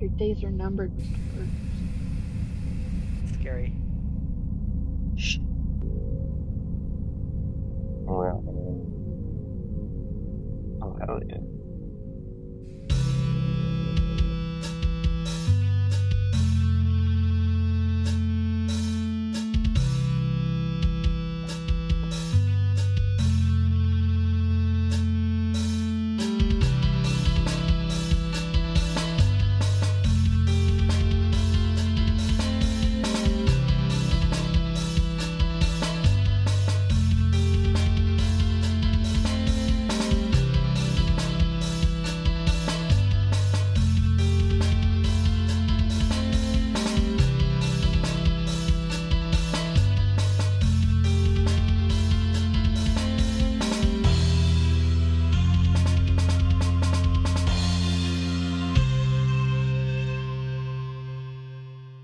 Your days are numbered, Mr. Burns. Scary. Shh. Well, oh, hell yeah.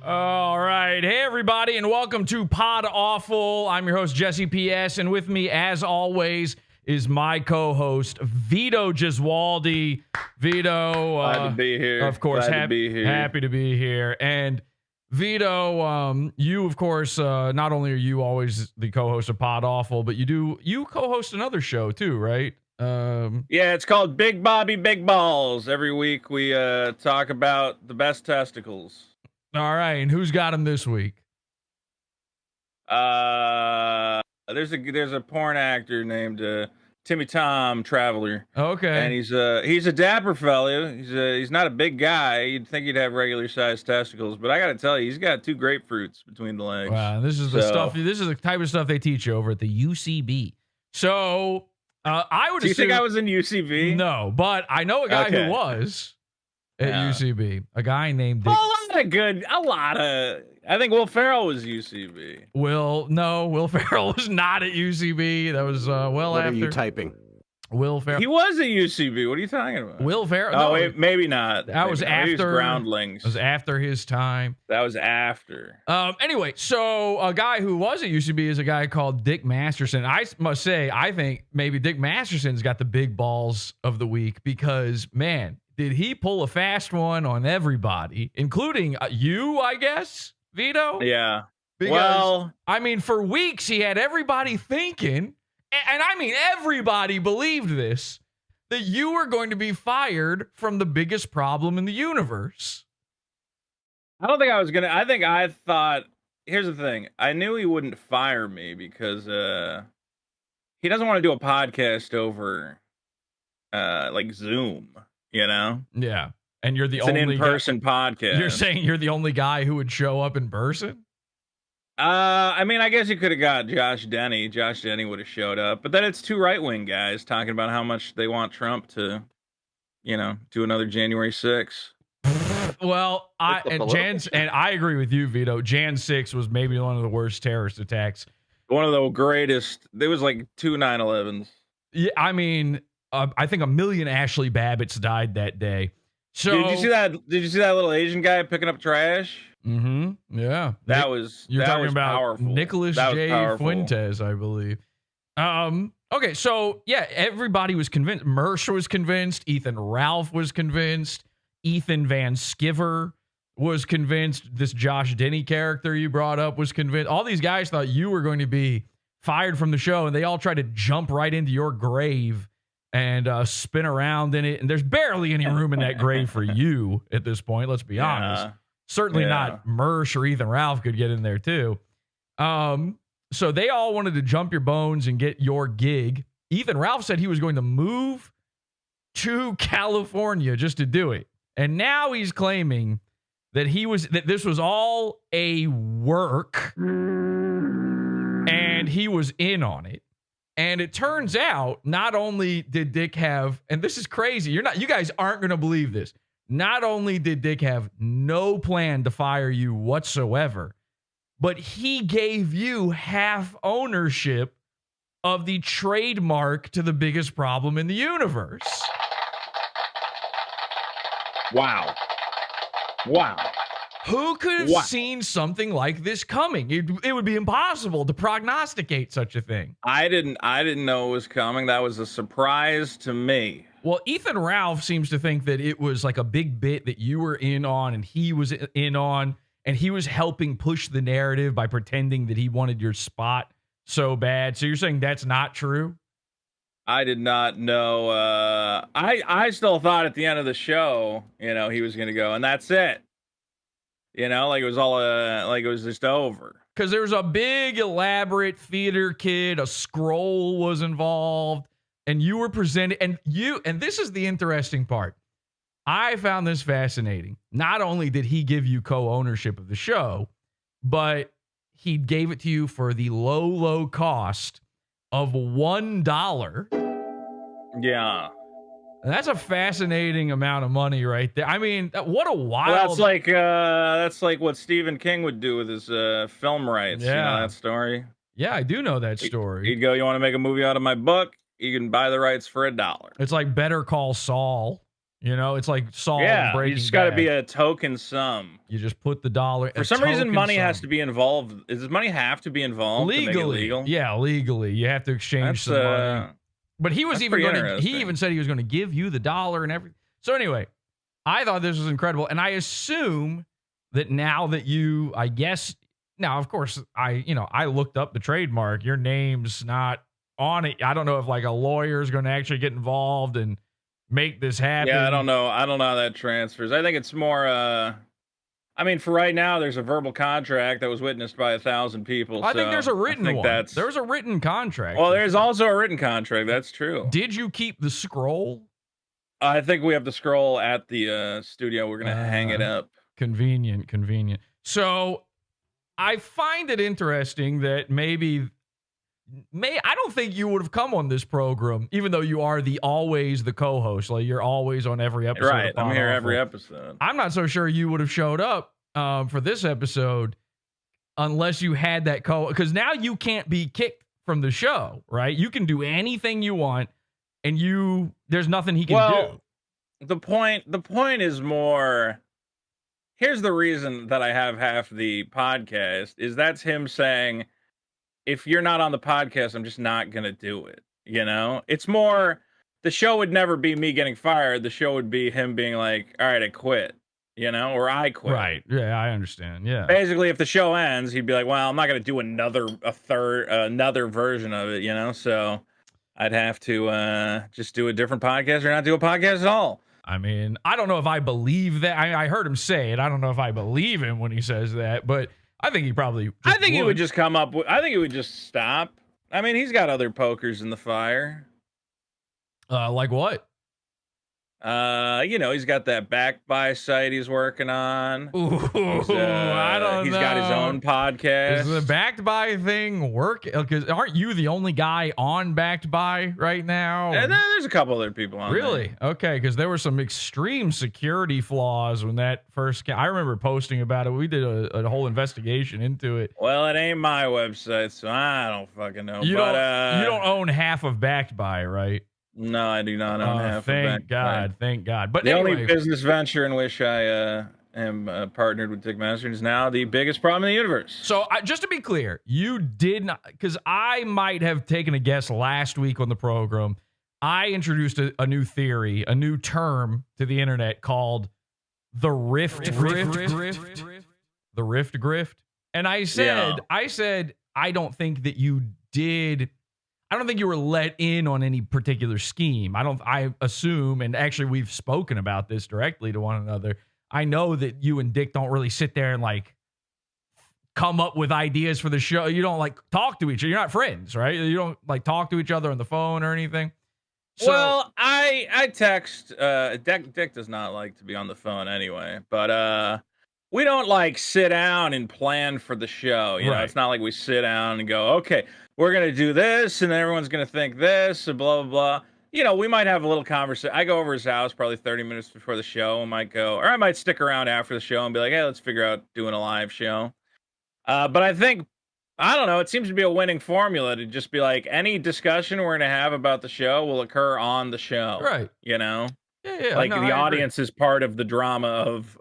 All right. Hey, everybody, and welcome to Podawful. I'm your host, Jesse P.S., and with me, as always, is my co-host, Vito Gesualdi. Vito. Glad to be here. Of course. Glad to be here. Happy to be here. And Vito, you, of course, not only are you always the co-host of Podawful, but you co-host another show, too, right? Yeah, it's called Big Bobby Big Balls. Every week we talk about the best testicles. All right. And who's got them this week? There's a porn actor named Timmy Tom Traveler. Okay. And he's a dapper fella. He's not a big guy. You'd think he'd have regular sized testicles, but I gotta tell you, he's got 2 grapefruits between the legs. Wow, this is the stuff. This is the type of stuff they teach you over at the UCB. So I would. Do you assume, think I was in UCB? No, but I know a guy who was at UCB. A guy named Dick. A lot of. I think Will Ferrell was UCB. Will Ferrell was not at UCB. That was well what after. What are you typing? Will Ferrell. He was at UCB. What are you talking about? Will Ferrell. Oh, no, wait, maybe not. That was after Groundlings. It was after his time. That was after. Anyway, so a guy who was at UCB is a guy called Dick Masterson. I must say, I think maybe Dick Masterson's got the big balls of the week because, man, did he pull a fast one on everybody, including you, I guess, Vito? Yeah. Because, well, I mean, for weeks he had everybody thinking, and I mean everybody believed this, that you were going to be fired from the biggest problem in the universe. I don't think I was going to. I thought, here's the thing. I knew he wouldn't fire me because he doesn't want to do a podcast over like Zoom, you know? Yeah. And you're it's only an in-person podcast. You're saying you're the only guy who would show up in person? I mean, I guess you could have got Josh Denny. Josh Denny would have showed up. But then it's 2 right-wing guys talking about how much they want Trump to, you know, do another January 6th. Well, I agree with you, Vito. Jan 6 was maybe one of the worst terrorist attacks. One of the greatest. There was like 2 9/11s. Yeah, I mean, I think 1 million Ashley Babbitts died that day. So did you see that? Did you see that little Asian guy picking up trash? Mm-hmm. Yeah. You're talking about powerful. Nicholas J. Fuentes, I believe. Okay, so yeah, everybody was convinced. Mersh was convinced. Ethan Ralph was convinced. Ethan Van Sciver was convinced. This Josh Denny character you brought up was convinced. All these guys thought you were going to be fired from the show, and they all tried to jump right into your grave and spin around in it. And there's barely any room in that grave for you at this point. Let's be honest. Certainly not Mersh or Ethan Ralph could get in there too. So they all wanted to jump your bones and get your gig. Ethan Ralph said he was going to move to California just to do it. And now he's claiming that this was all a work and he was in on it. And it turns out not only did Dick have, and this is crazy, you guys aren't going to believe this. Not only did Dick have no plan to fire you whatsoever, but he gave you half ownership of the trademark to the biggest problem in the universe. Wow. Who could have seen something like this coming? It would be impossible to prognosticate such a thing. I didn't know it was coming. That was a surprise to me. Well, Ethan Ralph seems to think that it was like a big bit that you were in on and he was in on, and he was helping push the narrative by pretending that he wanted your spot so bad. So you're saying that's not true? I did not know. I still thought at the end of the show, he was going to go, and that's it. Like it was all like it was just over. Because there was a big elaborate theater kid, a scroll was involved, and you were presented, and this is the interesting part. I found this fascinating. Not only did he give you co-ownership of the show, but he gave it to you for the low cost of $1. Yeah. That's a fascinating amount of money right there. I mean, what a wild... Well, that's like what Stephen King would do with his film rights. Yeah. You know that story? Yeah, I do know that story. He'd go, you want to make a movie out of my book? You can buy the rights for $1. It's like Better Call Saul. It's like Saul and Breaking you just got to Bad. be a token sum. You just put the dollar... For some reason, money has to be involved. Does money have to be involved to make it legal? Yeah, legally. You have to exchange some money. But he was even going to... He even said he was going to give you the dollar and everything. So anyway, I thought this was incredible. And I assume that now that you... I guess... Now, of course, I looked up the trademark. Your name's not on it. I don't know if like a lawyer is going to actually get involved and make this happen. Yeah, I don't know how that transfers. I think it's more for right now there's a verbal contract that was witnessed by 1,000 people. I think there's a written one. There's a written contract. Well, there's also a written contract. That's true. Did you keep the scroll? I think we have the scroll at the studio. We're going to hang it up. Convenient. So I find it interesting that I don't think you would have come on this program, even though you are always the co-host. Like you're always on every episode. Right, I'm here every episode. I'm not so sure you would have showed up for this episode unless you had that because now you can't be kicked from the show, right? You can do anything you want, and there's nothing he can do. The point is more. Here's the reason that I have half the podcast is that's him saying, if you're not on the podcast, I'm just not going to do it. It's more, the show would never be me getting fired. The show would be him being like, all right, I quit, or I quit. Right. Yeah, I understand. Yeah. Basically, if the show ends, he'd be like, well, I'm not going to do another version of it, so I'd have to just do a different podcast or not do a podcast at all. I mean, I don't know if I believe that. I heard him say it. I don't know if I believe him when he says that, but I think he probably. He would just come up with. I think he would just stop. I mean, he's got other pokers in the fire. Like what? He's got that back buy site he's working on. Ooh, I don't know. He's got his own podcast. Is the backed by thing work? Because aren't you the only guy on backed by right now? And there's a couple other people on. Really? There. Okay, because there were some extreme security flaws when that first came. I remember posting about it. We did a whole investigation into it. Well, it ain't my website, so I don't fucking know. You don't own half of backed by, right? No, I do not own half. Thank God. But the anyway, only business venture in which I am partnered with Dick Master is now the biggest problem in the universe. So just to be clear, you did not, because I might have taken a guess last week on the program. I introduced a new theory, a new term to the internet called the rift grift. The rift grift. And I said, I don't think that you did. I don't think you were let in on any particular scheme. I assume, and actually we've spoken about this directly to one another. I know that you and Dick don't really sit there and like come up with ideas for the show. You don't like talk to each other. You're not friends, right? You don't like talk to each other on the phone or anything. So, well, I text, Dick does not like to be on the phone anyway, but, we don't like sit down and plan for the show. You know, it's not like we sit down and go, okay, we're going to do this and everyone's going to think this and blah, blah, blah. We might have a little conversation. I go over his house probably 30 minutes before the show and might go, or I might stick around after the show and be like, hey, let's figure out doing a live show. But I think, I don't know, it seems to be a winning formula to just be like, any discussion we're going to have about the show will occur on the show. Right. Yeah. Like the audience is part of the drama of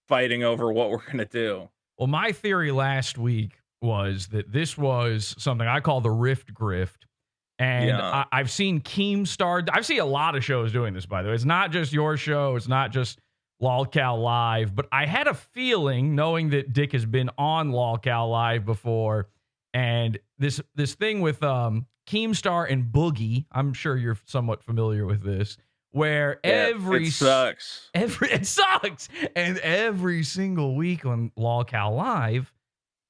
fighting over what we're going to do. Well, my theory last week was that this was something I call the rift grift. And Yeah. I've seen Keemstar. I've seen a lot of shows doing this, by the way. It's not just your show. It's not just LOLCOW Live. But I had a feeling, knowing that Dick has been on LOLCOW Live before, and this thing with Keemstar and Boogie, I'm sure you're somewhat familiar with this, where it sucks. It sucks. And every single week on LOLCOW Live,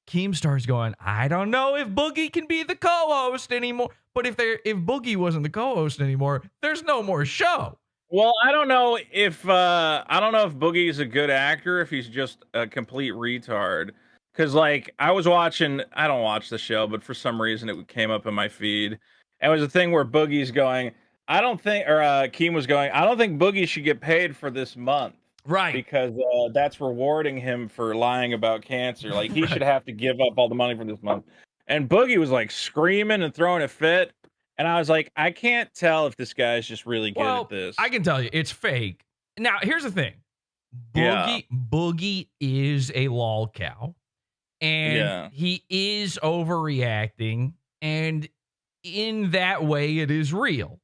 Keemstar's going, I don't know if Boogie can be the co-host anymore. But if Boogie wasn't the co-host anymore, there's no more show. Well, I don't know if Boogie is a good actor, if he's just a complete retard. Because like I was watching, I don't watch the show, but for some reason it came up in my feed. And it was a thing where Boogie's going, Keem was going, I don't think Boogie should get paid for this month. Right. Because that's rewarding him for lying about cancer. Like he should have to give up all the money for this month. And Boogie was like screaming and throwing a fit. And I was like, I can't tell if this guy's just really good at this. I can tell you, it's fake. Now, here's the thing. Boogie is a LOLCOW. And he is overreacting. And in that way, it is real.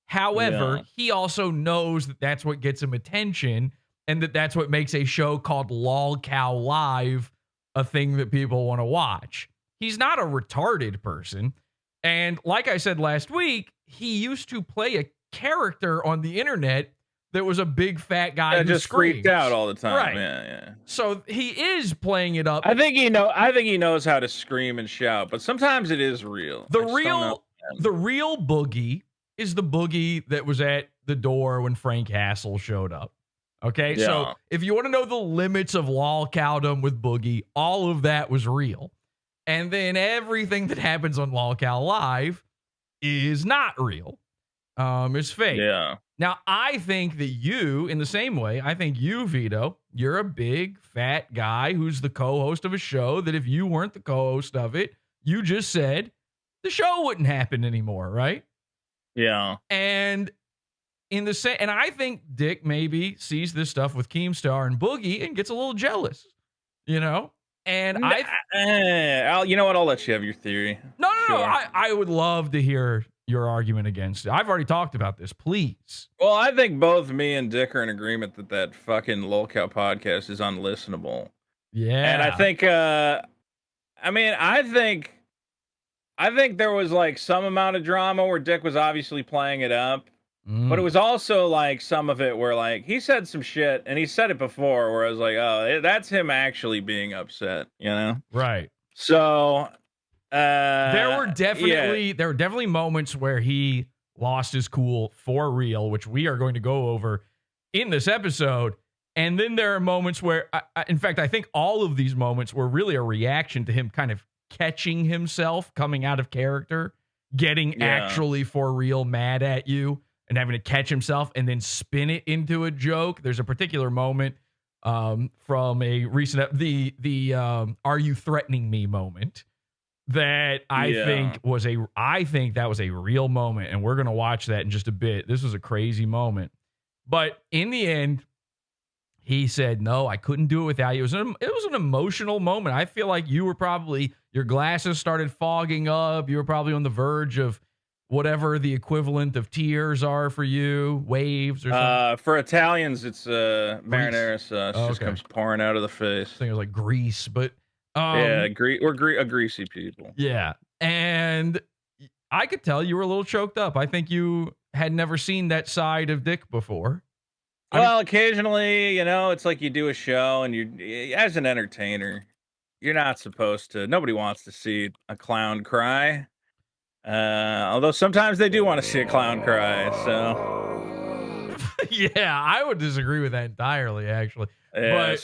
However, he also knows that that's what gets him attention. And that's what makes a show called LOLCOW Live a thing that people want to watch. He's not a retarded person. And like I said last week, he used to play a character on the internet that was a big fat guy who just freaked out all the time. Right. Yeah. So he is playing it up. I think he knows how to scream and shout, but sometimes it is real. The real Boogie is the Boogie that was at the door when Frank Hassel showed up. Okay, so if you want to know the limits of LOLCOWdom with Boogie, all of that was real. And then everything that happens on LOLCOW Live is not real. It's fake. Yeah. Now, I think that you, in the same way, I think you, Vito, you're a big, fat guy who's the co-host of a show that if you weren't the co-host of it, you just said the show wouldn't happen anymore, right? Yeah. And and I think Dick maybe sees this stuff with Keemstar and Boogie and gets a little jealous, you know? And you know what? I'll let you have your theory. No. I would love to hear your argument against it. I've already talked about this. Please. Well, I think both me and Dick are in agreement that fucking LOLCOW podcast is unlistenable. Yeah. And I think, I think there was like some amount of drama where Dick was obviously playing it up. But it was also like some of it where like he said some shit, and he said it before where I was like, oh, that's him actually being upset, you know? Right. So there were definitely moments where he lost his cool for real, which we are going to go over in this episode. And then there are moments where, in fact, I think all of these moments were really a reaction to him kind of catching himself, coming out of character, getting actually for real mad at you, and having to catch himself and then spin it into a joke. There's a particular moment from a recent the "Are you threatening me?" moment that I think that was a real moment, and we're gonna watch that in just a bit. This was a crazy moment, but in the end, he said, "No, I couldn't do it without you." It was an emotional moment. I feel like you were probably, your glasses started fogging up. You were probably on the verge of whatever the equivalent of tears are for you, waves or something. For Italians, it's marinara sauce. Just comes pouring out of the face. I think it was like grease, but we're greasy people. Yeah, and I could tell you were a little choked up. I think you had never seen that side of Dick before. Well, occasionally, you know, it's like you do a show, and you, as an entertainer, you're not supposed to. Nobody wants to see a clown cry. Although sometimes they do want to see a clown cry, so yeah, I would disagree with that entirely, actually. Yeah, but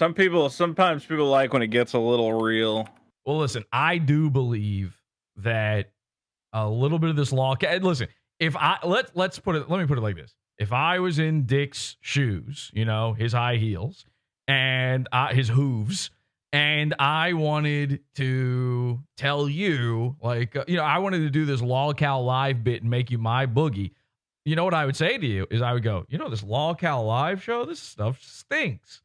sometimes people like when it gets a little real. Well, listen, I do believe that a little bit of this listen, if I let me put it like this. If I was in Dick's shoes, you know, his high heels and his hooves, and I wanted to tell you, like, I wanted to do this LOLCOW Live bit and make you my Boogie. You know what I would say to you is I would go, this LOLCOW Live show, this stuff stinks.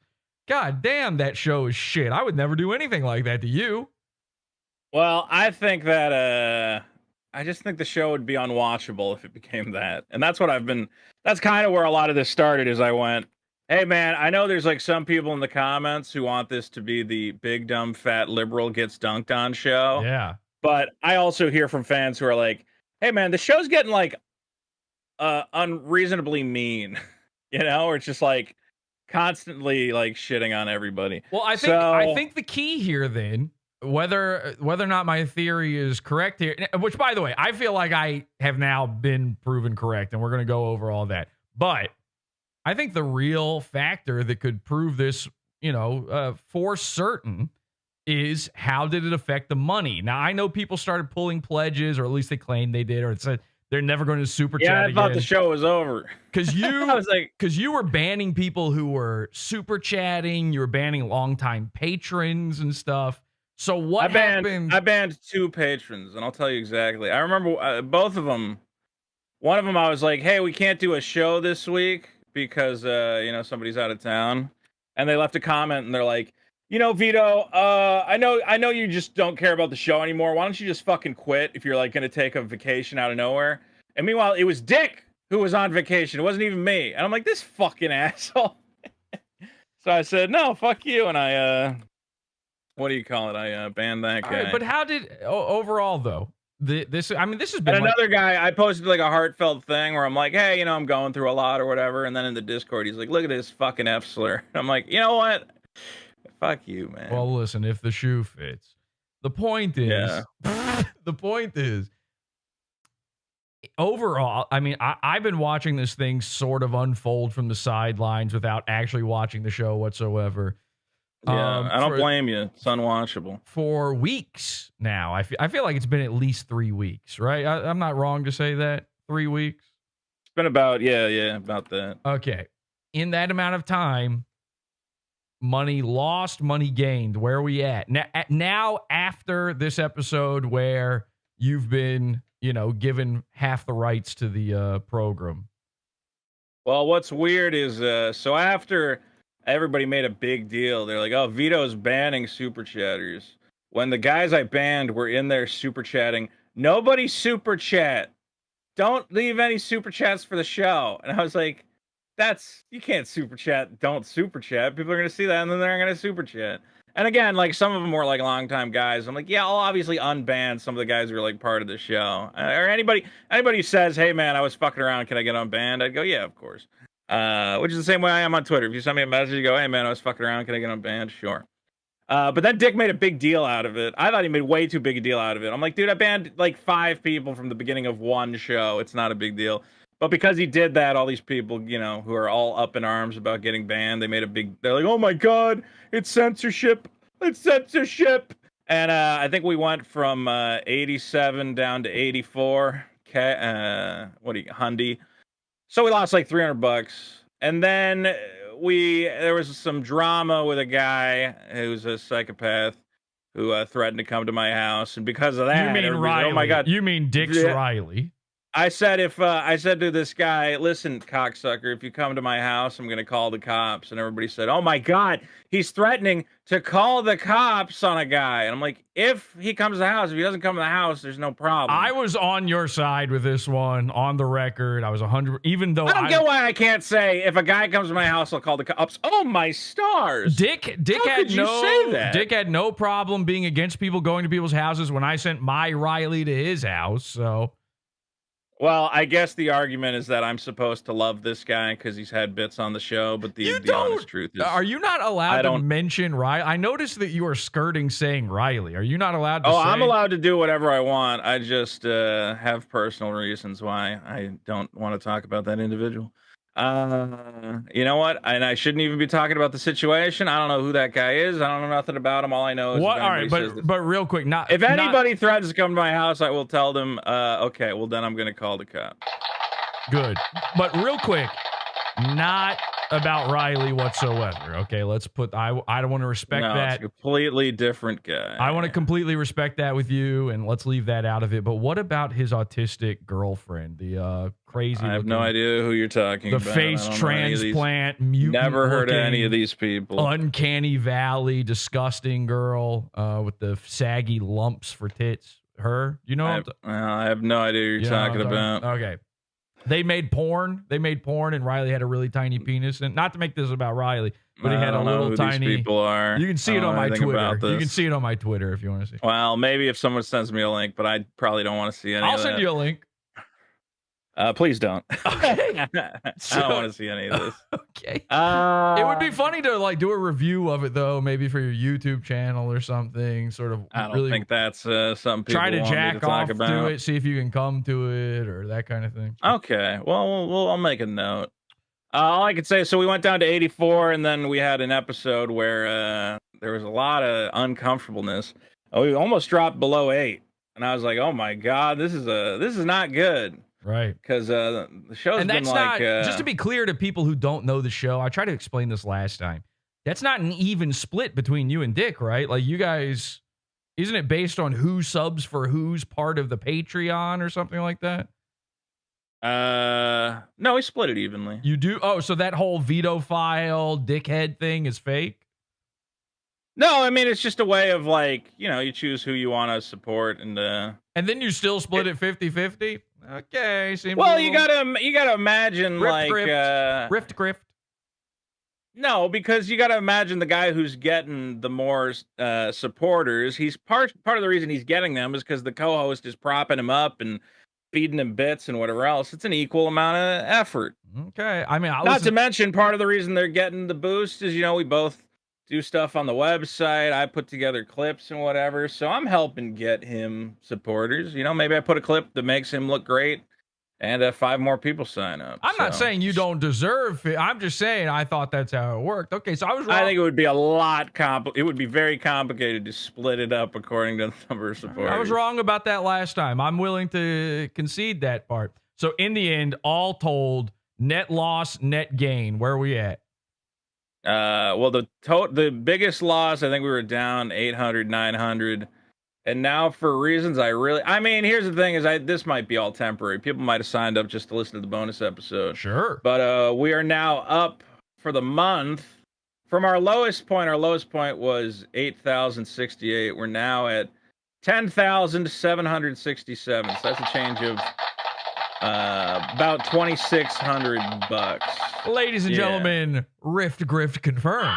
God damn, that show is shit. I would never do anything like that to you. Well, I think that I just think the show would be unwatchable if it became that. And that's what I've been, that's kind of where a lot of this started, is I went, hey man, I know there's like some people in the comments who want this to be the big dumb fat liberal gets dunked on show. Yeah. But I also hear from fans who are like, hey man, the show's getting like unreasonably mean, you know, or it's just like constantly like shitting on everybody. Well, I think the key here then, whether or not my theory is correct here, which by the way, I feel like I have now been proven correct, and we're going to go over all that. But I think the real factor that could prove this, you know, for certain, is how did it affect the money? Now, I know people started pulling pledges, or at least they claimed they did, or it said they're never going to super chat Yeah, I thought again. the show was over. Because I was like, you were banning people who were super chatting, you were banning longtime patrons and stuff. So what happened? I banned 2 patrons, and I'll tell you exactly. I remember both of them. One of them, I was like, hey, we can't do a show this week because, you know, somebody's out of town. And they left a comment, and they're like, you know, Vito, I know you just don't care about the show anymore. Why don't you just fucking quit if you're, like, going to take a vacation out of nowhere? And meanwhile, it was Dick who was on vacation. It wasn't even me. And I'm like, this fucking asshole. So I said, no, fuck you. And I, what do you call it? I banned that guy. Right, but how did overall though? This has been. And another guy, I posted like a heartfelt thing where I'm like, hey, you know, I'm going through a lot or whatever. And then in the Discord, he's like, look at this fucking F slur. I'm like, you know what? Fuck you, man. Well, listen, if the shoe fits. The point is, the point is, overall, I mean, I've been watching this thing sort of unfold from the sidelines without actually watching the show whatsoever. Yeah, I don't blame you. It's unwatchable. For weeks now. I feel like it's been at least 3 weeks, right? I'm not wrong to say that. 3 weeks? It's been about, about that. Okay. In that amount of time, money lost, money gained. Where are we at? Now after this episode where you've been, you know, given half the rights to the program. Well, what's weird is, so after everybody made a big deal, they're like, oh, Vito's banning super chatters. When the guys I banned were in there super chatting, nobody super chat. Don't leave any super chats for the show. And I was like, you can't super chat. Don't super chat. People are going to see that and then they're going to super chat. And again, like some of them were like longtime guys. I'm like, yeah, I'll obviously unban some of the guys who are like part of the show. Or anybody who says, hey man, I was fucking around, can I get unbanned? I'd go, yeah, of course. Which is the same way I am on Twitter. If you send me a message, you go, hey man, I was fucking around, can I get unbanned? Sure. But then Dick made a big deal out of it. I thought he made way too big a deal out of it. I'm like, dude, I banned like 5 people from the beginning of one show. It's not a big deal. But because he did that, all these people, you know, who are all up in arms about getting banned, they're like, oh my God, it's censorship. It's censorship. And I think we went from 87 down to 84. Hundy. So we lost like $300. And then there was some drama with a guy who's a psychopath who threatened to come to my house. And because of that, you mean Riley? Oh my God. You mean Dick's Riley? I said to this guy, listen, cocksucker, if you come to my house, I'm going to call the cops. And everybody said, oh my God, he's threatening to call the cops on a guy. And I'm like, if he comes to the house, if he doesn't come to the house, there's no problem. I was on your side with this one on the record. I was 100, even though I don't get why I can't say if a guy comes to my house, I'll call the cops. Oh my stars. Dick had no problem being against people going to people's houses when I sent my Riley to his house. So. Well, I guess the argument is that I'm supposed to love this guy because he's had bits on the show, but the honest truth is... Are you not allowed to mention Riley? I noticed that you are skirting saying Riley. Are you not allowed to say... I'm allowed to do whatever I want. I just have personal reasons why I don't want to talk about that individual. You know what? And I shouldn't even be talking about the situation. I don't know who that guy is. I don't know nothing about him. All I know is what. All right, but real quick, if anybody threatens to come to my house, I will tell them. Okay, well then I'm gonna call the cop. Good, but real quick, not about Riley whatsoever. Okay, let's put. I don't want to respect that. It's a completely different guy. I want to completely respect that with you, and let's leave that out of it. But what about his autistic girlfriend, the crazy? I have no idea who you're talking about. The face transplant, mutant. Never heard of any of these people. Uncanny Valley, disgusting girl with the saggy lumps for tits. her? You know, I have no idea what you're talking about. Okay. They made porn, and Riley had a really tiny penis. And not to make this about Riley, but he had a little tiny. These people are. You can see it on my Twitter. You can see it on my Twitter if you want to see. Well, maybe if someone sends me a link, but I probably don't want to see any. I'll send you a link. Please don't. Okay. I don't want to see any of this. Okay. It would be funny to like do a review of it though, maybe for your YouTube channel or something. Sort of. I don't really think that's something people try to want jack me to talk off about. to it, see if you can come to it or that kind of thing. Okay. Well, I'll make a note. All I could say, so we went down to 84, and then we had an episode where there was a lot of uncomfortableness. We almost dropped below 8, and I was like, "Oh my god, this is not good." Right. Because the show's and been that's like, not just to be clear to people who don't know the show. I tried to explain this last time. That's not an even split between you and Dick, right? Like you guys, isn't it based on who subs for who's part of the Patreon or something like that? No, we split it evenly. You do? Oh, so that whole veto file dickhead thing is fake? No, I mean it's just a way of like, you choose who you want to support and then you still split it 50-50? Okay, seems well, you gotta imagine rift, like grift. No, because you gotta imagine the guy who's getting the more supporters. He's part of the reason he's getting them is because the co-host is propping him up and feeding him bits and whatever else. It's an equal amount of effort. Okay, I mean, not to mention part of the reason they're getting the boost is we both do stuff on the website. I put together clips and whatever. So I'm helping get him supporters. Maybe I put a clip that makes him look great and 5 more people sign up. I'm not saying you don't deserve it. I'm just saying I thought that's how it worked. Okay, so I was wrong. I think it would be it would be very complicated to split it up according to the number of supporters. I was wrong about that last time. I'm willing to concede that part. So in the end, all told, net loss, net gain, where are we at? Well, the biggest loss, I think we were down 800, 900. And now for reasons I mean, here's the thing is this might be all temporary. People might have signed up just to listen to the bonus episode. Sure. But we are now up for the month from our lowest point. Our lowest point was 8,068. We're now at 10,767. So that's a change of about $2,600. Ladies and gentlemen, Rift Grift confirmed.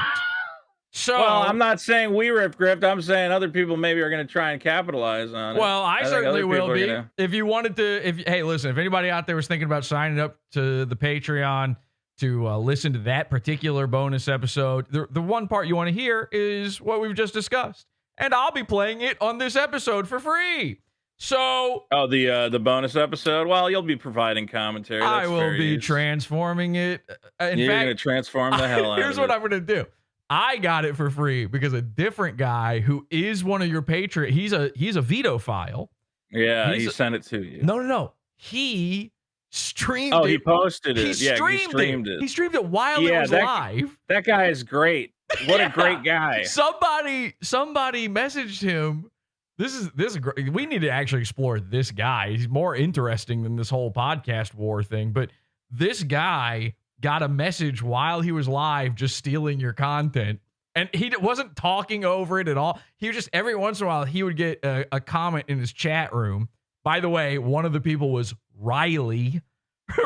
So, well, I'm not saying we Rift Grift. I'm saying other people maybe are going to try and capitalize on it. Well, I certainly will be. If you wanted to, hey, listen, if anybody out there was thinking about signing up to the Patreon to listen to that particular bonus episode, the one part you want to hear is what we've just discussed. And I'll be playing it on this episode for free. So, the bonus episode. Well, you'll be providing commentary. That's I will be transforming it. You're going to transform the hell out of it. Here's what I'm going to do. I got it for free because a different guy who is one of your Patreon, he's a veto file. Yeah, he sent it to you. No. He streamed it. Oh, he posted it. He streamed it. He streamed it while it was live. That guy is great. What a great guy. Somebody messaged him. This is great. We need to actually explore this guy. He's more interesting than this whole podcast war thing. But this guy got a message while he was live, just stealing your content. And he wasn't talking over it at all. He was just, every once in a while, he would get a comment in his chat room. By the way, one of the people was Riley.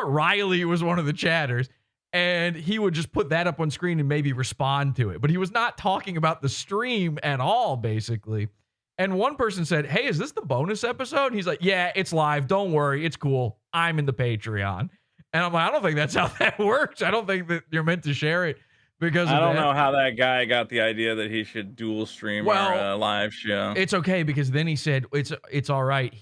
Riley was one of the chatters. And he would just put that up on screen and maybe respond to it. But he was not talking about the stream at all, basically. And one person said, hey, is this the bonus episode? And he's like, yeah, it's live. Don't worry. It's cool. I'm in the Patreon. And I'm like, I don't think that's how that works. I don't think that you're meant to share it because I don't know how that guy got the idea that he should dual stream our live show. It's okay because then he said it's all right.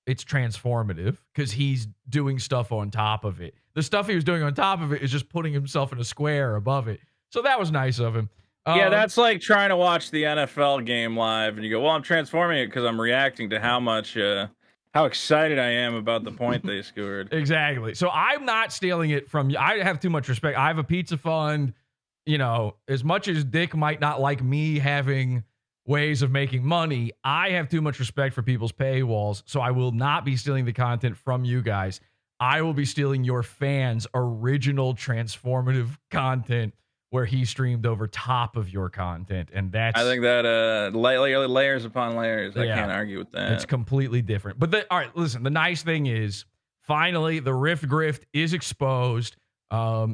It's transformative because he's doing stuff on top of it. The stuff he was doing on top of it is just putting himself in a square above it. So that was nice of him. Yeah, that's like trying to watch the NFL game live and you go, well, I'm transforming it because I'm reacting to how excited I am about the point they scored. Exactly. So I'm not stealing it from you. I have too much respect. I have a pizza fund. As much as Dick might not like me having ways of making money, I have too much respect for people's paywalls. So I will not be stealing the content from you guys. I will be stealing your fans' original transformative content where he streamed over top of your content, and that's I think that layers upon layers. I Yeah. can't argue with that. it's completely different. But all right, listen, the nice thing is finally the Rift Grift is exposed.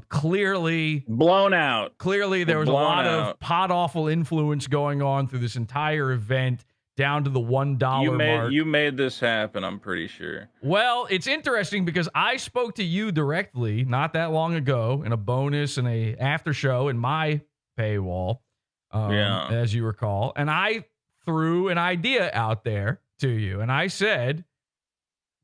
Clearly blown out. Clearly, there was a lot Blown of Podawful influence going on through this entire event, down to the $1 mark. You made this happen, I'm pretty sure. Well, it's interesting because I spoke to you directly not that long ago in a bonus and a after show in my paywall, as you recall, and I threw an idea out there to you, and I said,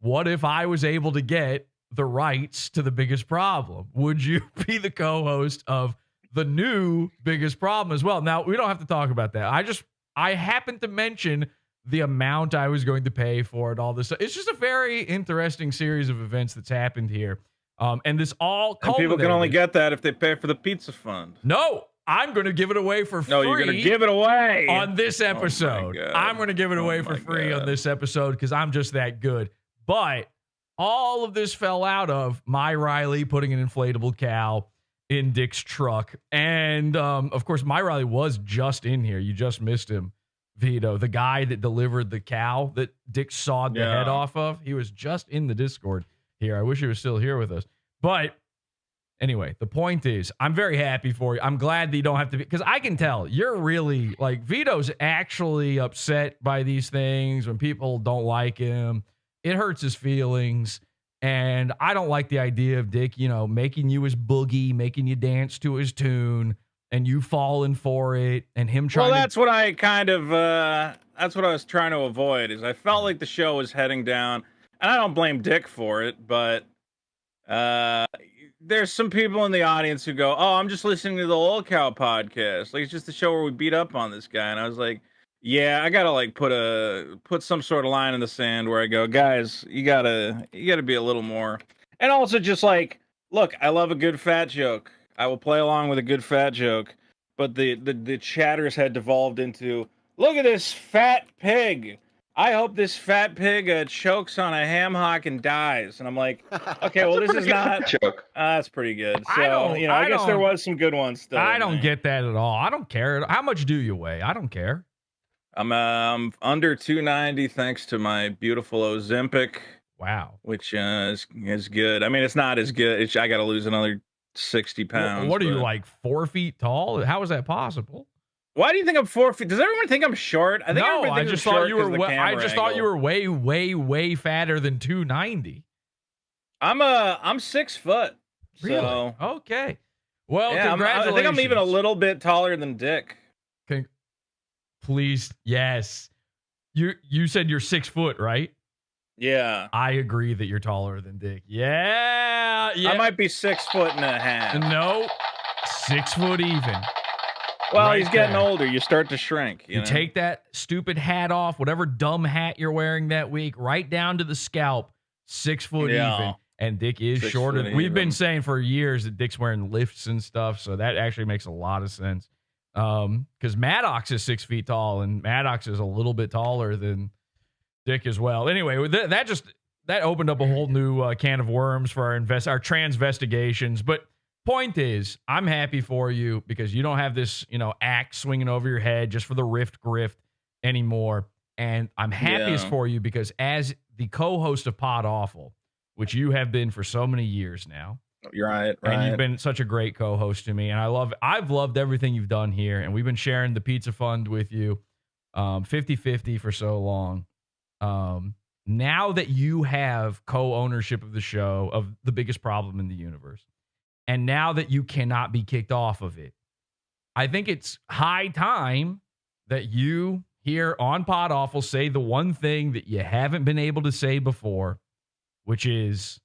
"What if I was able to get the rights to the biggest problem? Would you be the co-host of the new biggest problem as well?" Now, we don't have to talk about that. I happened to mention the amount I was going to pay for it, all this. It's just a very interesting series of events that's happened here. And this all And people can only get that if they pay for the pizza fund. No, I'm going to give it away for free. No, you're going to give it away on this episode. I'm going to give it away for free on this episode because I'm just that good. But all of this fell out of my Riley putting an inflatable cow in Dick's truck. And, of course, my Riley was just in here. You just missed him, Vito. The guy that delivered the cow that Dick sawed the head off of. He was just in the Discord here. I wish he was still here with us. But anyway, the point is, I'm very happy for you. I'm glad that you don't have to be, because I can tell you're really, like, Vito's actually upset by these things when people don't like him. It hurts his feelings. And I don't like the idea of Dick, making you his boogie, making you dance to his tune, and you falling for it, and him trying that's what I kind of, that's what I was trying to avoid, is I felt like the show was heading down, and I don't blame Dick for it, but there's some people in the audience who go, "Oh, I'm just listening to the LOLCOW podcast. Like, it's just the show where we beat up on this guy." And I was like, yeah, I gotta like put some sort of line in the sand where I go, guys, you gotta be a little more. And also just like, look, I love a good fat joke. I will play along with a good fat joke. But the chatters had devolved into, look at this fat pig. I hope this fat pig chokes on a ham hock and dies. And I'm like, okay, well, this is not joke. That's pretty good. So I guess there was some good ones still. I don't get that at all. I don't care. How much do you weigh? I don't care. I'm under 290 thanks to my beautiful Ozempic. Wow. Which is good. I mean, it's not as good. I got to lose another 60 pounds. What are you, like 4 feet tall? How is that possible? Why do you think I'm 4 feet? Does everyone think I'm short? I think I just thought you were. I just thought you were way, way, way fatter than 290. I'm 6 foot. Really? So. Okay. Well, yeah, congratulations. I think I'm even a little bit taller than Dick. Please, yes. You said you're 6 foot, right? Yeah. I agree that you're taller than Dick. Yeah. I might be 6 foot and a half. No, 6 foot even. Well, he's getting older. You start to shrink. You know? Take that stupid hat off, whatever dumb hat you're wearing that week, right down to the scalp, 6 foot even. And Dick is shorter. We've been saying for years that Dick's wearing lifts and stuff, so that actually makes a lot of sense. Because Maddox is 6 feet tall, and Maddox is a little bit taller than Dick as well. Anyway, that opened up a whole new can of worms for our transvestigations. But point is, I'm happy for you because you don't have this, axe swinging over your head just for the rift grift anymore. And I'm happiest for you because as the co-host of Podawful, which you have been for so many years now. You're right. And you've been such a great co-host to me. And I've loved everything you've done here. And we've been sharing the pizza fund with you 50-50 for so long. Now that you have co-ownership of the show, of the biggest problem in the universe, and now that you cannot be kicked off of it, I think it's high time that you here on Podawful say the one thing that you haven't been able to say before, which is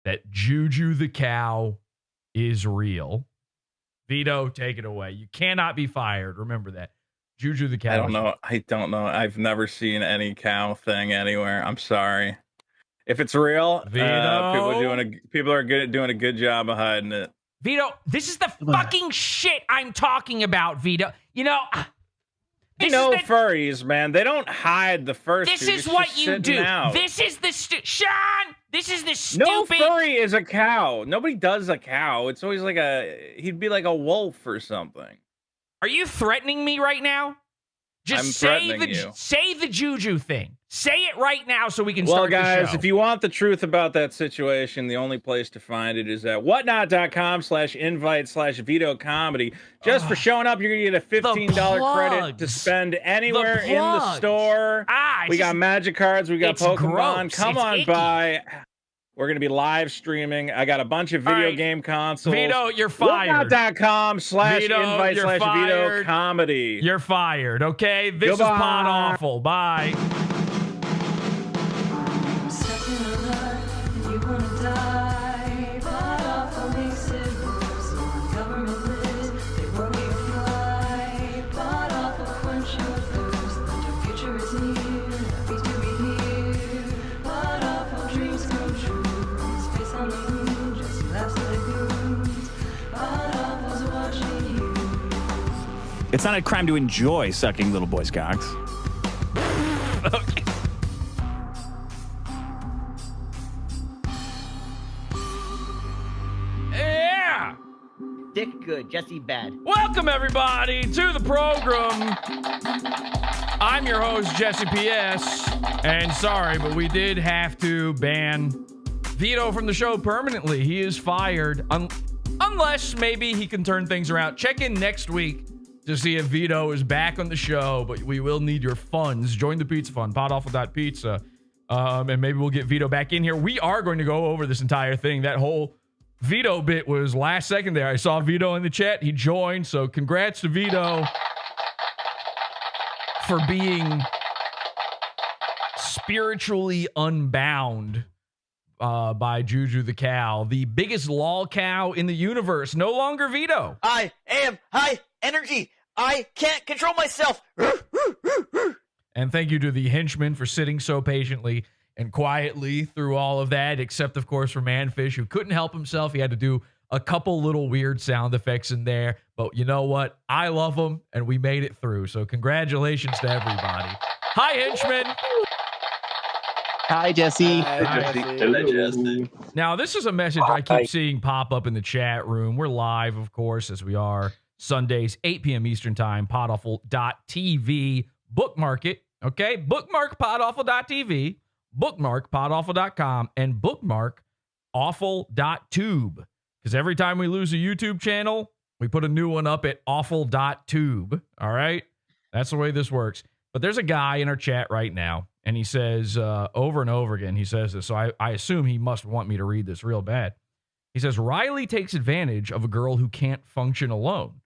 that Juju the cow is real. Vito, take it away. You cannot be fired. Remember that. Juju the cow. I don't know. I've never seen any cow thing anywhere. I'm sorry. If it's real, people are good at doing a good job of hiding it. Vito, this is the fucking shit I'm talking about, Vito. You know furries, man. They don't hide the fur This suit. is It's what just you sitting do. out. This is the Sean. This is the stupid. No furry is a cow. Nobody does a cow. It's always like he'd be like a wolf or something. Are you threatening me right now? Just say the juju thing. Say it right now so we can start the show. Well, guys, if you want the truth about that situation, the only place to find it is at whatnot.com/invite/veto comedy. Just for showing up, you're going to get a $15 credit to spend anywhere in the store. We got magic cards. We got Pokemon. Come on by. We're going to be live streaming. I got a bunch of video game consoles. Vito, you're fired. Whatnot.com/invite/veto comedy. You're fired, okay? This is Podawful. Bye. It's not a crime to enjoy sucking little boys' cocks. Okay. Yeah. Dick good, Jesse bad. Welcome everybody to the program. I'm your host Jesse PS, and sorry, but we did have to ban Vito from the show permanently. He is fired unless maybe he can turn things around. Check in next week to see if Vito is back on the show, but we will need your funds. Join the pizza fund, podawful.pizza, and maybe we'll get Vito back in here. We are going to go over this entire thing. That whole Vito bit was last second there. I saw Vito in the chat. He joined, so congrats to Vito for being spiritually unbound by Juju the cow, the biggest LOLCOW in the universe. No longer Vito. I am high energy. I can't control myself. And thank you to the henchman for sitting so patiently and quietly through all of that, except, of course, for Manfish, who couldn't help himself. He had to do a couple little weird sound effects in there. But you know what? I love him, and we made it through. So congratulations to everybody. Hi, henchman. Hi, Jesse. Hi, Jesse. Now, this is a message I keep seeing pop up in the chat room. We're live, of course, as we are Sundays, 8 p.m. Eastern Time, podawful.tv. Bookmark it, okay? Bookmark podawful.tv, bookmark podawful.com, and bookmark awful.tube. Because every time we lose a YouTube channel, we put a new one up at awful.tube, all right? That's the way this works. But there's a guy in our chat right now, and he says over and over again, he says this, so I assume he must want me to read this real bad. He says, Riley takes advantage of a girl who can't function alone.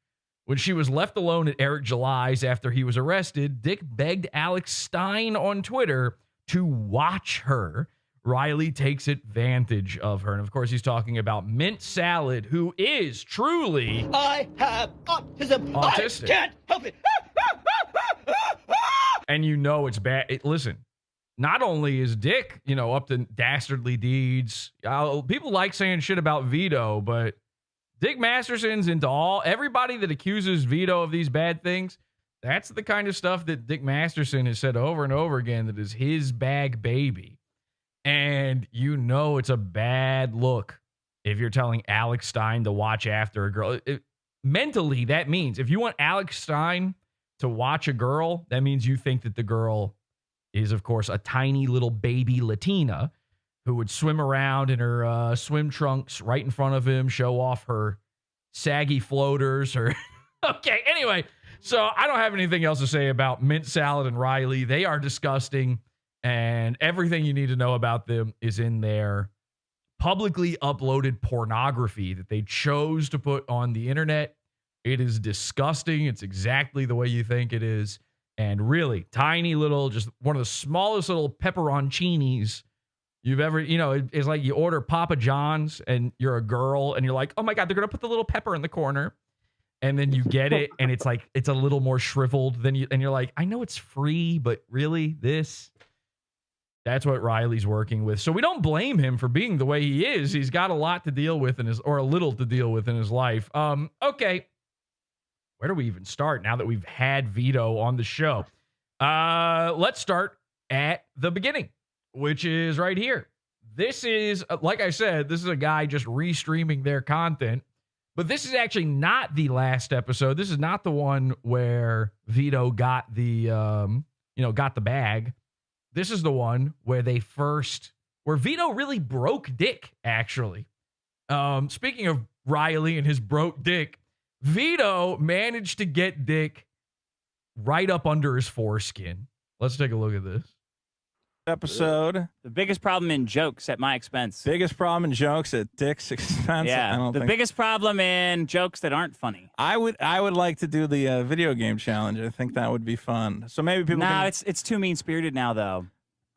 When she was left alone at Eric July's after he was arrested, Dick begged Alex Stein on Twitter to watch her. Riley takes advantage of her. And of course, he's talking about Mint Salad, who is truly I have autism. Autistic. I can't help it. And you know it's bad. Listen, not only is Dick, up to dastardly deeds. People like saying shit about Vito, but Dick Masterson's into everybody that accuses Vito of these bad things. That's the kind of stuff that Dick Masterson has said over and over again that is his bag baby. And it's a bad look if you're telling Alex Stein to watch after a girl. Mentally, that means if you want Alex Stein to watch a girl, that means you think that the girl is, of course, a tiny little baby Latina who would swim around in her swim trunks right in front of him, show off her saggy floaters. Okay, anyway, so I don't have anything else to say about Mint Salad and Riley. They are disgusting, and everything you need to know about them is in their publicly uploaded pornography that they chose to put on the internet. It is disgusting. It's exactly the way you think it is. And really, tiny little, just one of the smallest little pepperoncinis you've ever, it's like you order Papa John's and you're a girl and you're like, oh my God, they're going to put the little pepper in the corner. And then you get it and it's like, it's a little more shriveled than and you're like, I know it's free, but really that's what Riley's working with. So we don't blame him for being the way he is. He's got a lot to deal with a little to deal with in his life. Okay. where do we even start now that we've had Vito on the show? Let's start at the beginning, which is right here. This is, like I said, this is a guy just restreaming their content, but this is actually not the last episode. This is not the one where Vito got the, got the bag. This is the one where where Vito really broke Dick, actually. Speaking of Riley and his broke Dick, Vito managed to get Dick right up under his foreskin. Let's take a look at this. Episode. The biggest problem in jokes at my expense. Biggest problem in jokes at Dick's expense. Yeah, the biggest problem in jokes that aren't funny. I would like to do the video game challenge. I think that would be fun. So maybe people. No, it's too mean spirited now though.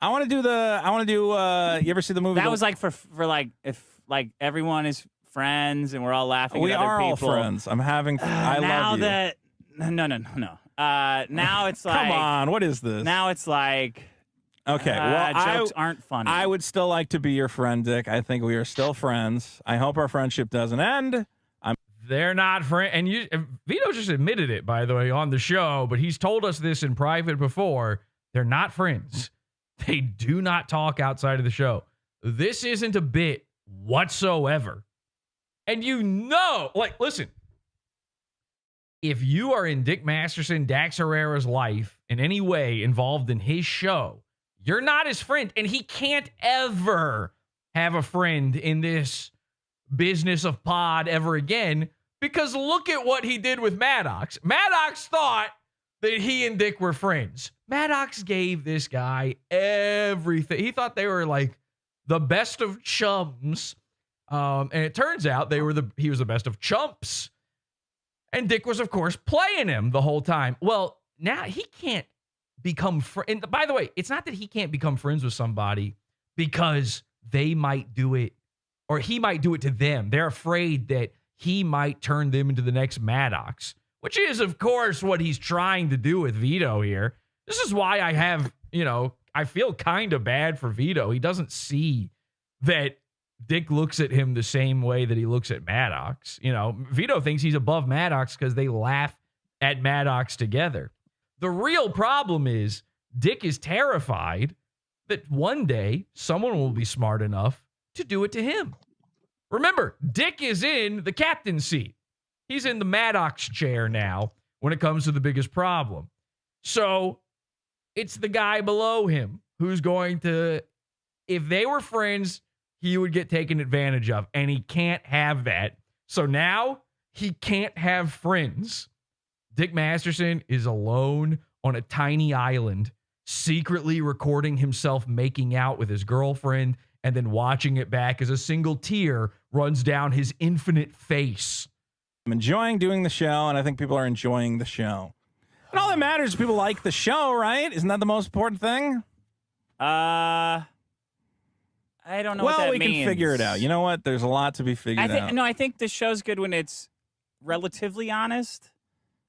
I want to do. You ever see the movie? That was like for like if like everyone is friends and we're all laughing. We at other are all people. friends. I'm having. I now love you. that no. Now it's like. Come on, what is this? Now it's like. Okay, well, jokes aren't funny. I would still like to be your friend, Dick. I think we are still friends. I hope our friendship doesn't end. They're not friends. And Vito just admitted it, by the way, on the show, but he's told us this in private before. They're not friends. They do not talk outside of the show. This isn't a bit whatsoever. And listen, if you are in Dick Masterson, Dax Herrera's life in any way involved in his show, you're not his friend, and he can't ever have a friend in this business of pod ever again, because look at what he did with Maddox. Maddox thought that he and Dick were friends. Maddox gave this guy everything. He thought they were like the best of chums, and it turns out he was the best of chumps. And Dick was, of course, playing him the whole time. Well, now he can't become and by the way, it's not that he can't become friends with somebody because they might do it or he might do it to them. They're afraid that he might turn them into the next Maddox, which is, of course, what he's trying to do with Vito here. This is why I have, I feel kind of bad for Vito. He doesn't see that Dick looks at him the same way that he looks at Maddox. Vito thinks he's above Maddox because they laugh at Maddox together. The real problem is Dick is terrified that one day someone will be smart enough to do it to him. Remember, Dick is in the captain's seat. He's in the Maddox chair now when it comes to the biggest problem. So it's the guy below him who's going to, if they were friends, he would get taken advantage of, and he can't have that. So now he can't have friends. Dick Masterson is alone on a tiny island, secretly recording himself making out with his girlfriend and then watching it back as a single tear runs down his infinite face. I'm enjoying doing the show, and I think people are enjoying the show. And all that matters is people like the show, right? Isn't that the most important thing? I don't know what that means. Well, we can figure it out. You know what? There's a lot to be figured out. No, I think the show's good when it's relatively honest.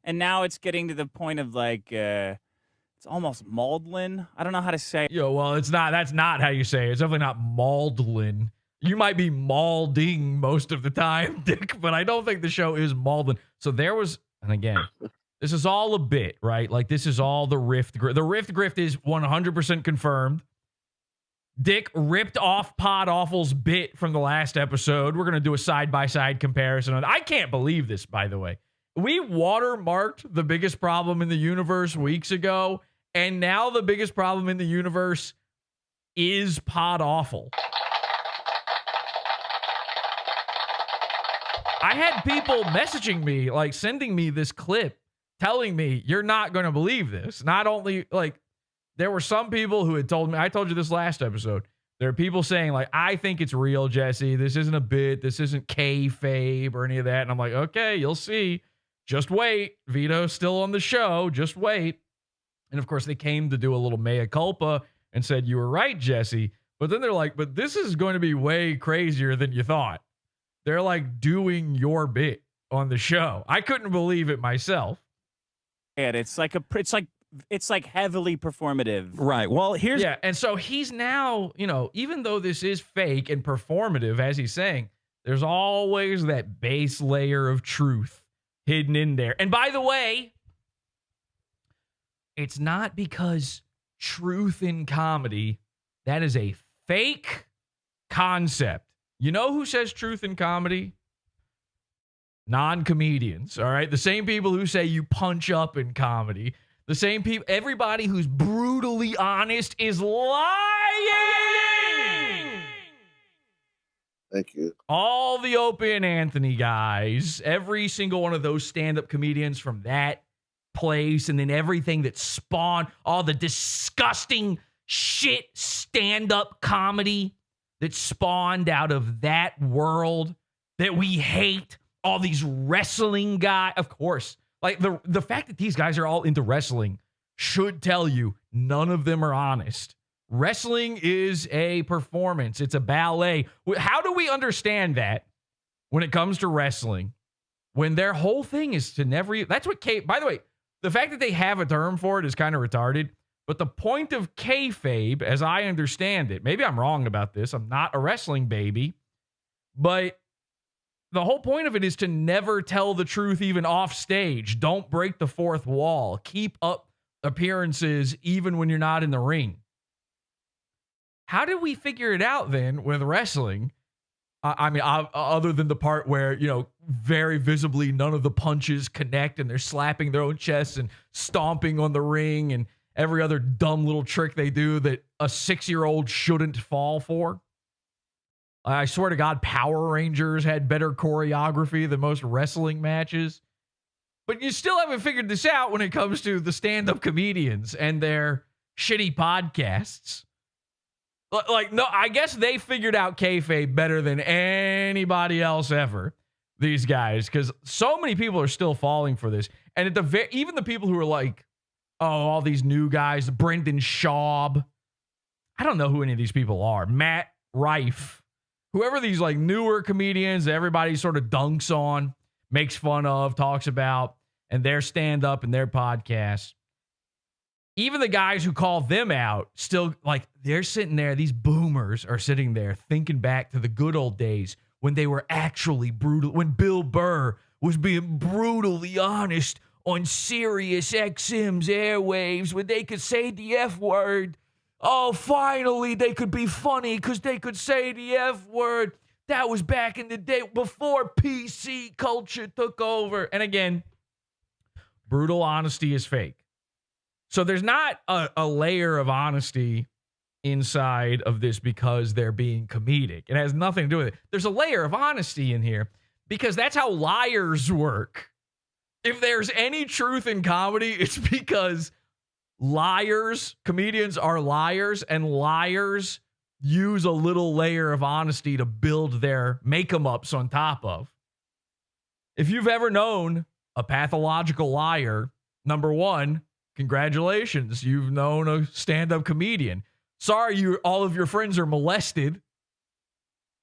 And now it's getting to the point of like, it's almost maudlin. I don't know how to say it. Well, it's not. That's not how you say it. It's definitely not maudlin. You might be maulding most of the time, Dick, but I don't think the show is maudlin. So there was, and again, this is all a bit, right? Like this is all the rift. The rift grift is 100% confirmed. Dick ripped off Podawful's bit from the last episode. We're going to do a side-by-side comparison. I can't believe this, by the way. We watermarked the biggest problem in the universe weeks ago, and now the biggest problem in the universe is Podawful. I had people messaging me, like sending me this clip, telling me, you're not going to believe this. Not only, like, there were some people who had told me, I told you this last episode, there are people saying, like, I think it's real, Jesse. This isn't a bit. This isn't kayfabe or any of that. And I'm like, okay, you'll see. Just wait. Vito's still on the show. Just wait. And of course, they came to do a little mea culpa and said, you were right, Jesse. But then they're like, but this is going to be way crazier than you thought. They're like doing your bit on the show. I couldn't believe it myself. And it's like heavily performative. Right. Well, yeah. And so he's now, even though this is fake and performative, as he's saying, there's always that base layer of truth hidden in there. And by the way, it's not because truth in comedy. That is a fake concept. You know who says truth in comedy? Non-comedians, all right? The same people who say you punch up in comedy. The same people, everybody who's brutally honest is lying. Thank you. All the Opie and Anthony guys, every single one of those stand-up comedians from that place, and then everything that spawned, all the disgusting shit stand-up comedy that spawned out of that world that we hate. All these wrestling guys, of course. Like the fact that these guys are all into wrestling should tell you none of them are honest. Wrestling is a performance. It's a ballet. How do we understand that when it comes to wrestling? When their whole thing is to never... That's what by the way, the fact that they have a term for it is kind of retarded. But the point of kayfabe, as I understand it, maybe I'm wrong about this. I'm not a wrestling baby. But the whole point of it is to never tell the truth even off stage. Don't break the fourth wall. Keep up appearances even when you're not in the ring. How did we figure it out then with wrestling? I mean, other than the part where, you know, very visibly none of the punches connect and they're slapping their own chests and stomping on the ring and every other dumb little trick they do that a 6-year-old shouldn't fall for. I swear to God, Power Rangers had better choreography than most wrestling matches. But you still haven't figured this out when it comes to the stand-up comedians and their shitty podcasts. Like, no, I guess they figured out kayfabe better than anybody else ever, these guys, because so many people are still falling for this. And at even the people who are like, oh, all these new guys, Brendan Schaub. I don't know who any of these people are. Matt Rife. Whoever these like newer comedians everybody sort of dunks on, makes fun of, talks about, and their stand-up and their podcasts. Even the guys who call them out still, like, they're sitting there, these boomers are sitting there thinking back to the good old days when they were actually brutal, when Bill Burr was being brutally honest on Sirius XM's airwaves, when they could say the F word. Oh, finally, they could be funny because they could say the F word. That was back in the day before PC culture took over. And again, brutal honesty is fake. So there's not a layer of honesty inside of this because they're being comedic. It has nothing to do with it. There's a layer of honesty in here because that's how liars work. If there's any truth in comedy, it's because comedians are liars, and liars use a little layer of honesty to build their make-em-ups on top of. If you've ever known a pathological liar, number one, congratulations, you've known a stand-up comedian. Sorry, all of your friends are molested.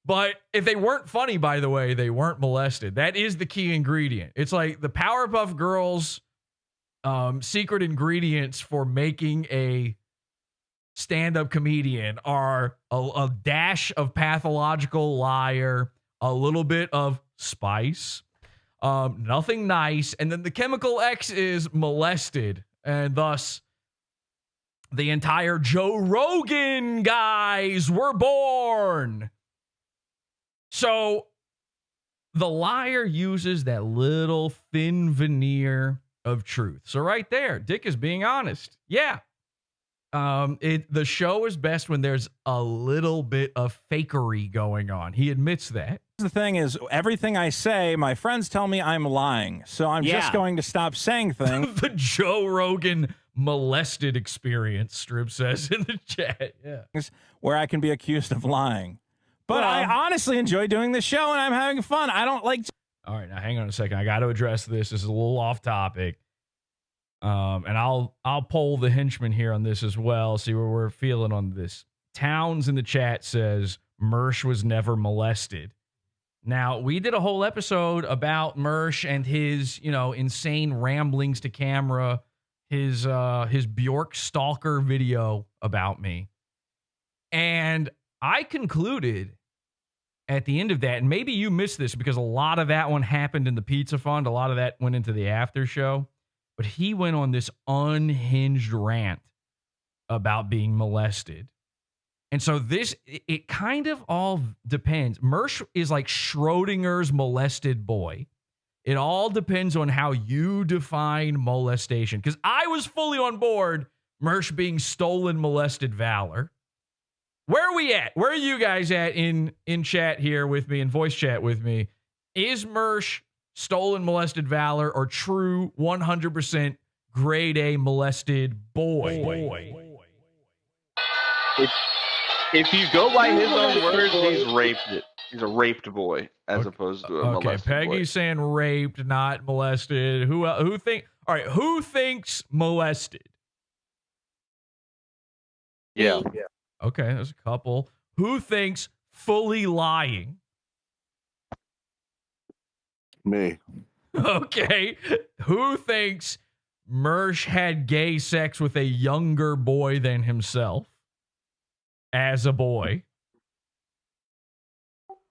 But if they weren't funny, by the way, they weren't molested. That is the key ingredient. It's like the Powerpuff Girls secret ingredients for making a stand-up comedian are a dash of pathological liar, a little bit of spice, nothing nice, and then the chemical X is molested, and thus the entire Joe Rogan guys were born. So the liar uses that little thin veneer of truth. So right there, Dick is being honest. Yeah. The show is best when there's a little bit of fakery going on. He admits that. The thing is, everything I say, my friends tell me I'm lying. So I'm just going to stop saying things. The Joe Rogan molested experience, Strip says in the chat. Yeah. Where I can be accused of lying. But I honestly enjoy doing the show and I'm having fun. I don't like... All right, now hang on a second. I got to address this. This is a little off topic. And I'll poll the henchman here on this as well, see where we're feeling on this. Towns in the chat says Mersh was never molested. Now, we did a whole episode about Mersh and his, insane ramblings to camera, his Bjork stalker video about me. And I concluded at the end of that, and maybe you missed this because a lot of that one happened in the Pizza Fund. A lot of that went into the after show. But he went on this unhinged rant about being molested. And so it kind of all depends. Mersh is like Schrodinger's molested boy. It all depends on how you define molestation. Because I was fully on board Mersh being stolen, molested valor. Where are we at? Where are you guys at in chat here with me, in voice chat with me? Is Mersh stolen, molested valor or true 100% grade A molested boy? If you go by his own words, he's raped it. He's a raped boy as opposed to a molested boy. Peggy's saying raped, not molested. Who thinks molested? Yeah. Okay, there's a couple. Who thinks fully lying? Me. Okay. Who thinks Mersh had gay sex with a younger boy than himself as a boy?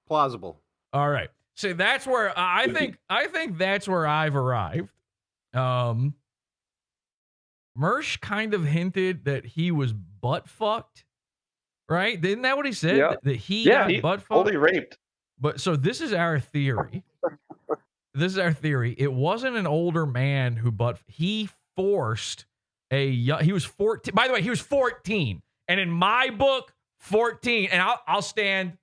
Plausible. All right. So that's where I think that's where I've arrived. Mersh kind of hinted that he was butt fucked. Right? Isn't that what he said? Yeah. That he got butt fucked? Fully raped. But so this is our theory. It wasn't an older man who he forced he was 14. By the way, he was 14. And in my book, 14, and I'll stand,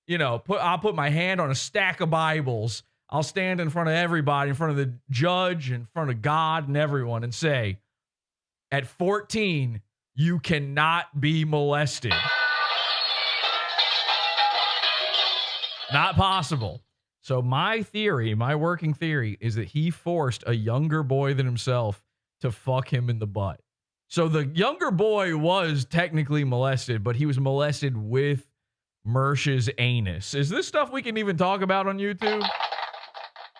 I'll put my hand on a stack of Bibles. I'll stand in front of everybody, in front of the judge, in front of God and everyone and say, at 14, you cannot be molested. Not possible. So my working theory is that he forced a younger boy than himself to fuck him in the butt. So the younger boy was technically molested, but he was molested with Mersh's anus. Is this stuff we can even talk about on YouTube?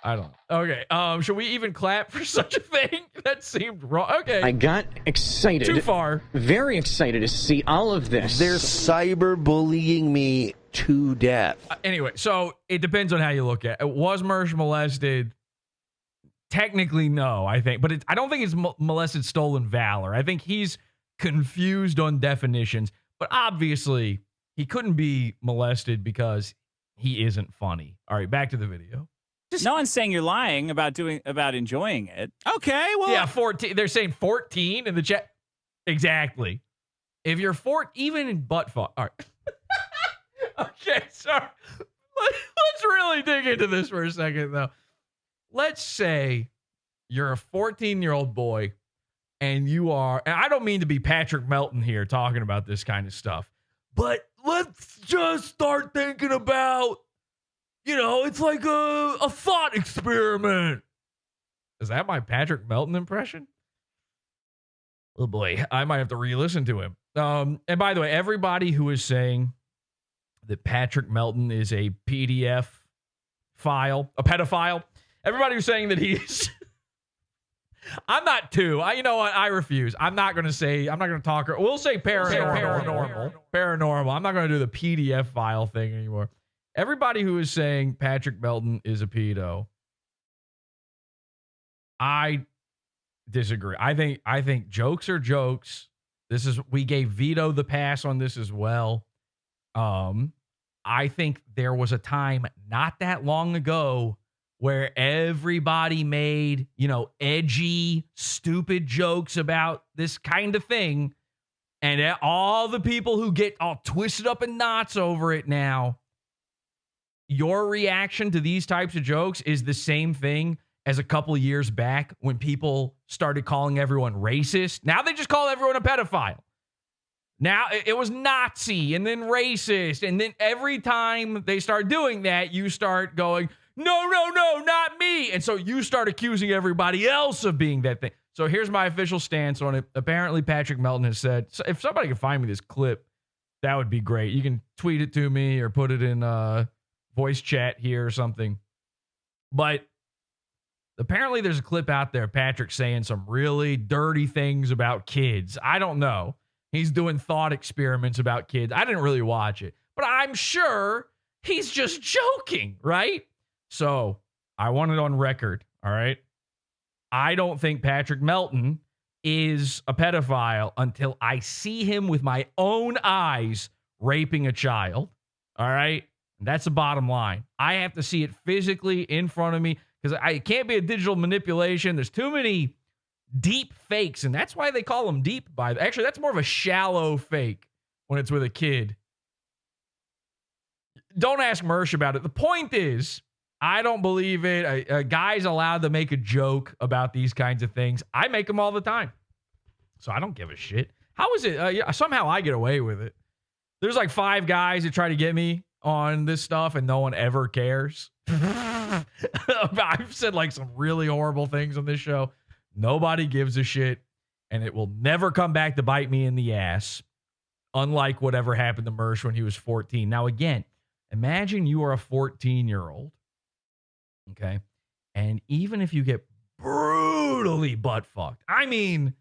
I don't know. Okay. Should we even clap for such a thing? That seemed wrong. Okay. I got excited. Too far. Very excited to see all of this. They're cyberbullying me to death. Anyway, so it depends on how you look at it. Was Mersh molested? Technically, no, I think. But I don't think it's molested stolen valor. I think he's confused on definitions. But obviously, he couldn't be molested because he isn't funny. All right, back to the video. No one's saying you're lying about enjoying it. Okay, well, yeah, 14. They're saying 14 in the chat. Exactly. If you're 14, even in butt fuck. All right. Okay, sorry. Let's really dig into this for a second, though. Let's say you're a 14-year-old boy, and you are. And I don't mean to be Patrick Melton here talking about this kind of stuff, but let's just start thinking about. It's like a thought experiment. Is that my Patrick Melton impression? Oh boy, I might have to re-listen to him. And by the way, everybody who is saying that Patrick Melton is a PDF file, a pedophile, everybody who's saying that he's... I'm not too. You know what? I refuse. I'm not going to talk. We'll say paranormal. Paranormal. I'm not going to do the PDF file thing anymore. Everybody who is saying Patrick Melton is a pedo, I disagree. I think jokes are jokes. We gave Vito the pass on this as well. I think there was a time not that long ago where everybody made, edgy, stupid jokes about this kind of thing. And all the people who get all twisted up in knots over it now, your reaction to these types of jokes is the same thing as a couple of years back when people started calling everyone racist. Now they just call everyone a pedophile. Now it was Nazi and then racist. And then every time they start doing that, you start going, no, not me. And so you start accusing everybody else of being that thing. So here's my official stance on it. Apparently Patrick Melton has said, so if somebody can find me this clip, that would be great. You can tweet it to me or put it in voice chat here or something. But apparently there's a clip out there, Patrick saying some really dirty things about kids. I don't know. He's doing thought experiments about kids. I didn't really watch it, but I'm sure he's just joking, right? So I want it on record, all right? I don't think Patrick Melton is a pedophile until I see him with my own eyes raping a child, all right? That's the bottom line. I have to see it physically in front of me because it can't be a digital manipulation. There's too many deep fakes, and that's why they call them deep. Actually, that's more of a shallow fake when it's with a kid. Don't ask Mersh about it. The point is, I don't believe it. A guy's allowed to make a joke about these kinds of things. I make them all the time, so I don't give a shit. How is it? Somehow I get away with it. There's like 5 guys that try to get me on this stuff and no one ever cares. I've said like some really horrible things on this show. Nobody gives a shit, and it will never come back to bite me in the ass, unlike whatever happened to Mersh when he was 14. Now, again, imagine you are a 14-year-old, okay? And even if you get brutally butt-fucked, I mean,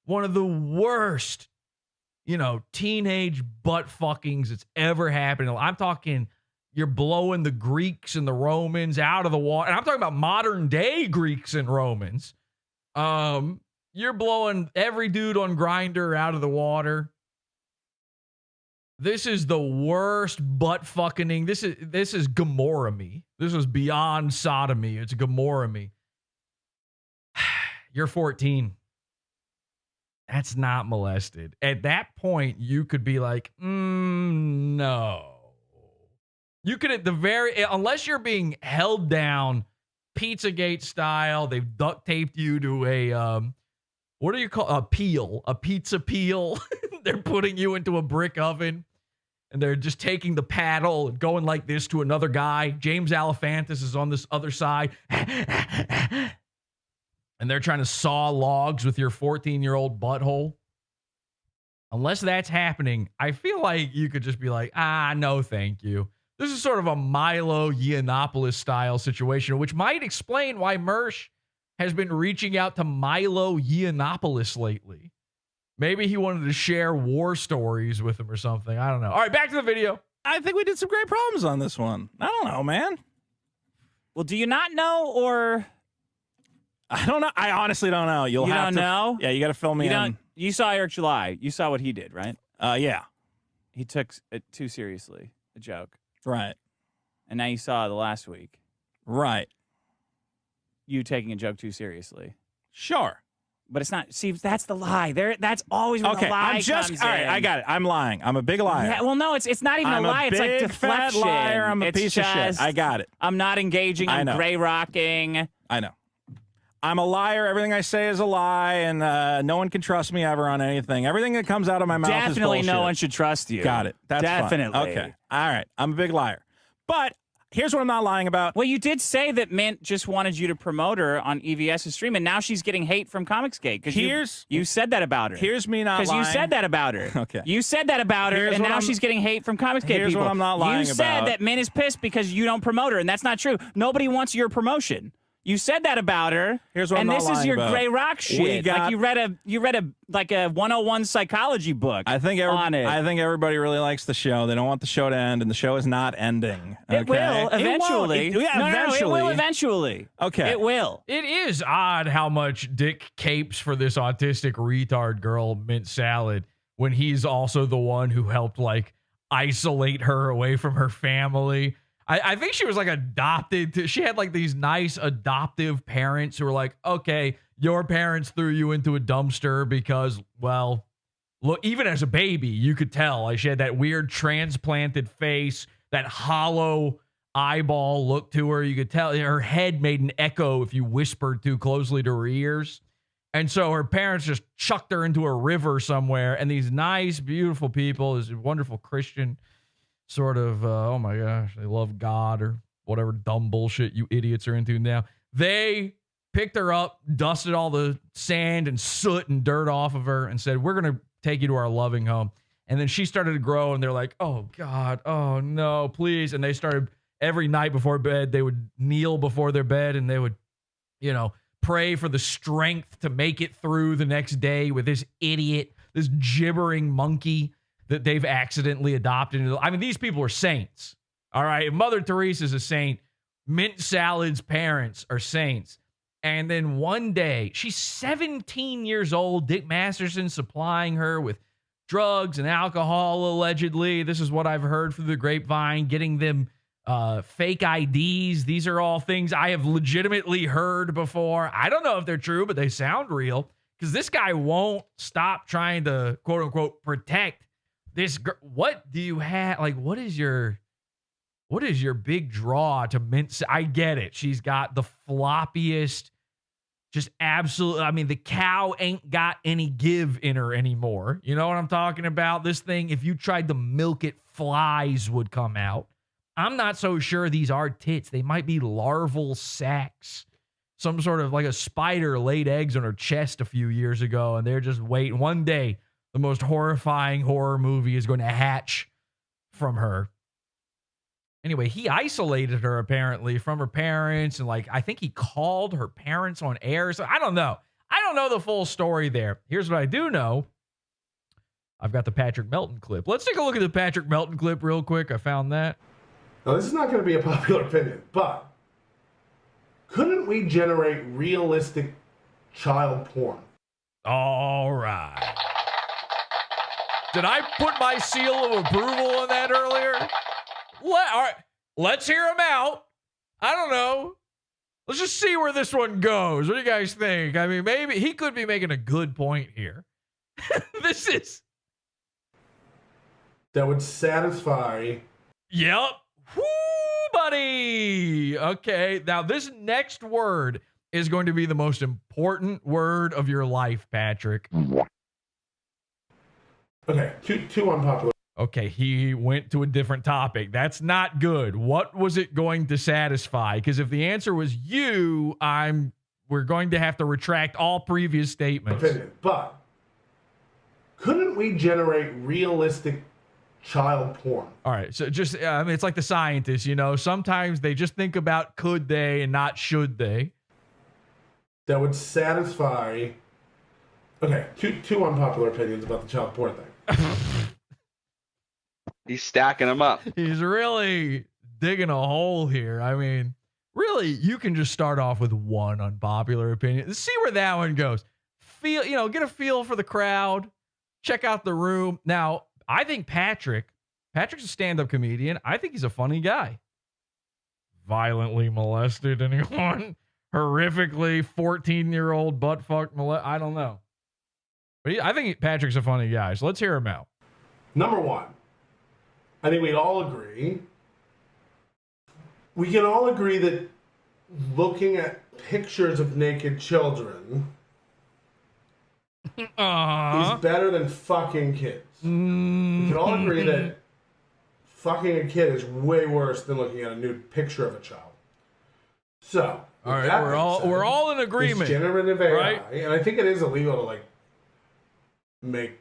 one of the worst teenage butt fuckings that's ever happened. I'm talking you're blowing the Greeks and the Romans out of the water. And I'm talking about modern day Greeks and Romans. You're blowing every dude on Grindr out of the water. This is the worst butt fucking. This is Gomorrah-me. This is beyond sodomy. It's Gomorrah-me. You're 14. That's not molested. At that point, you could be like, no. You could unless you're being held down Pizzagate style, they've duct taped you to a, what do you call a pizza peel. They're putting you into a brick oven and they're just taking the paddle and going like this to another guy. James Alefantis is on this other side. And they're trying to saw logs with your 14-year-old butthole. Unless that's happening, I feel like you could just be like, no, thank you. This is sort of a Milo Yiannopoulos style situation, which might explain why Mersh has been reaching out to Milo Yiannopoulos lately. Maybe he wanted to share war stories with him or something. I don't know. All right, back to the video. I think we did some great problems on this one. I don't know, man. Well, do you not know, or... I don't know. I honestly don't know. You don't know? Yeah, you got to fill me in. You saw Eric July. You saw what he did, right? Yeah. He took it too seriously, a joke. Right. And now you saw the last week. Right. You taking a joke too seriously. Sure. But it's not. See, that's the lie. That's always where the lie comes all right, in. I got it. I'm lying. I'm a big liar. Yeah, well, no, it's not even I'm a lie. It's like big, deflection. Fat liar. I'm a It's piece of shit. I got it. I'm not engaging. I'm gray rocking. I know. I'm a liar. Everything I say is a lie, and no one can trust me ever on anything. Everything that comes out of my mouth is Definitely bullshit. no one should trust you. Got it. That's Definitely. fine. Okay. All right. I'm a big liar. But here's what I'm not lying about. Well, you did say that Mint just wanted you to promote her on EVS's stream, and now she's getting hate from Comicsgate. Because you said that about her. Here's me not lying. Because you said that about her. Okay. You said that about her, and now she's getting hate from Comicsgate Here's people. what I'm not lying You said about. that Mint is pissed because you don't promote her, and that's not true. Nobody wants your promotion. You said that about her. Here's what I'm not lying about. And this is your gray rock shit. Like you read a like a 101 psychology book. I think everybody really likes the show. They don't want the show to end, and the show is not ending. Okay? It will eventually. It will eventually. Okay. It will. It is odd how much Dick capes for this autistic retard girl, Mint Salad, when he's also the one who helped like isolate her away from her family. I think she was like adopted. She had like these nice adoptive parents who were like, okay, your parents threw you into a dumpster because, well, look, even as a baby, you could tell like she had that weird transplanted face, that hollow eyeball look to her. You could tell her head made an echo if you whispered too closely to her ears. And so her parents just chucked her into a river somewhere. And these nice, beautiful people, this wonderful Christian sort of, oh my gosh, they love God or whatever dumb bullshit you idiots are into now. They picked her up, dusted all the sand and soot and dirt off of her and said, we're going to take you to our loving home. And then she started to grow and they're like, oh God, oh no, please. And they started every night before bed, they would kneel before their bed and they would, pray for the strength to make it through the next day with this idiot, this gibbering monkey that they've accidentally adopted. I mean, these people are saints, All right. Mother Teresa's a saint. Mint Salad's parents are saints. And then one day, she's 17 years old. Dick Masterson supplying her with drugs and alcohol, allegedly. This is what I've heard through the grapevine, getting them fake IDs. These are all things I have legitimately heard before. I don't know if they're true, but they sound real because this guy won't stop trying to, quote unquote, protect this girl. What do you have? Like, what is your big draw to Mint? I get it. She's got the floppiest, just absolutely. I mean, the cow ain't got any give in her anymore. You know what I'm talking about? This thing, if you tried to milk it, flies would come out. I'm not so sure these are tits. They might be larval sacs. Some sort of like a spider laid eggs on her chest a few years ago, and they're just waiting. One day, the most horrifying horror movie is going to hatch from her. Anyway, he isolated her apparently from her parents, and like I think he called her parents on air. So I don't know. I don't know the full story there. Here's what I do know. I've got the Patrick Melton clip. Let's take a look at the Patrick Melton clip real quick. I found that. Now, this is not going to be a popular opinion, but couldn't we generate realistic child porn? All right. Did I put my seal of approval on that earlier? All right, let's hear him out. I don't know. Let's just see where this one goes. What do you guys think? I mean, maybe he could be making a good point here. This is... That would satisfy... Yep. Woo, buddy. Okay, now this next word is going to be the most important word of your life, Patrick. Okay, two unpopular. Okay, he went to a different topic. That's not good. What was it going to satisfy? Because if the answer was you, we're going to have to retract all previous statements. Opinion, but couldn't we generate realistic child porn? All right, so just I mean, it's like the scientists, you know. Sometimes they just think about could they and not should they. That would satisfy. Okay, two unpopular opinions about the child porn thing. He's stacking them up. He's really digging a hole here. I mean, really, you can just start off with one unpopular opinion. See where that one goes. Get a feel for the crowd. Check out the room. Now, I think Patrick's a stand-up comedian. I think he's a funny guy. Violently molested anyone? Horrifically 14-year-old butt-fucked I don't know. But I think Patrick's a funny guy. So let's hear him out. Number one. I think we'd all agree. We can all agree that looking at pictures of naked children is better than fucking kids. We can all agree that fucking a kid is way worse than looking at a nude picture of a child. So, all right, we're all in agreement. It's generative AI, right? And I think it is illegal to like make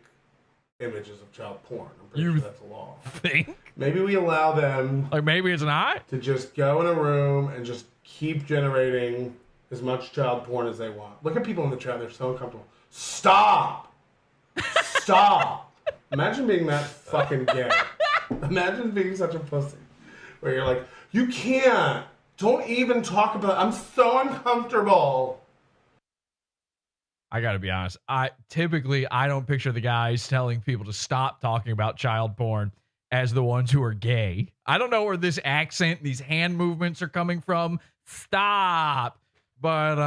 images of child porn. I'm pretty sure that's a law. Think? Maybe we allow them, like maybe it's not, to just go in a room and just keep generating as much child porn as they want. Look at people in the chat; they're so uncomfortable. Stop! Imagine being that fucking gay. Imagine being such a pussy, where you're like, you can't. Don't even talk about it. I'm so uncomfortable. I gotta be honest. I don't picture the guys telling people to stop talking about child porn as the ones who are gay. I don't know where this accent, these hand movements are coming from. Stop. But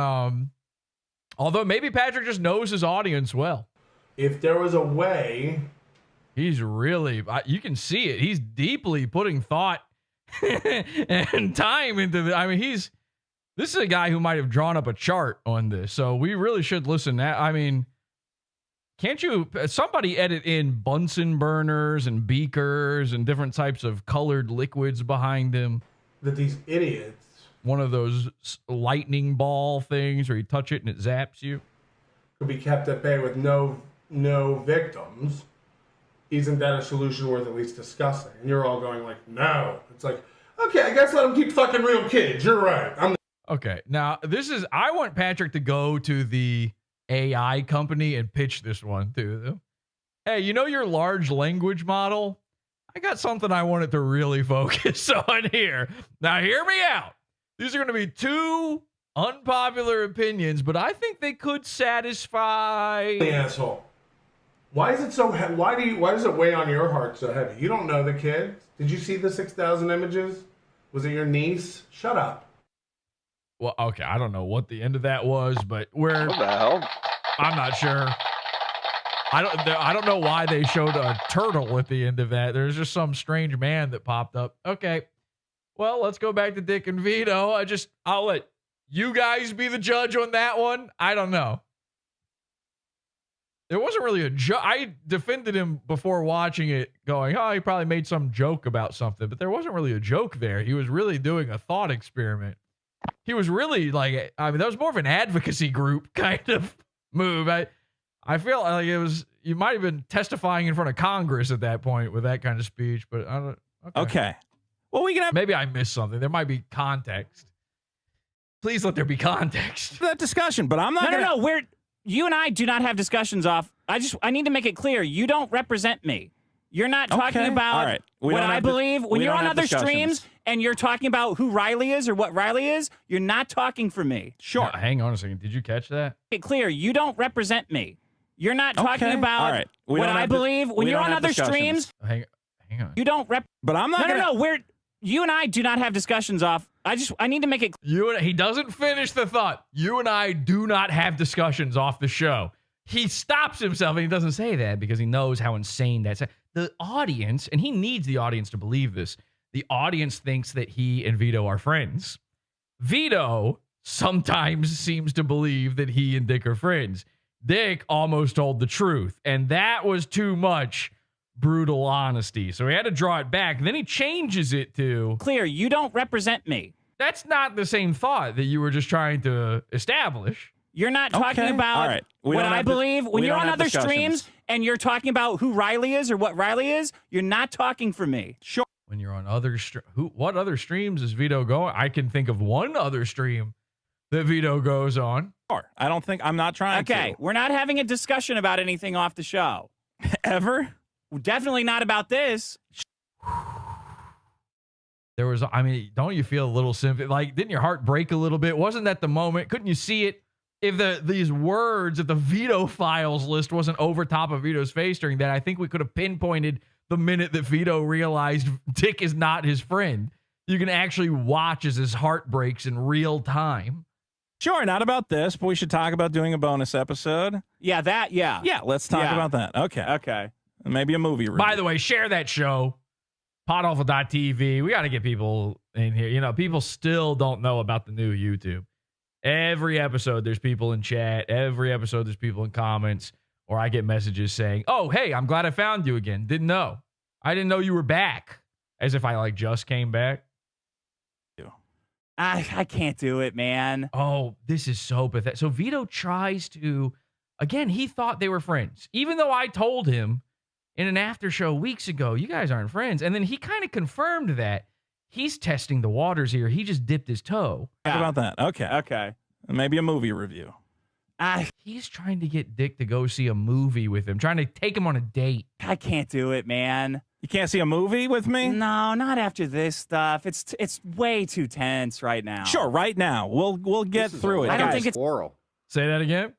although maybe Patrick just knows his audience well. If there was a way, he's really, you can see it. He's deeply putting thought and time into the. I mean, this is a guy who might have drawn up a chart on this, so we really should listen. I mean, can't you, somebody edit in Bunsen burners and beakers and different types of colored liquids behind him? That these idiots. One of those lightning ball things where you touch it and it zaps you. Could be kept at bay with no victims. Isn't that a solution worth at least discussing? And you're all going like, no. It's like, okay, I guess let them keep fucking real kids. You're right. Okay, now I want Patrick to go to the AI company and pitch this one to them. Hey, you know your large language model? I got something I wanted to really focus on here. Now, hear me out. These are going to be two unpopular opinions, but I think they could satisfy. The asshole. Why is it so? Why does it weigh on your heart so heavy? You don't know the kid. Did you see the 6,000 images? Was it your niece? Shut up. Well, okay, I don't know what the end of that was, but What the hell? I'm not sure. I don't know why they showed a turtle at the end of that. There's just some strange man that popped up. Okay. Well, let's go back to Dick and Vito. I'll let you guys be the judge on that one. I don't know. There wasn't really a joke. I defended him before watching it, going, oh, he probably made some joke about something, but there wasn't really a joke there. He was really doing a thought experiment. He was really like, I mean, that was more of an advocacy group kind of move. I feel like you might have been testifying in front of Congress at that point with that kind of speech, but I don't. Okay. Well, we can have maybe I missed something. There might be context. Please let there be context. that discussion, but I'm not. No. You and I do not have discussions off. I need to make it clear. You don't represent me. You're not talking about all right. what I believe. When you're on other streams and you're talking about who Riley is or what Riley is, you're not talking for me. Sure. Now, hang on a second. Did you catch that? Make it clear. You don't represent me. You're not talking about what I believe. When you're on other streams, hang on. you don't But I'm not. No. You and I do not have discussions off. I need to make it clear. He doesn't finish the thought. You and I do not have discussions off the show. He stops himself and he doesn't say that because he knows how insane that's. The audience, and he needs the audience to believe this. The audience thinks that he and Vito are friends. Vito sometimes seems to believe that he and Dick are friends. Dick almost told the truth, and that was too much brutal honesty. So he had to draw it back. Then he changes it to clear. You don't represent me. That's not the same thought that you were just trying to establish. You're not talking about what I believe. When you're on other streams and you're talking about who Riley is or what Riley is, you're not talking for me. Sure. When you're on other what other streams is Vito going? I can think of one other stream that Vito goes on. Sure. I'm not trying to. Okay, we're not having a discussion about anything off the show. Ever? Definitely not about this. There was, don't you feel a little sympathy? Like, didn't your heart break a little bit? Wasn't that the moment? Couldn't you see it? If these words, if the Vito files list wasn't over top of Vito's face during that, I think we could have pinpointed the minute that Vito realized Dick is not his friend. You can actually watch as his heart breaks in real time. Sure, not about this, but we should talk about doing a bonus episode. Yeah, Yeah, let's talk about that. Okay. Maybe a movie review. By the way, share that show. Podawful.tv. We got to get people in here. People still don't know about the new YouTube. Every episode, there's people in chat. Every episode, there's people in comments. Or I get messages saying, oh, hey, I'm glad I found you again. Didn't know. I didn't know you were back. As if I just came back. I can't do it, man. Oh, this is so pathetic. So Vito tries to, again, he thought they were friends. Even though I told him in an after show weeks ago, you guys aren't friends. And then he kind of confirmed that. He's testing the waters here. He just dipped his toe. Talk about that. Okay. Maybe a movie review. He's trying to get Dick to go see a movie with him, trying to take him on a date. I can't do it, man. You can't see a movie with me? No, not after this stuff. It's way too tense right now. Sure, right now. We'll get through it. I don't think it's quarrel. Say that again?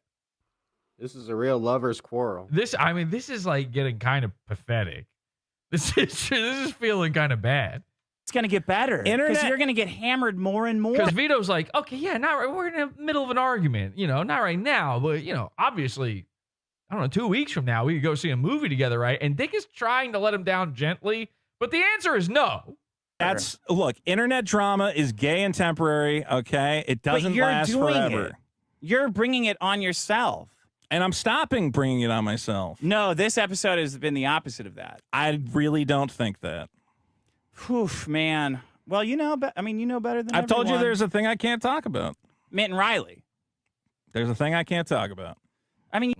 This is a real lover's quarrel. This is like getting kind of pathetic. This is feeling kind of bad. It's going to get better. Because you're going to get hammered more and more. Because Vito's like, okay, yeah, we're in the middle of an argument. Not right now, but, obviously, I don't know, 2 weeks from now, we could go see a movie together, right? And Dick is trying to let him down gently, but the answer is no. Look, internet drama is gay and temporary, okay? It doesn't last forever. You're bringing it on yourself. And I'm stopping bringing it on myself. No, this episode has been the opposite of that. I really don't think that. Whew, man. Well, you know better than I've told you everyone. there's a thing I can't talk about. Mitt and Riley. There's a thing I can't talk about.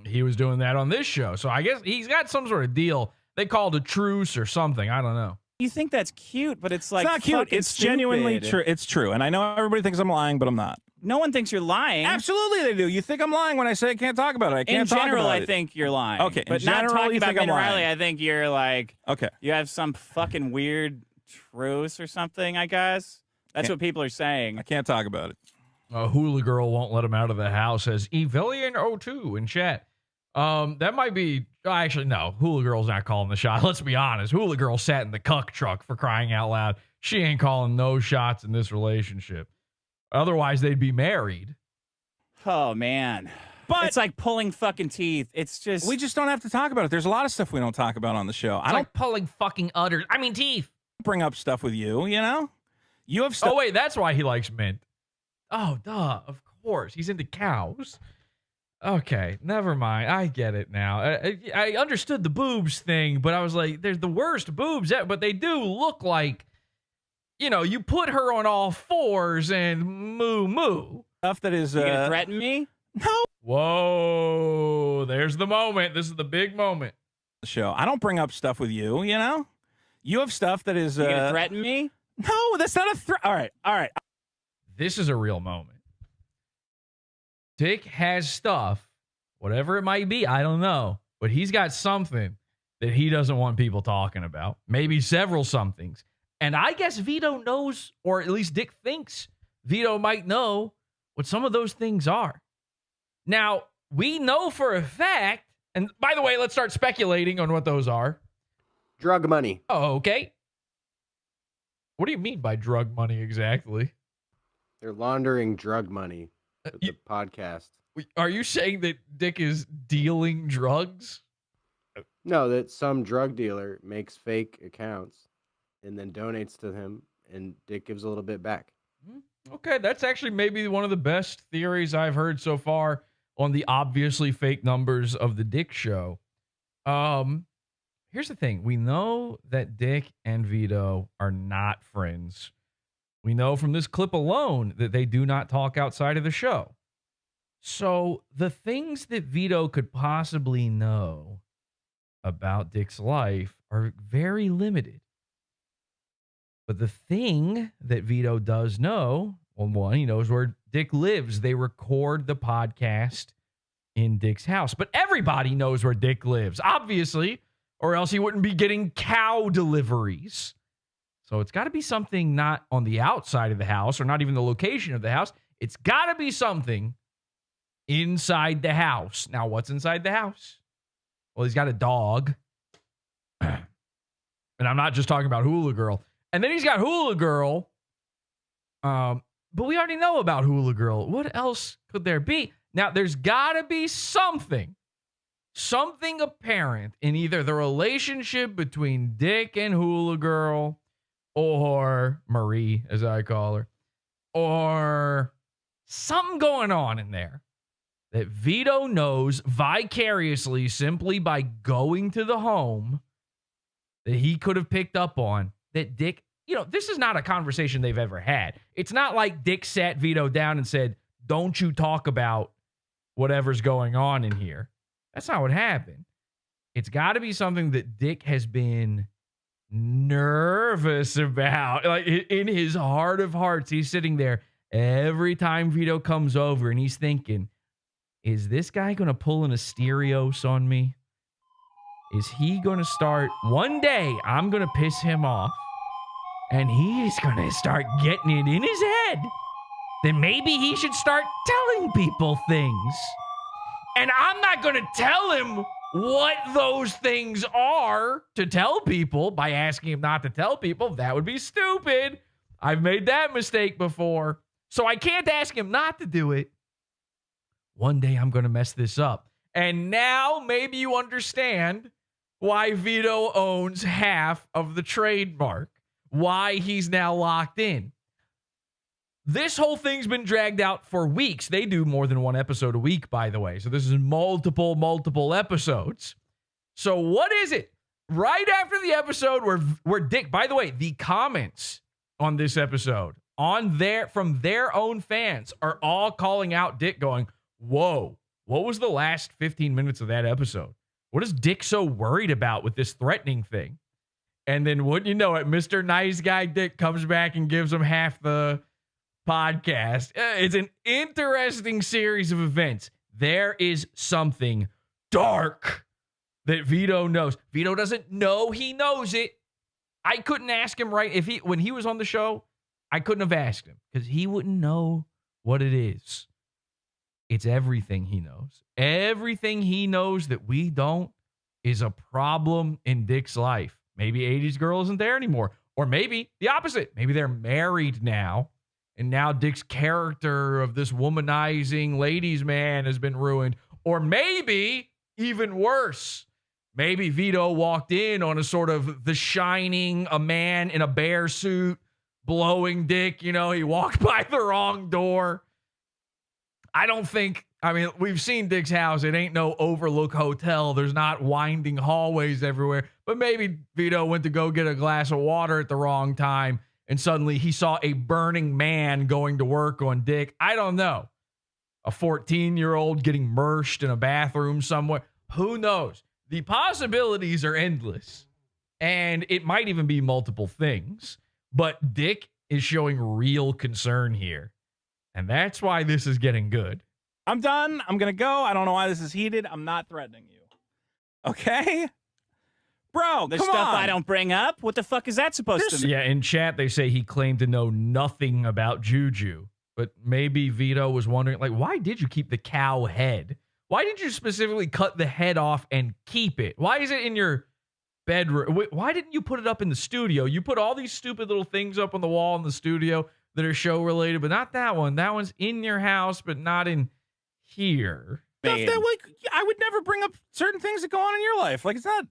He was doing that on this show, so I guess he's got some sort of deal. They called a truce or something. I don't know. You think that's cute, but it's like it's not cute. It's genuinely true. It's true, and I know everybody thinks I'm lying, but I'm not. No one thinks you're lying. Absolutely, they do. You think I'm lying when I say I can't talk about it. I can't In talk general, about I it. think you're lying. Okay, but in not general, talking you about think I'm Ben Riley. lying. I think you're like, okay, you have some fucking weird truce or something. I guess that's what people are saying. I can't talk about it. Hula Girl won't let him out of the house, says Evillian02 in chat. That might be, actually, no, Hula Girl's not calling the shot. Let's be honest. Hula Girl sat in the cuck truck, for crying out loud. She ain't calling no shots in this relationship. Otherwise, they'd be married. Oh, man. But it's like pulling fucking teeth. It's just. We just don't have to talk about it. There's a lot of stuff we don't talk about on the show. I don't like pulling fucking udders. I mean, teeth. Bring up stuff with you, you know? You have stuff. Oh, wait, that's why he likes mint. Oh, duh. Of course. He's into cows. Okay, never mind. I get it now. I understood the boobs thing, but I was like, there's the worst boobs, but they do look like, you know, you put her on all fours and moo. Stuff that is. You gonna threaten me? No. Whoa, there's the moment. This is the big moment. The show. I don't bring up stuff with you, you know? You have stuff that is. You gonna threaten me? No, that's not a threat. All right. This is a real moment. Dick has stuff, whatever it might be, I don't know, but he's got something that he doesn't want people talking about. Maybe several somethings. And I guess Vito knows, or at least Dick thinks Vito might know what some of those things are. Now, we know for a fact, and by the way, let's start speculating on what those are. Drug money. Oh, okay. What do you mean by drug money exactly? They're laundering drug money with the podcast. Are you saying that Dick is dealing drugs? No, that some drug dealer makes fake accounts and then donates to him, and Dick gives a little bit back. Okay, that's actually maybe one of the best theories I've heard so far on the obviously fake numbers of the Dick show. Here's the thing. We know that Dick and Vito are not friends. We know from this clip alone that they do not talk outside of the show. So the things that Vito could possibly know about Dick's life are very limited. But the thing that Vito does know, well, one, he knows where Dick lives. They record the podcast in Dick's house. But everybody knows where Dick lives, obviously, or else he wouldn't be getting cow deliveries. So it's got to be something not on the outside of the house or not even the location of the house. It's got to be something inside the house. Now, what's inside the house? Well, he's got a dog. And I'm not just talking about Hula Girl. And then he's got Hula Girl. But we already know about Hula Girl. What else could there be? Now, there's got to be something apparent in either the relationship between Dick and Hula Girl, or Marie, as I call her, or something going on in there that Vito knows vicariously simply by going to the home that he could have picked up on that Dick, you know, this is not a conversation they've ever had. It's not like Dick sat Vito down and said, don't you talk about whatever's going on in here. That's not what happened. It's got to be something that Dick has been nervous about. Like in his heart of hearts, he's sitting there every time Vito comes over and he's thinking, is this guy going to pull an Asterios on me? Is he going to start, one day I'm going to piss him off and he's going to start getting it in his head. Then maybe he should start telling people things. And I'm not going to tell him what those things are to tell people by asking him not to tell people. That would be stupid. I've made that mistake before. So I can't ask him not to do it. One day I'm going to mess this up. And now maybe you understand why Vito owns half of the trademark. Why he's now locked in. This whole thing's been dragged out for weeks. They do more than one episode a week, by the way. So this is multiple episodes. So what is it? Right after the episode where Dick, by the way, the comments on this episode from their own fans are all calling out Dick going, whoa, what was the last 15 minutes of that episode? What is Dick so worried about with this threatening thing? And then wouldn't you know it, Mr. Nice Guy Dick comes back and gives him half the podcast. It's an interesting series of events. There is something dark that Vito knows. Vito doesn't know he knows it. I couldn't ask him when he was on the show. I couldn't have asked him because he wouldn't know what it is. It's everything he knows. Everything he knows that we don't is a problem in Dick's life. Maybe 80s girl isn't there anymore. Or maybe the opposite. Maybe they're married now. And now Dick's character of this womanizing ladies man has been ruined. Or maybe, even worse, maybe Vito walked in on a sort of The Shining, a man in a bear suit, blowing Dick. You know, he walked by the wrong door. We've seen Dick's house. It ain't no overlook hotel. There's not winding hallways everywhere. But maybe Vito went to go get a glass of water at the wrong time, and suddenly he saw a burning man going to work on Dick. I don't know. A 14-year-old getting immersed in a bathroom somewhere. Who knows? The possibilities are endless. And it might even be multiple things. But Dick is showing real concern here. And that's why this is getting good. I'm done. I'm going to go. I don't know why this is heated. I'm not threatening you. Okay? Bro, There's come stuff on. I don't bring up. What the fuck is that supposed to mean? Yeah, in chat, they say he claimed to know nothing about Juju. But maybe Vito was wondering, why did you keep the cow head? Why did you specifically cut the head off and keep it? Why is it in your bedroom? Why didn't you put it up in the studio? You put all these stupid little things up on the wall in the studio that are show related, but not that one. That one's in your house, but not in here. Stuff that, I would never bring up certain things that go on in your life. It's not,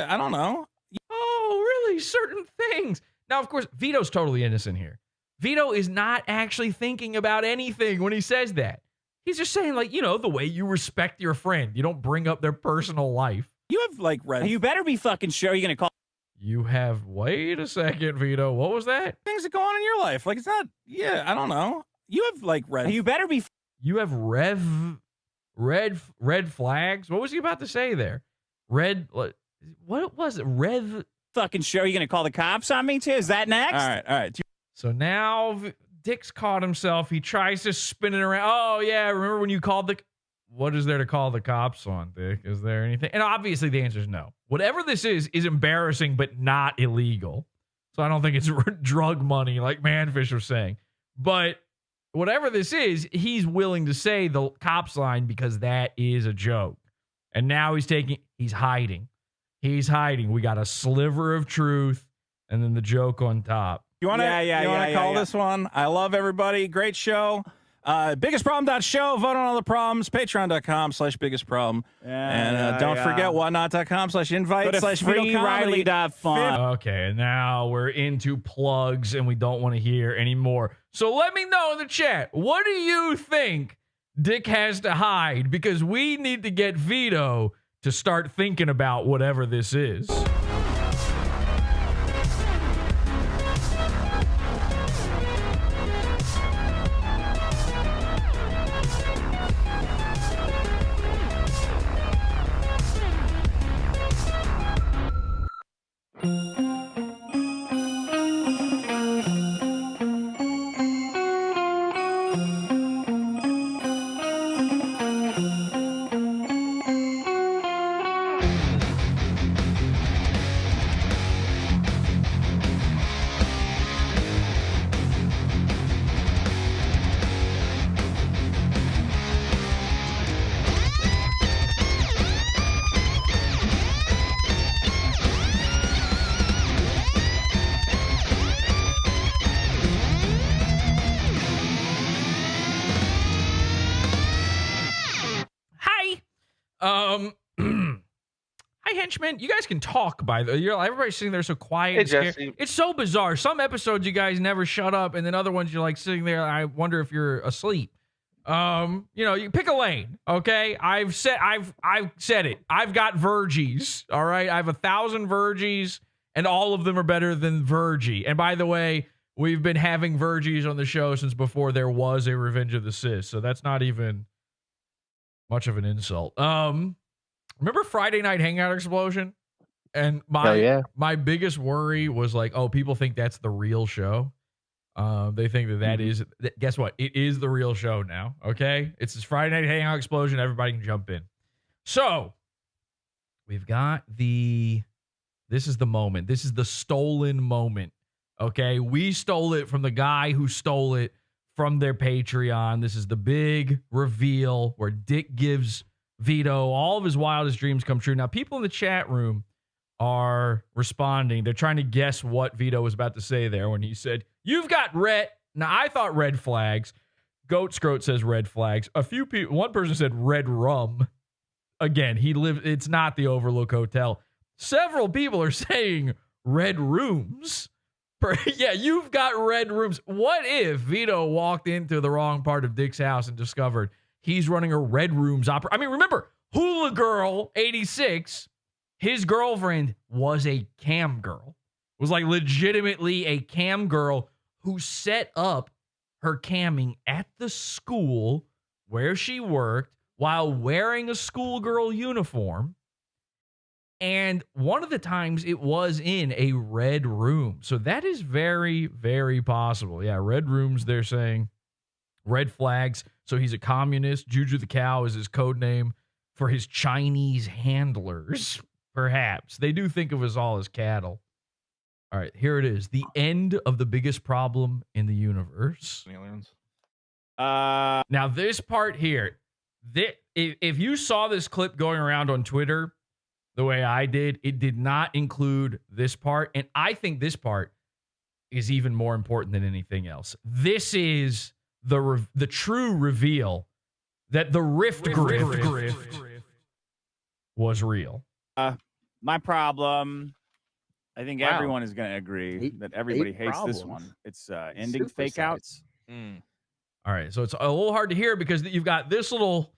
I don't know. Oh, really? Certain things. Now, of course, Vito's totally innocent here. Vito is not actually thinking about anything when he says that. He's just saying, the way you respect your friend. You don't bring up their personal life. You have, red... You better be fucking sure you're going to call... You have... Wait a second, Vito. What was that? Things that go on in your life. It's not... I don't know. You have, red... You better be... You have red flags? What was he about to say there? Red... What was it? Red... Fucking sure you're going to call the cops on me, too? Is that next? All right. So now Dick's caught himself. He tries to spin it around. Oh, yeah. Remember when you called the... What is there to call the cops on, Dick? Is there anything? And obviously the answer is no. Whatever this is embarrassing, but not illegal. So I don't think it's drug money like Manfish was saying. But whatever this is, he's willing to say the cops line because that is a joke. And now he's hiding. He's hiding. We got a sliver of truth and then the joke on top. You want to call this one? I love everybody. Great show. Biggestproblem.show. Vote on all the problems. Patreon.com/biggestproblem. And don't forget whatnot.com/invite/freeriley.fun. Okay, and now we're into plugs and we don't want to hear anymore. So let me know in the chat. What do you think Dick has to hide? Because we need to get Vito to start thinking about whatever this is. Hi, henchmen. You guys can talk, by the way. Everybody's sitting there so quiet. Hey, Jesse. It's so bizarre. Some episodes you guys never shut up, and then other ones you're sitting there. I wonder if you're asleep. You pick a lane, okay? I've said it. I've got Virgies, all right? I have 1,000 Virgies, and all of them are better than Virgie. And by the way, we've been having Virgies on the show since before there was a Revenge of the Sith, so that's not even much of an insult. Remember Friday Night Hangout Explosion? And my biggest worry was people think that's the real show. They think that is, guess what? It is the real show now, okay? It's this Friday Night Hangout Explosion. Everybody can jump in. So, we've got this is the moment. This is the stolen moment, okay? We stole it from the guy who stole it from their Patreon. This is the big reveal where Dick gives Vito all of his wildest dreams come true. Now, people in the chat room are responding. They're trying to guess what Vito was about to say there when he said, "You've got red." Now, I thought red flags. Goat Scroat says red flags. A few people, one person said red rum. Again, it's not the Overlook Hotel. Several people are saying red rooms. Yeah, you've got red rooms. What if Vito walked into the wrong part of Dick's house and discovered he's running a red rooms opera? I mean, remember, Hula Girl 86, his girlfriend was a cam girl. Was like legitimately a cam girl who set up her camming at the school where she worked while wearing a schoolgirl uniform. And one of the times it was in a red room. So that is very, very possible. Yeah, red rooms, they're saying. Red flags. So he's a communist. Juju the Cow is his code name for his Chinese handlers, perhaps. They do think of us all as cattle. All right, here it is. The end of the biggest problem in the universe. Aliens. Now, this part here, if you saw this clip going around on Twitter the way I did, it did not include this part. And I think this part is even more important than anything else. This is the true reveal that the Rift Grift was real. My problem, I think everyone is going to agree that everybody hates this one. It's ending fake outs. All right, so it's a little hard to hear because you've got this little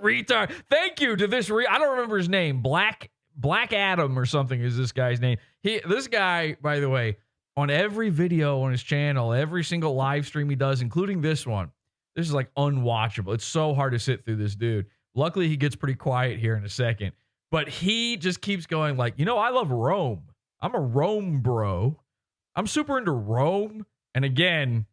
retard. Thank you to this. I don't remember his name. Black Adam or something is this guy's name. This guy, by the way, on every video on his channel, every single live stream he does, including this one, this is like unwatchable. It's so hard to sit through this dude. Luckily, he gets pretty quiet here in a second. But he just keeps going like, I love Rome. I'm a Rome bro. I'm super into Rome. And again,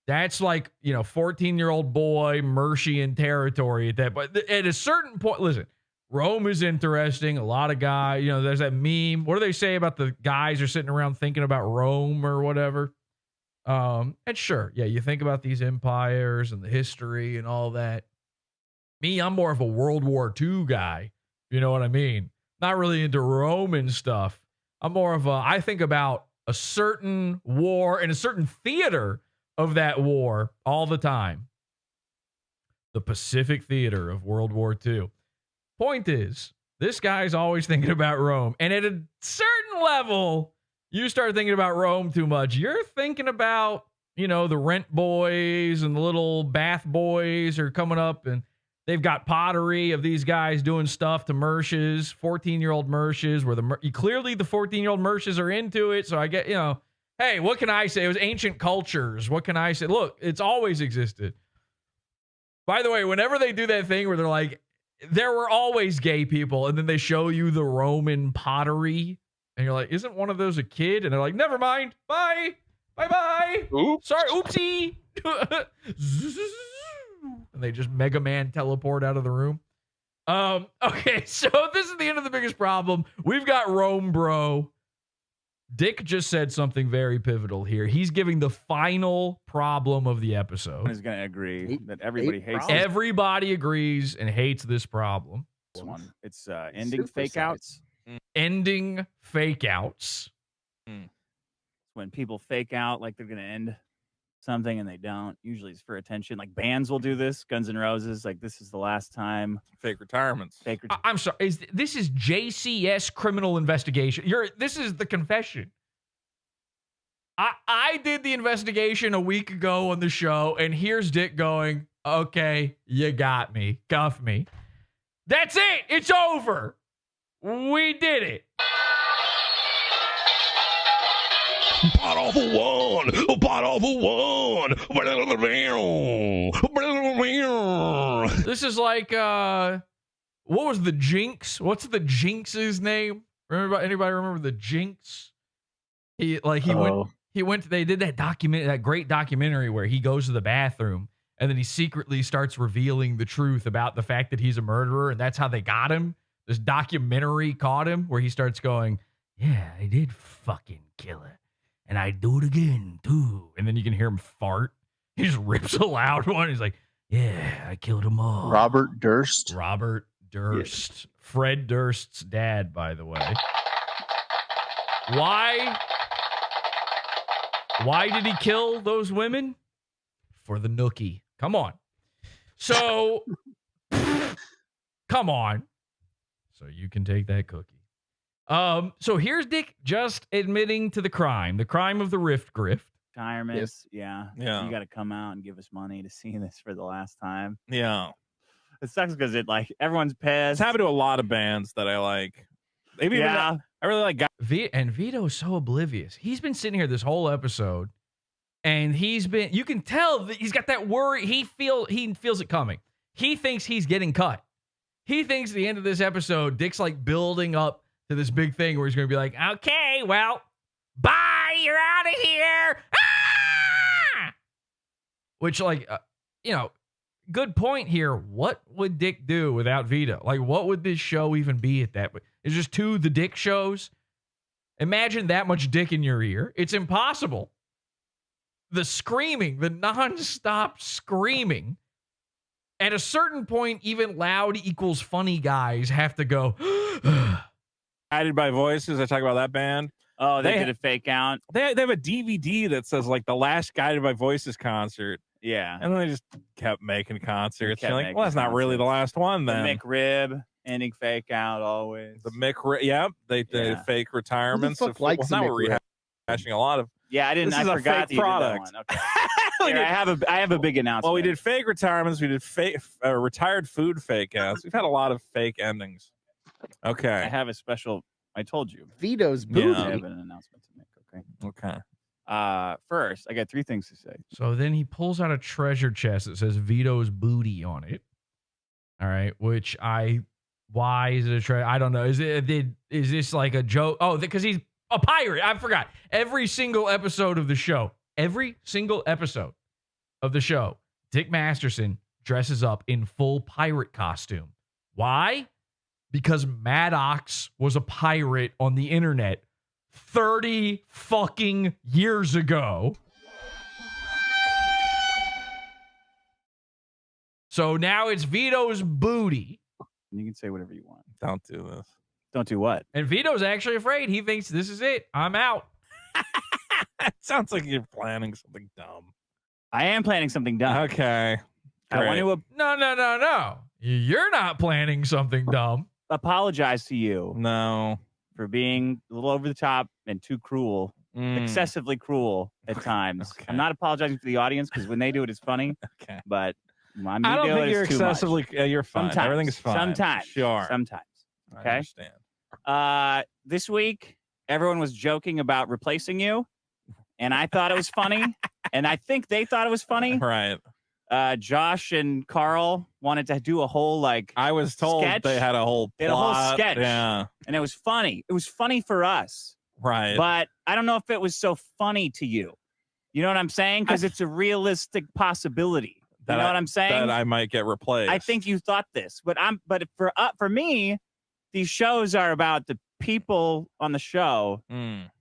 that's like, 14-year-old boy, Mercian territory at that. But at a certain point, listen, Rome is interesting. A lot of guys, there's that meme. What do they say about the guys are sitting around thinking about Rome or whatever? And sure, yeah, you think about these empires and the history and all that. Me, I'm more of a World War II guy. You know what I mean? Not really into Roman stuff. I'm more of I think about a certain war and a certain theater of that war all the time. The Pacific Theater of World War II. Point is, this guy's always thinking about Rome. And at a certain level, you start thinking about Rome too much. You're thinking about, the rent boys and the little bath boys are coming up and they've got pottery of these guys doing stuff to Mershes, 14-year-old Mershes, where clearly the 14-year-old Mershes are into it. So I get, hey, what can I say? It was ancient cultures. What can I say? Look, it's always existed. By the way, whenever they do that thing where they're like, there were always gay people, and then they show you the Roman pottery, and you're like, isn't one of those a kid? And they're like, never mind. Bye. Bye-bye. Oops. Sorry. Oopsie. And they just Mega Man teleport out of the room. Okay, so this is the end of the biggest problem. We've got Rome, bro. Dick just said something very pivotal here. He's giving the final problem of the episode. Is going to agree that everybody hates this. Everybody agrees and hates this problem. This one. It's ending fake outs. Ending fake outs. When people fake out like they're going to end something and they don't. Usually it's for attention. Like bands will do this. Guns N' Roses, like this is the last time. Fake retirements. I'm sorry. This is JCS criminal investigation. This is the confession. I did the investigation a week ago on the show, and here's Dick going, okay, you got me. Cuff me. That's it. It's over. We did it. Podawful one. Podawful one. This is like, what was the Jinx? What's the Jinx's name? Anybody remember the Jinx? He went They did that great documentary where he goes to the bathroom and then he secretly starts revealing the truth about the fact that he's a murderer, and that's how they got him. This documentary caught him where he starts going, yeah, I did fucking kill her. And I'd do it again, too. And then you can hear him fart. He just rips a loud one. He's like, yeah, I killed them all. Robert Durst. Robert Durst. Yeah. Fred Durst's dad, by the way. Why did he kill those women? For the nookie. Come on. So, come on. So you can take that cookie. So here's Dick just admitting to the crime of the Rift Grift. Retirements, yeah. You got to come out and give us money to see this for the last time. Yeah. It sucks because everyone's pissed. It's happened to a lot of bands that I like. Maybe I really like and Vito's so oblivious. He's been sitting here this whole episode, and you can tell that he's got that worry. He feels it coming. He thinks he's getting cut. He thinks at the end of this episode, Dick's like building up to this big thing where he's going to be like, okay, well, bye, you're out of here. Ah! Which, good point here. What would Dick do without Vito? Like, what would this show even be at that point? It's just two The Dick shows. Imagine that much Dick in your ear. It's impossible. The screaming, the nonstop screaming. At a certain point, even loud equals funny guys have to go. Guided by Voices. I talk about that band. Oh, they did a fake out. They have a DVD that says like the last Guided by Voices concert. Yeah. And then they just kept making concerts. You're like, well, that's not really the last one then. The McRib ending fake out always. The McRib, yeah. They fake retirements. Who the fuck likes now we're rehashing a lot of. Yeah, I forgot fake product. Okay. Here, I have a big announcement. Well, we did fake retirements. We did fake retired food fake outs. We've had a lot of fake endings. Okay. I have a special. I told you. Vito's booty. I have an announcement to make. Okay. First, I got 3 things to say. So then he pulls out a treasure chest that says Vito's booty on it. All right, why is it a treasure? I don't know. Is this like a joke? Oh, because he's a pirate. I forgot. Every single episode of the show, Dick Masterson dresses up in full pirate costume. Why? Because Maddox was a pirate on the internet 30 fucking years ago. So now it's Vito's booty. You can say whatever you want. Don't do this. Don't do what? And Vito's actually afraid. He thinks this is it. I'm out. It sounds like you're planning something dumb. I am planning something dumb. Okay. I want to No. You're not planning something dumb. Apologize to you. No. For being a little over the top and too cruel. Excessively cruel at times. Okay. I'm not apologizing to the audience because when they do it, it's funny. Okay. But I don't think you're excessively. You're fine. Sometimes. Everything is fine. Sometimes. Sure. Sometimes. Okay. I understand. This week, everyone was joking about replacing you, and I thought it was funny, and I think they thought it was funny. Right. Josh and Carl wanted to do a whole I was told sketch. They had a whole plot. They had a whole sketch. Yeah. And it was funny. It was funny for us. Right. But I don't know if it was so funny to you. You know what I'm saying? Because it's a realistic possibility. You know what I'm saying? That I might get replaced. I think you thought this, but for me, these shows are about the people on the show. The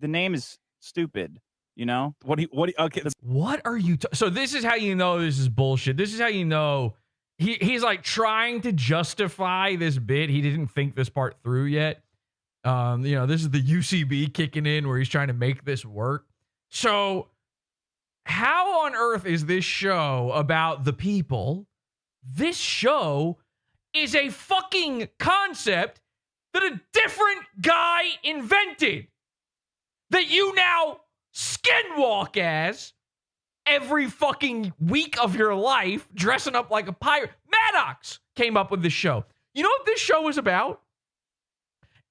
name is stupid. You know okay. What are you? So this is how you know this is bullshit. This is how you know he's like trying to justify this bit. He didn't think this part through yet. This is the UCB kicking in where he's trying to make this work. So how on earth is this show about the people? This show is a fucking concept that a different guy invented that you now skinwalk as every fucking week of your life, dressing up like a pirate. Maddox came up with this show. You know what this show is about?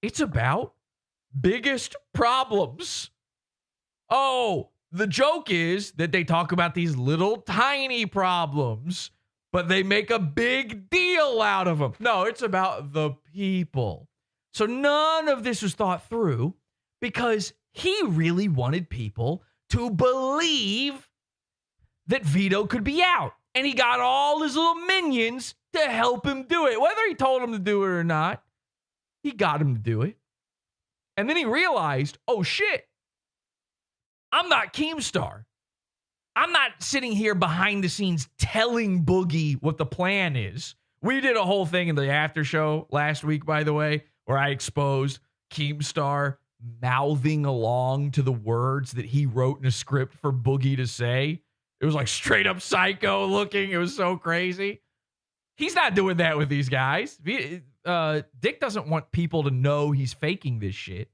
It's about biggest problems. Oh, the joke is that they talk about these little tiny problems, but they make a big deal out of them. No, it's about the people. So none of this was thought through because He really wanted people to believe that Vito could be out. And he got all his little minions to help him do it. Whether he told him to do it or not, he got him to do it. And then he realized, oh shit, I'm not Keemstar. I'm not sitting here behind the scenes telling Boogie what the plan is. We did a whole thing in the after show last week, by the way, where I exposed Keemstar mouthing along to the words that he wrote in a script for Boogie to say. It was like straight up psycho looking. It was so crazy. He's not doing that with these guys. Dick doesn't want people to know he's faking this shit.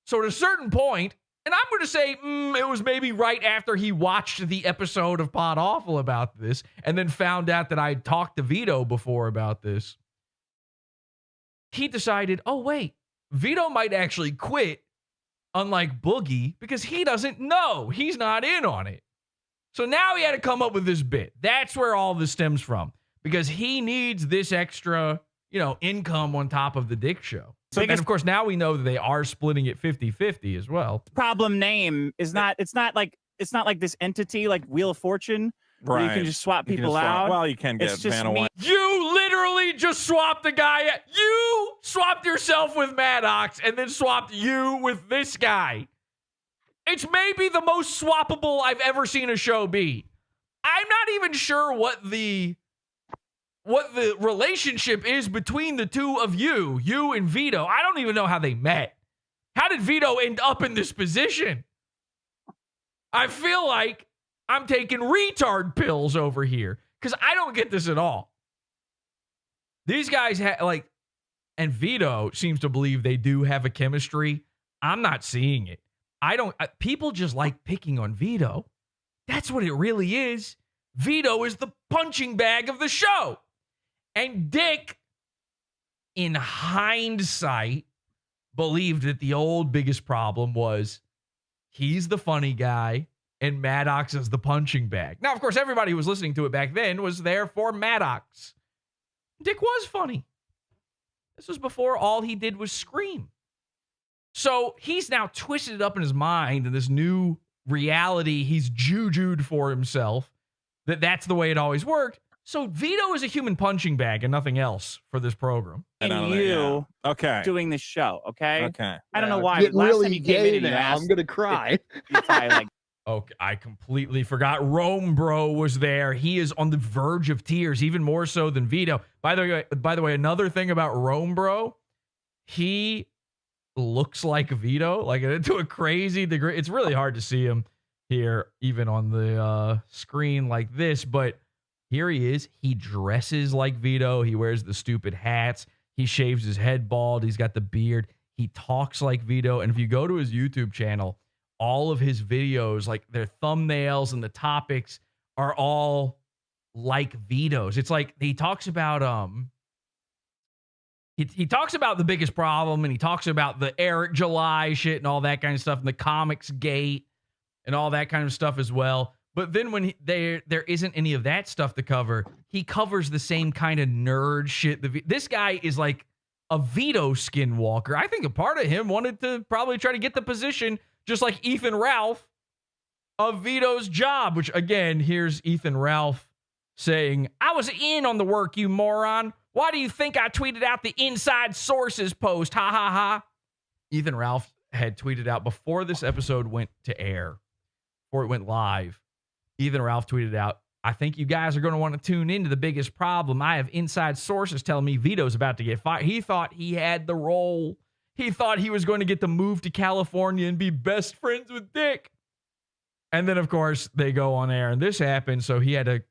So at a certain point, and I'm going to say it was maybe right after he watched the episode of Podawful about this and then found out that I had talked to Vito before about this. He decided, oh, wait, Vito might actually quit, unlike Boogie, because he doesn't know. He's not in on it. So now he had to come up with this bit. That's where all this stems from, because he needs this extra, income on top of the Dick show. So, and of course, now we know that they are splitting it 50-50 as well. Problem name is not, it's not like this entity like Wheel of Fortune where you can just swap people out. Well, you can get Vanna White. You literally just swapped the guy. You swapped yourself with Maddox and then swapped you with this guy. It's maybe the most swappable I've ever seen a show be. I'm not even sure what the relationship is between the two of you and Vito. I don't even know how they met. How did Vito end up in this position? I feel like I'm taking retard pills over here because I don't get this at all. These guys and Vito seems to believe they do have a chemistry. I'm not seeing it. People just like picking on Vito. That's what it really is. Vito is the punching bag of the show. And Dick, in hindsight, believed that the old biggest problem was he's the funny guy and Maddox is the punching bag. Now, of course, everybody who was listening to it back then was there for Maddox. Dick was funny. This was before all he did was scream. So he's now twisted it up in his mind in this new reality. He's jujued for himself that that's the way it always worked. So Vito is a human punching bag and nothing else for this program. And you doing this show, okay? Okay. I don't know why. Getting Last really time you came gay in, you now. asked I'm gonna cry. Okay, I completely forgot. Rome Bro was there. He is on the verge of tears, even more so than Vito. By the way, another thing about Rome Bro, he looks like Vito, like to a crazy degree. It's really hard to see him here, even on the screen like this, but here he is. He dresses like Vito. He wears the stupid hats. He shaves his head bald. He's got the beard. He talks like Vito. And if you go to his YouTube channel, all of his videos, like their thumbnails and the topics are all like Vito's. It's like he talks about he talks about the biggest problem, and he talks about the Eric July shit and all that kind of stuff, and the comics gate and all that kind of stuff as well. But then when there isn't any of that stuff to cover, he covers the same kind of nerd shit. This guy is like a Vito skinwalker. I think a part of him wanted to probably try to get the position, just like Ethan Ralph, of Vito's job, which, again, here's Ethan Ralph saying, I was in on the work, you moron. Why do you think I tweeted out the inside sources post? Ha, ha, ha. Ethan Ralph had tweeted out before this episode went to air, before it went live. Ethan Ralph tweeted out, I think you guys are going to want to tune into the biggest problem. I have inside sources telling me Vito's about to get fired. He thought he had the role. He thought he was going to get to move to California and be best friends with Dick. And then, of course, they go on air, and this happened, so he had to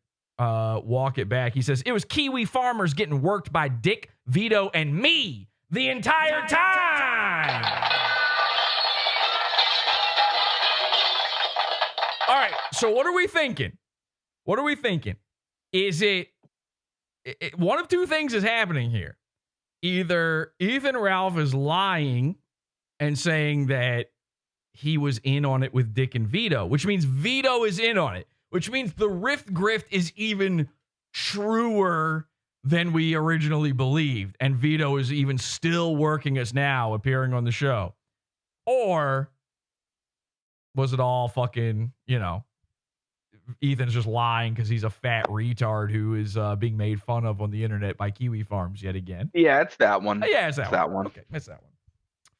walk it back. He says, it was Kiwi farmers getting worked by Dick, Vito, and me the entire time. All right, so what are we thinking? What are we thinking? Is it one of two things is happening here. Either Ethan Ralph is lying and saying that he was in on it with Dick and Vito, which means Vito is in on it, which means the Rift Grift is even truer than we originally believed, and Vito is even still working us now, appearing on the show. Or Was it all fucking, Ethan's just lying because he's a fat retard who is being made fun of on the internet by Kiwi Farms yet again? Yeah, it's that one. Yeah, it's that one. Okay, it's that one.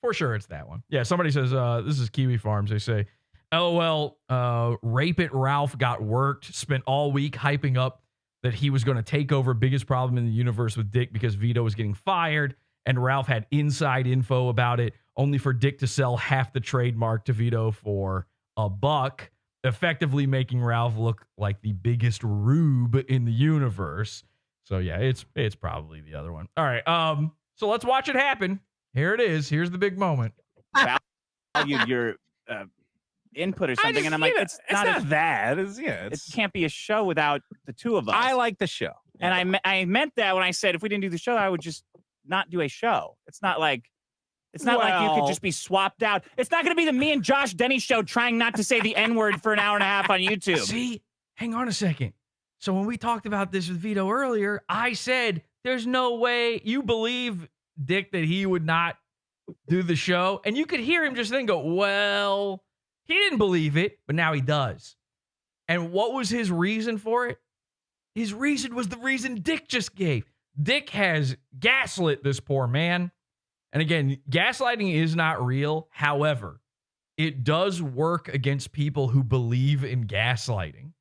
For sure, it's that one. Yeah, somebody says, this is Kiwi Farms. They say, LOL, Rape It Ralph got worked, spent all week hyping up that he was going to take over biggest problem in the universe with Dick because Vito was getting fired, and Ralph had inside info about it, only for Dick to sell half the trademark to Vito for $1, effectively making Ralph look like the biggest rube in the universe. So yeah, it's probably the other one. All right, so let's watch it happen. Here it is. Here's the big moment. Valued your input or something, and I'm like, it's not that. It can't be a show without the two of us. I like the show, and I meant that when I said if we didn't do the show, I would just not do a show. It's not like you could just be swapped out. It's not going to be the me and Josh Denny show trying not to say the N-word for an hour and a half on YouTube. See, hang on a second. So when we talked about this with Vito earlier, I said there's no way you believe Dick that he would not do the show, and you could hear him just then go, well, he didn't believe it, but now he does. And what was his reason for it? His reason was the reason Dick just gave. Dick has gaslit this poor man. And again, gaslighting is not real. However, it does work against people who believe in gaslighting.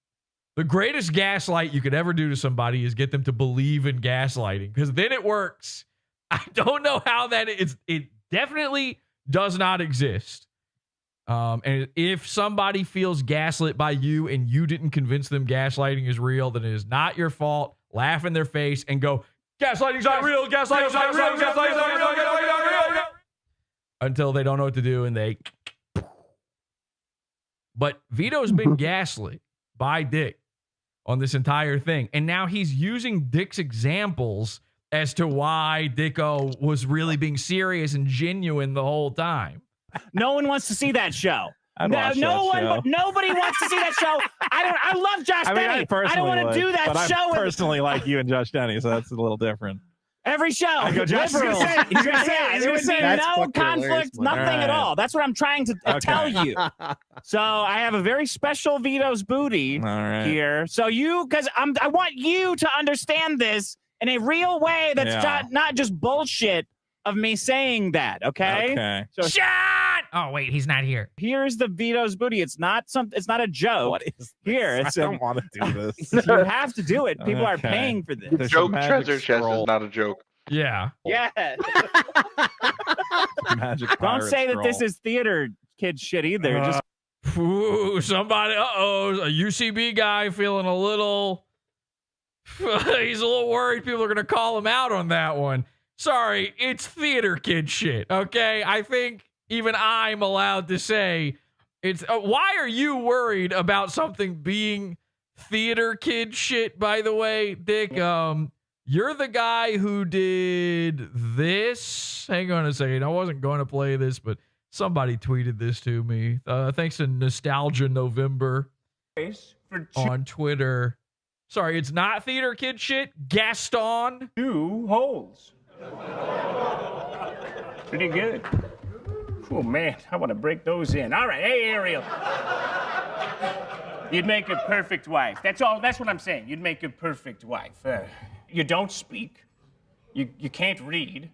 The greatest gaslight you could ever do to somebody is get them to believe in gaslighting, because then it works. I don't know how that is. It definitely does not exist. And if somebody feels gaslit by you and you didn't convince them gaslighting is real, then it is not your fault. Laugh in their face and go, gaslighting's not real, gaslighting's not real, gaslighting's not real, gaslighting's not real. Until they don't know what to do and they. But Vito's been gaslit by Dick on this entire thing. And now he's using Dick's examples as to why Dicko was really being serious and genuine the whole time. No one wants to see that show. Nobody wants to see that show. I love Josh Denny. I don't want to do that show. I personally like you and Josh Denny, so that's a little different. Every show. I go, Josh. He's gonna say no conflict, nothing at all. That's what I'm trying to tell you. So I have a very special Vito's booty here. So because I want you to understand this in a real way that's not just bullshit of me saying that, okay? So shut! Oh, wait, he's not here. Here's the Vito's booty. It's not a joke. What is this? Here, I don't want to do this. You have to do it. People are paying for this. The joke treasure chest is not a joke. Yeah. Yeah. Don't say that this is theater kid shit either. Just somebody. A UCB guy feeling a little. He's a little worried people are going to call him out on that one. Sorry, it's theater kid shit. Okay, I think even I'm allowed to say it's. Why are you worried about something being theater kid shit? By the way, Dick, you're the guy who did this. Hang on a second. I wasn't going to play this, but somebody tweeted this to me. Thanks to Nostalgia November on Twitter. Sorry, it's not theater kid shit. Gaston. 2 holes. Pretty good. Oh, man, I want to break those in. All right, hey, Ariel. You'd make a perfect wife. That's all. That's what I'm saying. You'd make a perfect wife. You don't speak. You can't read.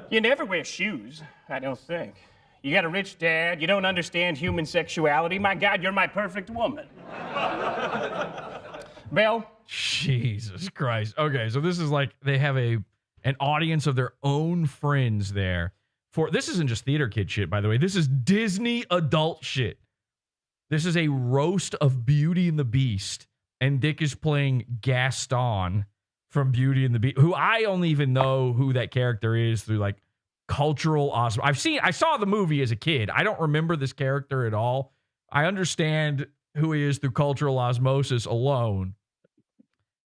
You never wear shoes, I don't think. You got a rich dad. You don't understand human sexuality. My God, you're my perfect woman. Belle? Jesus Christ. Okay, so this is like they have an audience of their own friends there. This isn't just theater kid shit, by the way. This is Disney adult shit. This is a roast of Beauty and the Beast, and Dick is playing Gaston from Beauty and the Beast, who I only even know who that character is through like cultural osmosis. I saw the movie as a kid. I don't remember this character at all. I understand who he is through cultural osmosis alone.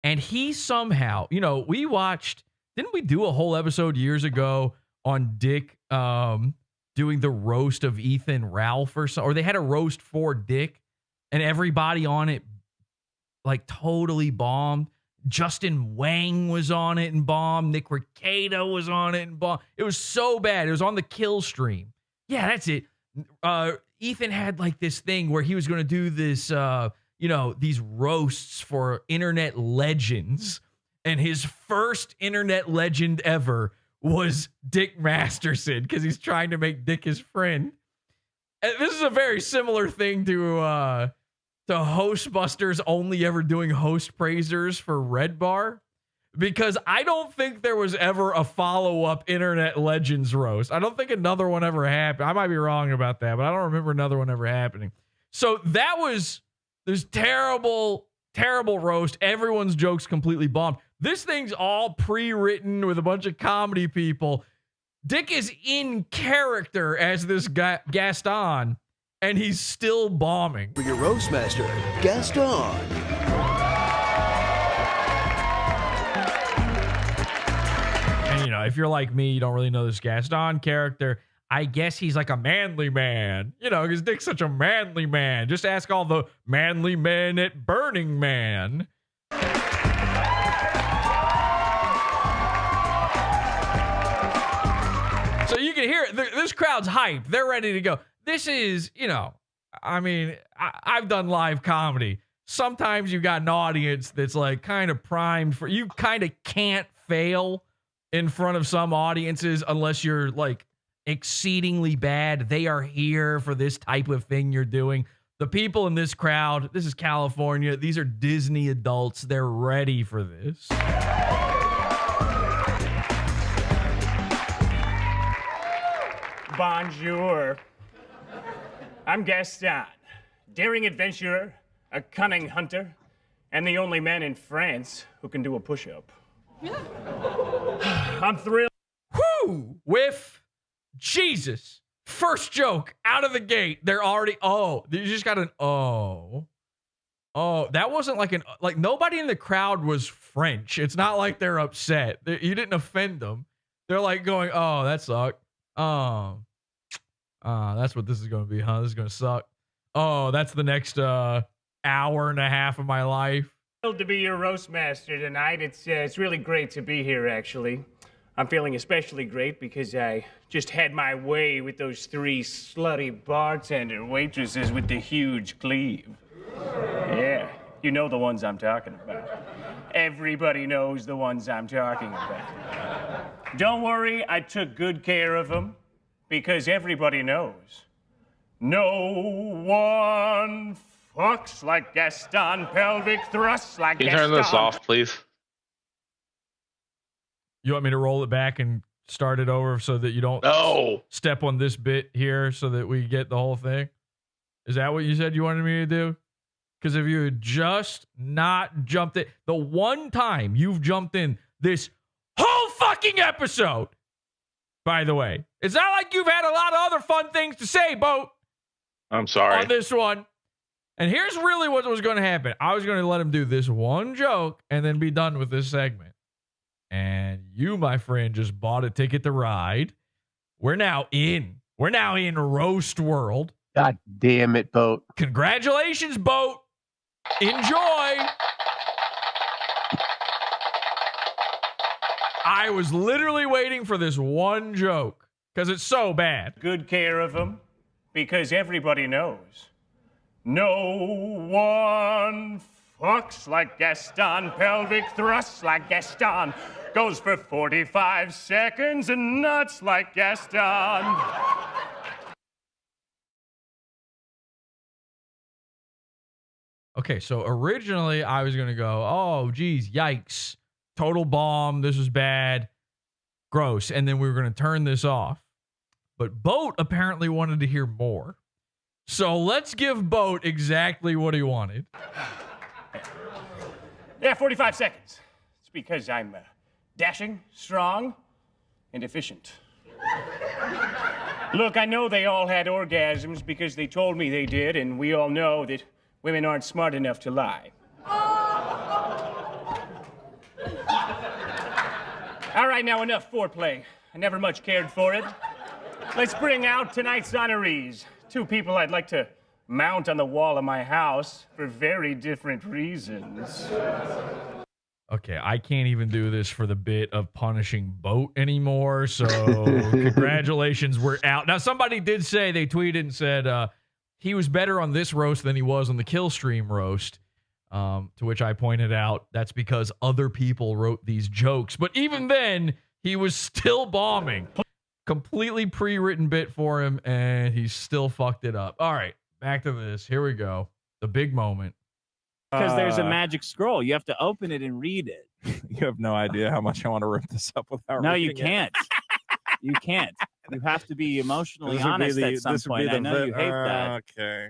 And he somehow, didn't we do a whole episode years ago on Dick doing the roast of Ethan Ralph or something? Or they had a roast for Dick and everybody on it like totally bombed. Justin Wang was on it and bombed. Nick Recato was on it and bombed. It was so bad. It was on the kill stream. Yeah, that's it. Ethan had like this thing where he was going to do this, these roasts for internet legends. And his first internet legend ever was Dick Masterson because he's trying to make Dick his friend. And this is a very similar thing to Hostbusters only ever doing host praisers for Red Bar. Because I don't think there was ever a follow-up Internet Legends roast. I don't think another one ever happened. I might be wrong about that, but I don't remember another one ever happening. So that was this terrible, terrible roast. Everyone's jokes completely bombed. This thing's all pre-written with a bunch of comedy people. Dick is in character as this guy, Gaston, and he's still bombing. For your roast master, Gaston. And, if you're like me, you don't really know this Gaston character. I guess he's like a manly man, because Dick's such a manly man. Just ask all the manly men at Burning Man. So you can hear it. This crowd's hyped. They're ready to go. This is, I've done live comedy. Sometimes you got an audience that's like kind of primed for, you kind of can't fail in front of some audiences unless you're like exceedingly bad. They are here for this type of thing you're doing. The people in this crowd, this is California. These are Disney adults. They're ready for this. Bonjour. I'm Gaston, daring adventurer, a cunning hunter, and the only man in France who can do a push-up. I'm thrilled. Whoo! With Jesus. First joke out of the gate. They're already, you just got an oh. Oh, that wasn't like nobody in the crowd was French. It's not like they're upset. You didn't offend them. They're like going, oh, that sucked. That's what this is going to be, huh? This is going to suck. Oh, that's the next hour and a half of my life. Thrilled to be your roast master tonight. It's really great to be here, actually. I'm feeling especially great because I just had my way with those 3 slutty bartender waitresses with the huge cleave. Yeah, you know the ones I'm talking about. Everybody knows the ones I'm talking about. Don't worry, I took good care of them because everybody knows. No one fucks like Gaston, pelvic thrusts like Can you Gaston. turn this off, please? You want me to roll it back and start it over so that you don't step on this bit here so that we get the whole thing? Is that what you said you wanted me to do? Because if you had just not jumped it, the one time you've jumped in this whole fucking episode, by the way, it's not like you've had a lot of other fun things to say, Boat. I'm sorry. On this one. And here's really what was going to happen. I was going to let him do this one joke and then be done with this segment. And you, my friend, just bought a ticket to ride. We're now in roast world. God damn it, Boat. Congratulations, Boat. Enjoy. I was literally waiting for this one joke because it's so bad. Good care of them because everybody knows. No one fucks like Gaston, pelvic thrusts like Gaston, goes for 45 seconds and nuts like Gaston. Okay, so originally I was going to go, oh, geez, yikes, total bomb, this was bad, gross, and then we were going to turn this off. But Boat apparently wanted to hear more. So let's give Boat exactly what he wanted. Yeah, 45 seconds. It's because I'm dashing, strong, and efficient. Look, I know they all had orgasms because they told me they did, and we all know that women aren't smart enough to lie. All right, now enough foreplay. I never much cared for it. Let's bring out tonight's honorees. 2 people I'd like to mount on the wall of my house for very different reasons. Okay, I can't even do this for the bit of punishing Boat anymore, so congratulations, we're out. Now, somebody did say, they tweeted and said, he was better on this roast than he was on the Kill Stream roast. To which I pointed out that's because other people wrote these jokes. But even then, he was still bombing. Completely pre-written bit for him, and he still fucked it up. All right, back to this. Here we go. The big moment. Because there's a magic scroll. You have to open it and read it. You have no idea how much I want to rip this up without No, you reading it. can't. You can't. You have to be emotionally This would be honest the- at some this would point. be I the know you hate that. Okay.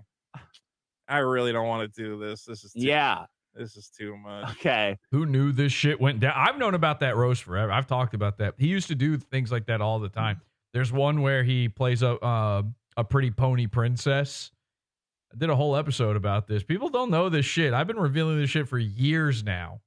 I really don't want to do this. This is too, Yeah. This is too much. Okay. Who knew this shit went down? I've known about that roast forever. I've talked about that. He used to do things like that all the time. There's one where he plays a pretty pony princess. I did a whole episode about this. People don't know this shit. I've been revealing this shit for years now.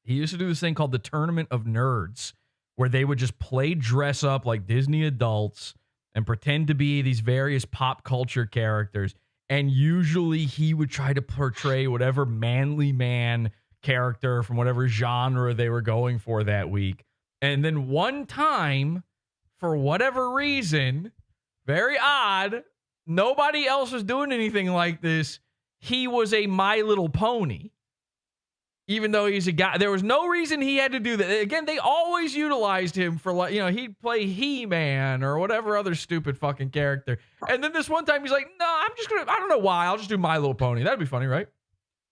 He used to do this thing called the Tournament of Nerds, where they would just play dress up like Disney adults and pretend to be these various pop culture characters. And usually he would try to portray whatever manly man character from whatever genre they were going for that week. And then one time, for whatever reason, very odd, nobody else was doing anything like this. He was a My Little Pony. Even though he's a guy, there was no reason he had to do that. Again, they always utilized him for, like, you know, he'd play He-Man or whatever other stupid fucking character. And then this one time he's like, no, I don't know why. I'll just do My Little Pony. That'd be funny, right?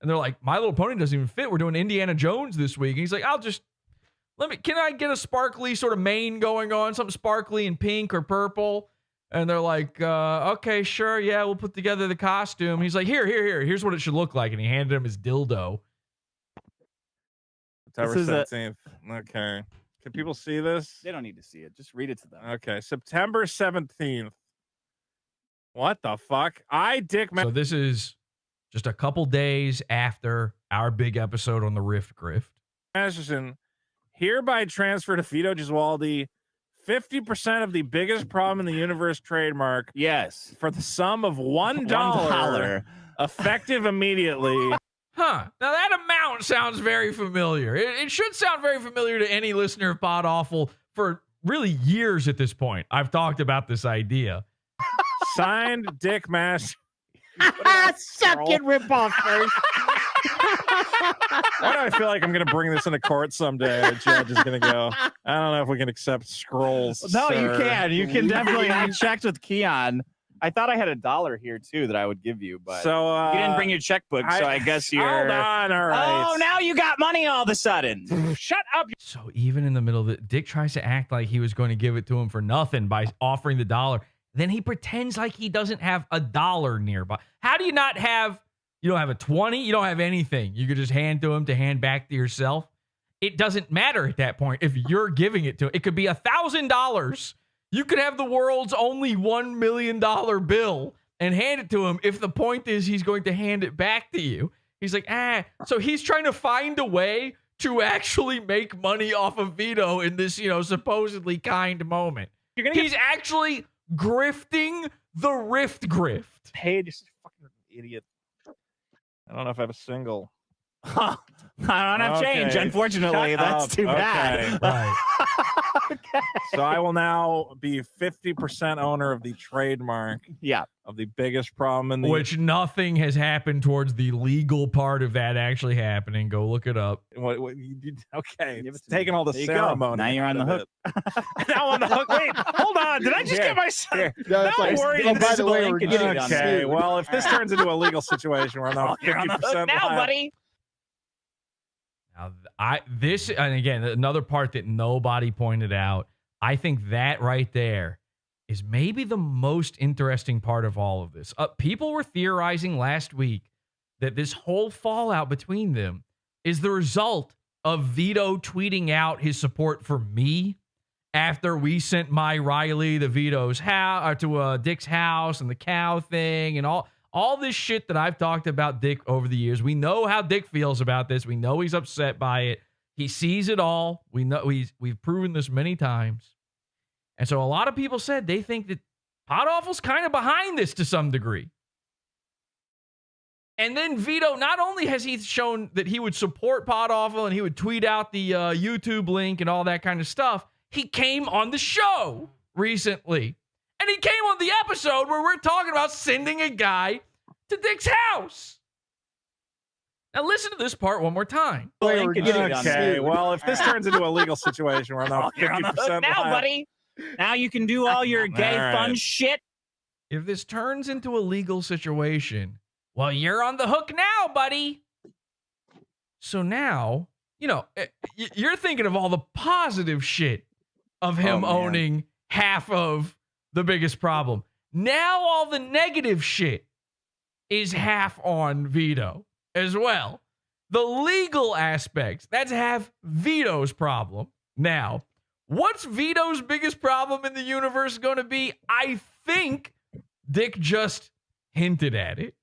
And they're like, My Little Pony doesn't even fit. We're doing Indiana Jones this week. And he's like, can I get a sparkly sort of mane going on? Something sparkly and pink or purple? And they're like, okay, sure. Yeah, we'll put together the costume. He's like, here's what it should look like. And he handed him his dildo. September 17th. Okay. Can people see this? They don't need to see it. Just read it to them. Okay. September 17th. What the fuck? So this is just a couple days after our big episode on the Rift Grift. Masterson hereby transfer to Vito Gesualdi 50% of the biggest problem in the universe trademark. Yes. For the sum of $1. $1. Effective immediately. Huh. Now that amount sounds very familiar. It should sound very familiar to any listener of Podawful for really years at this point. I've talked about this idea. Signed, Dick Master. Suck it, ripoff first. Why do I feel like I'm going to bring this into court someday? The judge is going to go, I don't know if we can accept scrolls. No, sir. you can. You can definitely. I checked with Keon. I thought I had $1 here too that I would give you, but so you didn't bring your checkbook, so I guess you're. Hold on, all right. Oh, now you got money all of a sudden. Shut up. So even in the middle of it, Dick tries to act like he was going to give it to him for nothing by offering the $1. Then he pretends like he doesn't have $1 nearby. How do you not have? You don't have a 20. You don't have anything. You could just hand to him to hand back to yourself. It doesn't matter at that point if you're giving it to him. It could be $1,000. You could have the world's only $1 million bill and hand it to him if the point is he's going to hand it back to you. He's like, So he's trying to find a way to actually make money off of Vito in this, supposedly kind moment. He's actually grifting the Rift Grift. Hey, just fucking idiot. I don't know if I have a single. I don't have change, unfortunately. Shut That's up. too bad. Right. Okay. So I will now be 50% owner of the trademark. Yeah. Of the biggest problem in the Which nothing has happened towards the legal part of that actually happening. Go look it up. Okay. It's taking all the There you go. ceremony. Now you're on the hook. Now I'm on the hook. Wait, hold on. Did I just get myself? No, Now it's I'm like, worried. oh, by the way, we're getting Okay. sued. Well, if this turns into a legal situation where I'm not You're on the 50% hook now, liable- buddy. Now, and again, another part that nobody pointed out, I think that right there is maybe the most interesting part of all of this. People were theorizing last week that this whole fallout between them is the result of Vito tweeting out his support for me after we sent my Riley to Vito's house, to Dick's house, and the cow thing, and all this shit that I've talked about Dick over the years. We know how Dick feels about this. We know he's upset by it. He sees it all. We know we've proven this many times. And so a lot of people said they think that Podawful's kind of behind this to some degree. And then Vito, not only has he shown that he would support Podawful and he would tweet out the YouTube link and all that kind of stuff, he came on the show recently And he came on the episode where we're talking about sending a guy to Dick's house. Now listen to this part one more time. Okay, well, if this turns into a legal situation where I'm not You're on the 50% hook now, buddy. Now you can do all your gay fun shit. If this turns into a legal situation, well, you're on the hook now, buddy. So now, you know, you're thinking of all the positive shit of him owning half of the biggest problem. Now all the negative shit is half on Vito as well. The legal aspects, that's half Vito's problem. Now, what's Vito's biggest problem in the universe going to be? I think Dick just hinted at it.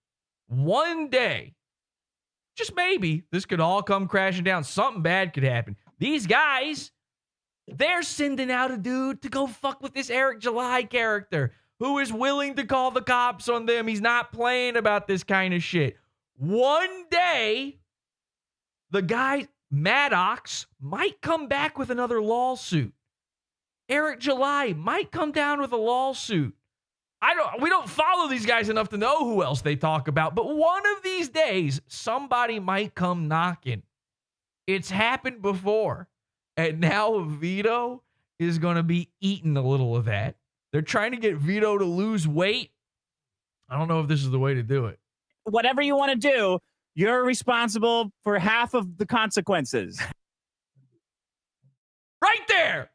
One day, just maybe, this could all come crashing down. Something bad could happen. These guys, they're sending out a dude to go fuck with this Eric July character who is willing to call the cops on them. He's not playing about this kind of shit. One day, the guy, Maddox, might come back with another lawsuit. Eric July might come down with a lawsuit. We don't follow these guys enough to know who else they talk about, but one of these days, somebody might come knocking. It's happened before, and now Vito is going to be eating a little of that. They're trying to get Vito to lose weight. I don't know if this is the way to do it. Whatever you want to do, you're responsible for half of the consequences. Right there.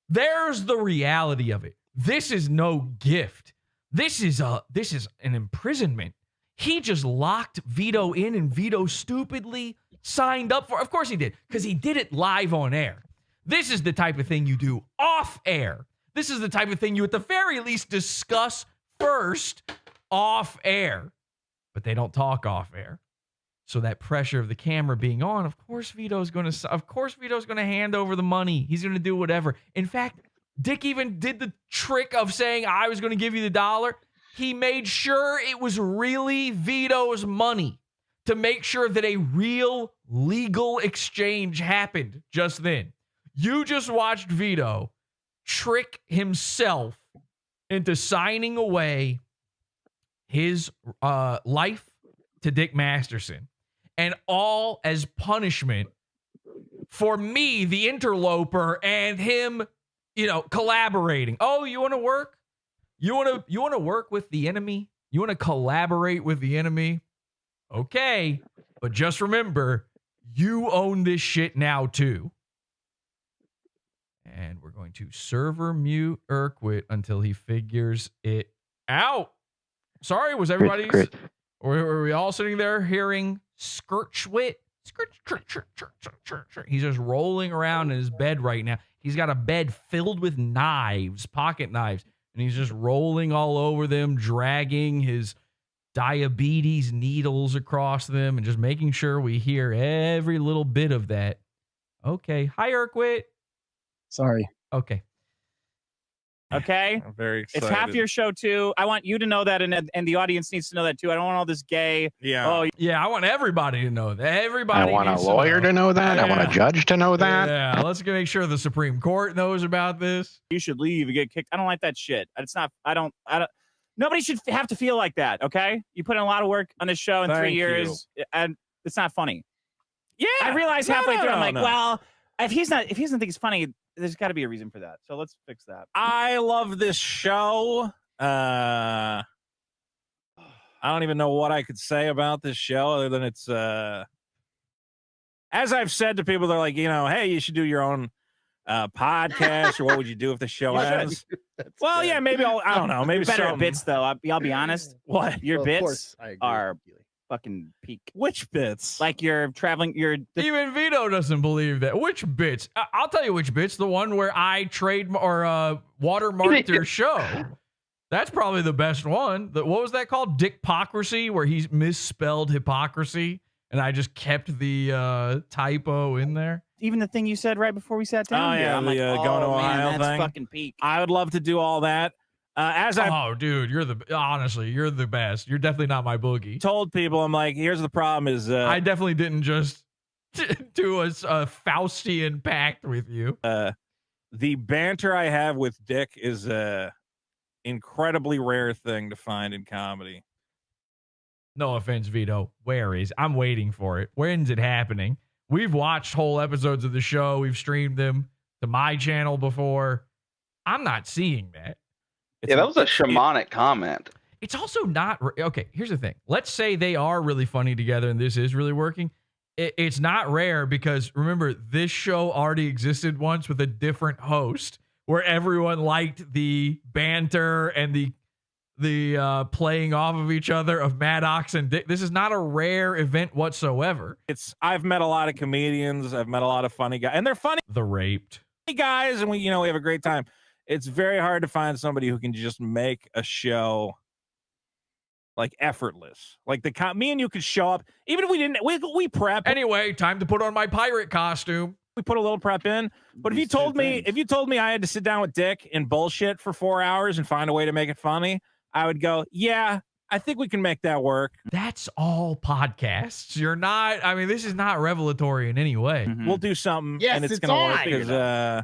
There's the reality of it. This is no gift. This is an imprisonment. He just locked Vito in, and Vito stupidly signed up for. Of course he did, because he did it live on air. This is the type of thing you do off air. This is the type of thing you at the very least discuss first off air. But they don't talk off air. So that pressure of the camera being on, of course Vito's going to hand over the money. He's going to do whatever. In fact, Dick even did the trick of saying, I was going to give you the dollar. He made sure it was really Vito's money to make sure that a real legal exchange happened just then. You just watched Vito trick himself into signing away his life to Dick Masterson. And all as punishment for me, the interloper, and him, collaborating. Oh, you want to work? You want to work with the enemy? You want to collaborate with the enemy? Okay, but just remember, you own this shit now too. And we're going to server mute Urquit until he figures it out. Sorry, was everybody's? Were we all sitting there hearing Skirchwit? He's just rolling around in his bed right now. He's got a bed filled with knives, pocket knives, and he's just rolling all over them, dragging his diabetes needles across them, and just making sure we hear every little bit of that. Okay. Hi, Urquit. Sorry. Okay. Okay? I'm very excited. It's half your show, too. I want you to know that, and the audience needs to know that, too. I don't want all this gay. Yeah. Oh, yeah, I want everybody to know that. Everybody I want a needs lawyer to know that. Yeah. I want a judge to know that. Yeah, let's make sure the Supreme Court knows about this. You should leave. You get kicked. I don't like that shit. It's not, I don't. Nobody should have to feel like that, okay? You put in a lot of work on this show in 3 years, and it's not funny. Yeah. I realized halfway through, I'm like, well, if he doesn't think it's funny, there's got to be a reason for that. So let's fix that. I love this show. I don't even know what I could say about this show other than it's as I've said to people, they're like, hey, you should do your own podcast, or what would you do if the show ends? Well, yeah, maybe I don't know. Maybe better at some bits, though. I'll be honest. What? Your Of bits course, I agree are with you. fucking peak. Which bits? Like you're traveling, Even Vito doesn't believe that. Which bits? I'll tell you which bits. The one where I watermarked your show. That's probably the best one. What was that called? Dickpocracy, where he misspelled hypocrisy, and I just kept the typo in there. Even the thing you said right before we sat down. Oh, yeah, I'm the like, going to man, Ohio that's thing. fucking peak. I would love to do all that. Dude, you're the best. You're definitely not my boogie. Told people, I'm like, here's the problem is I definitely didn't just do a Faustian pact with you. The banter I have with Dick is incredibly rare thing to find in comedy. No offense, Vito. Where is? I'm waiting for it. When's it happening? We've watched whole episodes of the show. We've streamed them to my channel before. I'm not seeing that. Yeah, that was a shamanic comment. It's also not okay. Here's the thing. Let's say they are really funny together and this is really working. It's not rare because remember, this show already existed once with a different host where everyone liked the banter and the playing off of each other of Maddox and Dick. This is not a rare event whatsoever. I've met a lot of comedians. I've met a lot of funny guys, and they're funny. The Raped guys, and we have a great time. It's very hard to find somebody who can just make a show like effortless. Like me and you could show up even if we didn't. We prep anyway. Time to put on my pirate costume. We put a little prep in. But if you told me I had to sit down with Dick and bullshit for 4 hours and find a way to make it funny, I would go, yeah, I think we can make that work. That's all podcasts. You're not, I mean, this is not revelatory in any way. Mm-hmm. We'll do something. Yes, and it's it's going to on. work because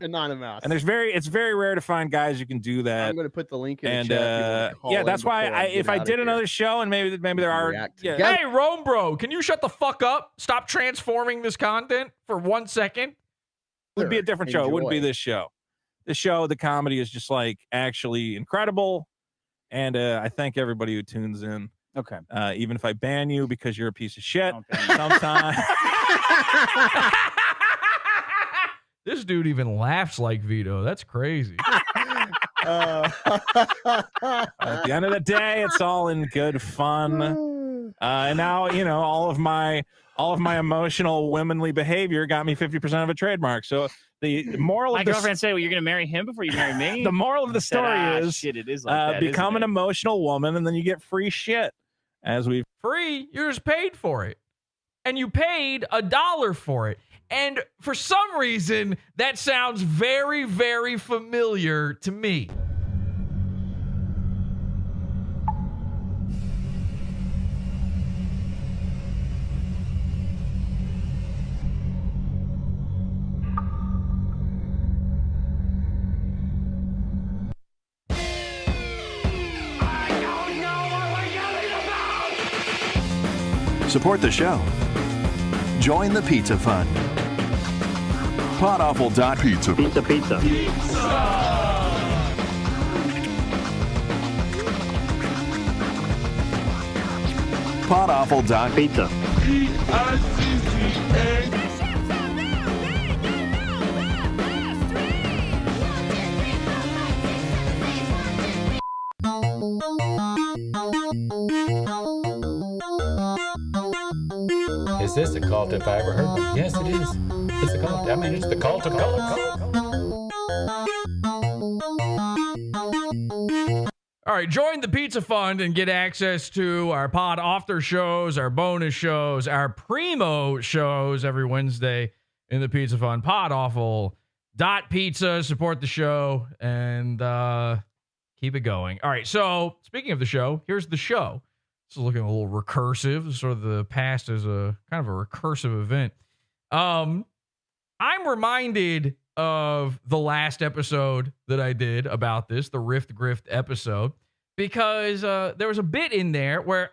Anonymous. and it's very rare to find guys who can do that. I'm going to put the link in and the chat. yeah, that's why if I did another show and maybe there are Hey, Rome Bro, can you shut the fuck up? Stop transforming this content for 1 second. It would be a different show. It wouldn't be this show. This show, the comedy is just like actually incredible. And I thank everybody who tunes in. Okay. Even if I ban you because you're a piece of shit sometimes. This dude even laughs like Vito. That's crazy. At the end of the day, it's all in good fun. And now, all of my emotional womanly behavior got me 50% of a trademark. So the moral my of the girlfriend said, well, you're going to marry him before you marry me? The moral of the story is shit, it is like that, become isn't an emotional woman and then you get free shit. Free, you just paid for it. And you paid $1 for it. And for some reason, that sounds very, very familiar to me. Support the show. Join the Pizza Fund. Podawful.pizza. Pizza. Podawful.pizza. Is this a cult if I ever heard one? Yes, it is. It's a cult. I mean, it's the cult of cults. All right, join the Pizza Fund and get access to our pod after shows, our bonus shows, our primo shows every Wednesday in the Pizza Fund. Podawful.pizza. Support the show and keep it going. All right, so speaking of the show, here's the show. This is looking a little recursive, sort of the past as a kind of a recursive event. I'm reminded of the last episode that I did about this, the Rift Grift episode, because there was a bit in there where,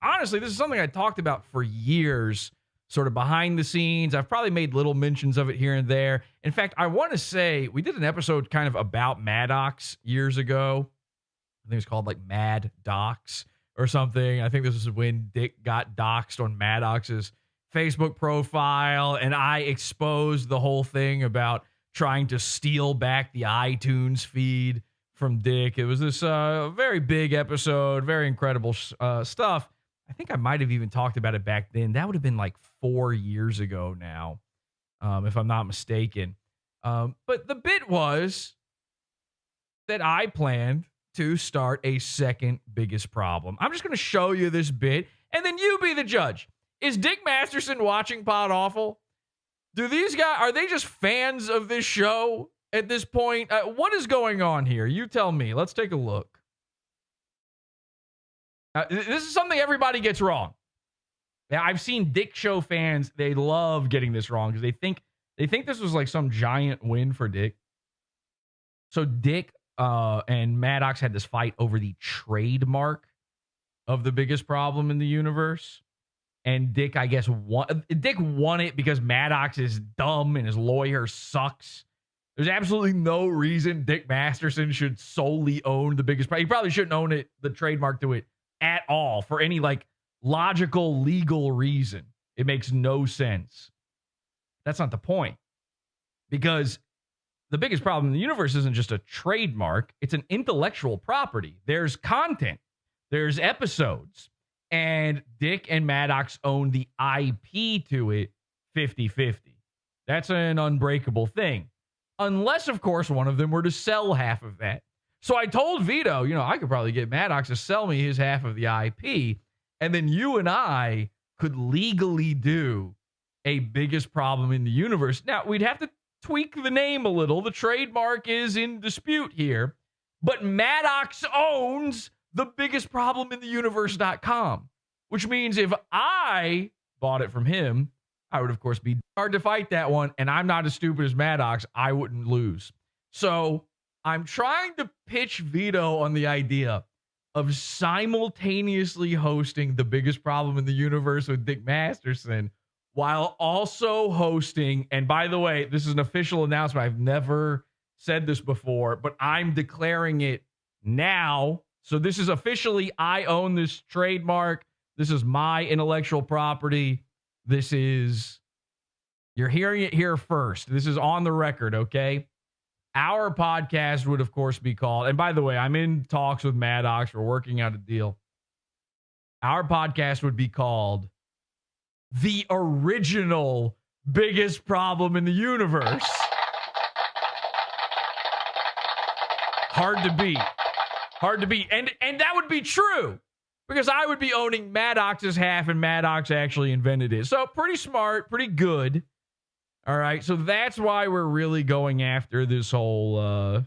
honestly, this is something I talked about for years, sort of behind the scenes. I've probably made little mentions of it here and there. In fact, I want to say we did an episode kind of about Maddox years ago. I think it's called like Mad Docs or something. I think this is when Dick got doxxed on Maddox's Facebook profile, and I exposed the whole thing about trying to steal back the iTunes feed from Dick. It was this very big episode, very incredible stuff. I think I might have even talked about it back then. That would have been like 4 years ago now, if I'm not mistaken. But the bit was that I planned to start a second biggest problem. I'm just going to show you this bit, and then you be the judge. Is Dick Masterson watching Podawful? Do these guys, are they just fans of this show at this point? What is going on here? You tell me. Let's take a look. This is something everybody gets wrong. Now, I've seen Dick show fans, they love getting this wrong because they think this was like some giant win for Dick. So Dick and Maddox had this fight over the trademark of the biggest problem in the universe. And Dick, I guess, won it because Maddox is dumb and his lawyer sucks. There's absolutely no reason Dick Masterson should solely own the biggest problem. He probably shouldn't own it, the trademark to it at all, for any like logical, legal reason. It makes no sense. That's not the point. Because the biggest problem in the universe isn't just a trademark, it's an intellectual property. There's content, there's episodes, and Dick and Maddox own the IP to it 50-50. That's an unbreakable thing. Unless, of course, one of them were to sell half of that. So I told Vito, I could probably get Maddox to sell me his half of the IP, and then you and I could legally do a biggest problem in the universe. Now, we'd have to tweak the name a little. The trademark is in dispute here, but Maddox owns the biggest problem in the universe.com, which means if I bought it from him, I would, of course, be hard to fight that one, and I'm not as stupid as Maddox. I wouldn't lose. So I'm trying to pitch Vito on the idea of simultaneously hosting the biggest problem in the universe with Dick Masterson while also hosting, and by the way, this is an official announcement. I've never said this before, but I'm declaring it now. So this is officially, I own this trademark. This is my intellectual property. This is, you're hearing it here first. This is on the record, okay? Our podcast would, of course, be called, and by the way, I'm in talks with Maddox. We're working out a deal. Our podcast would be called The Original Biggest Problem in the Universe. Hard to beat. Hard to beat. And that would be true because I would be owning Maddox's half and Maddox actually invented it. So pretty smart, pretty good. All right. So that's why we're really going after this whole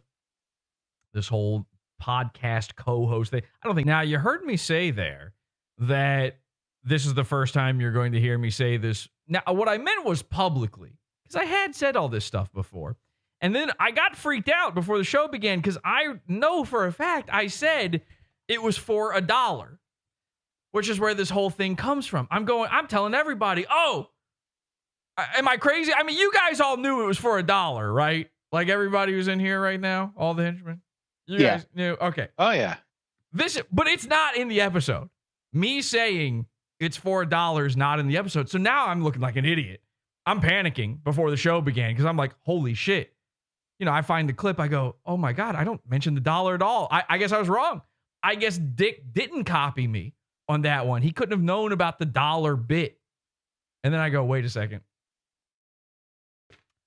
podcast co-host thing. I don't think. Now, you heard me say there that this is the first time you're going to hear me say this. Now, what I meant was publicly, because I had said all this stuff before. And then I got freaked out before the show began because I know for a fact I said it was for $1, which is where this whole thing comes from. I'm telling everybody, oh, am I crazy? I mean, you guys all knew it was for $1, right? Like everybody who's in here right now, all the henchmen. You guys knew? Okay. Oh, yeah. But it's not in the episode. Me saying it's for $1 not in the episode. So now I'm looking like an idiot. I'm panicking before the show began because I'm like, holy shit. I find the clip. I go, oh my God, I don't mention the $1 at all. I guess I was wrong. I guess Dick didn't copy me on that one. He couldn't have known about the $1 bit. And then I go, wait a second.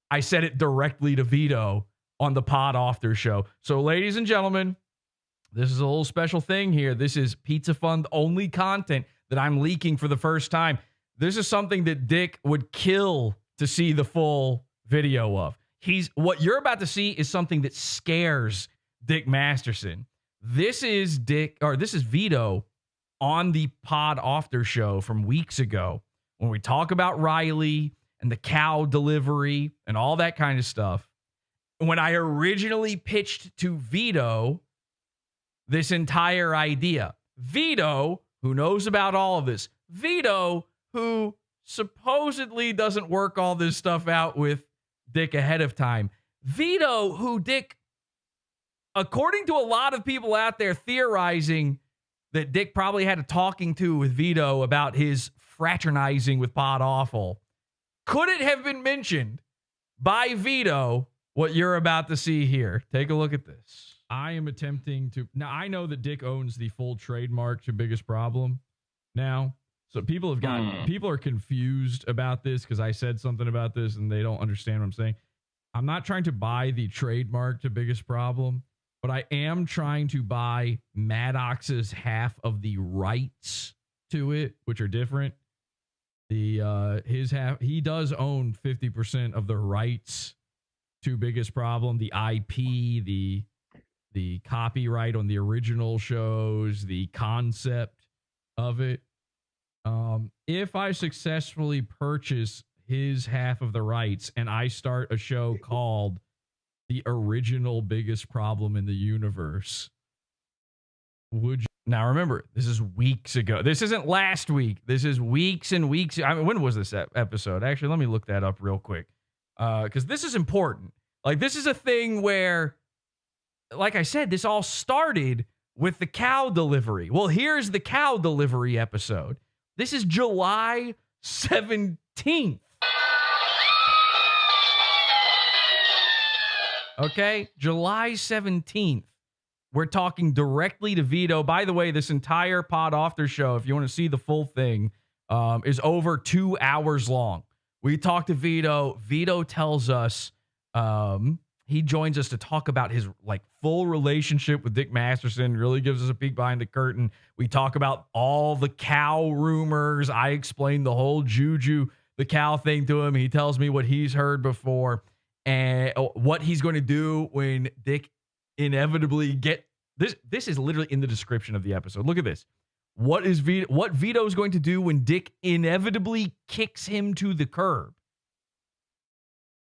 I said it directly to Vito on the Podawful show. So ladies and gentlemen, this is a little special thing here. This is Pizza Fund only content that I'm leaking for the first time. This is something that Dick would kill to see the full video of. What you're about to see is something that scares Dick Masterson. This is Vito on the Podawful show from weeks ago when we talk about Riley and the cow delivery and all that kind of stuff. When I originally pitched to Vito this entire idea, Vito, who knows about all of this, Vito, who supposedly doesn't work all this stuff out with Dick ahead of time, Vito, who Dick, according to a lot of people out there theorizing that Dick probably had a talking to with Vito about his fraternizing with Podawful, could it have been mentioned by Vito what you're about to see here? Take a look at this. I am attempting to... Now, I know that Dick owns the full trademark to Biggest Problem now. So people are confused about this because I said something about this and they don't understand what I'm saying. I'm not trying to buy the trademark to Biggest Problem, but I am trying to buy Maddox's half of the rights to it, which are different. His half, he does own 50% of the rights to Biggest Problem, the IP, the copyright on the original shows, the concept of it. If I successfully purchase his half of the rights and I start a show called the original biggest problem in the universe, would you? Now remember, this is weeks ago. This isn't last week. This is weeks and weeks. I mean, when was this episode? Actually, let me look that up real quick. Because this is important. Like, this is a thing where, like I said, this all started with the cow delivery. Well, here's the cow delivery episode. This is July 17th. Okay, July 17th. We're talking directly to Vito. By the way, this entire Pod After show, if you want to see the full thing, is over 2 hours long. We talked to Vito. Vito tells us, he joins us to talk about his like full relationship with Dick Masterson, really gives us a peek behind the curtain. We talk about all the cow rumors. I explained the whole Juju, the cow thing to him. He tells me what he's heard before and what he's going to do when Dick inevitably this is literally in the description of the episode. Look at this. What Vito is going to do when Dick inevitably kicks him to the curb.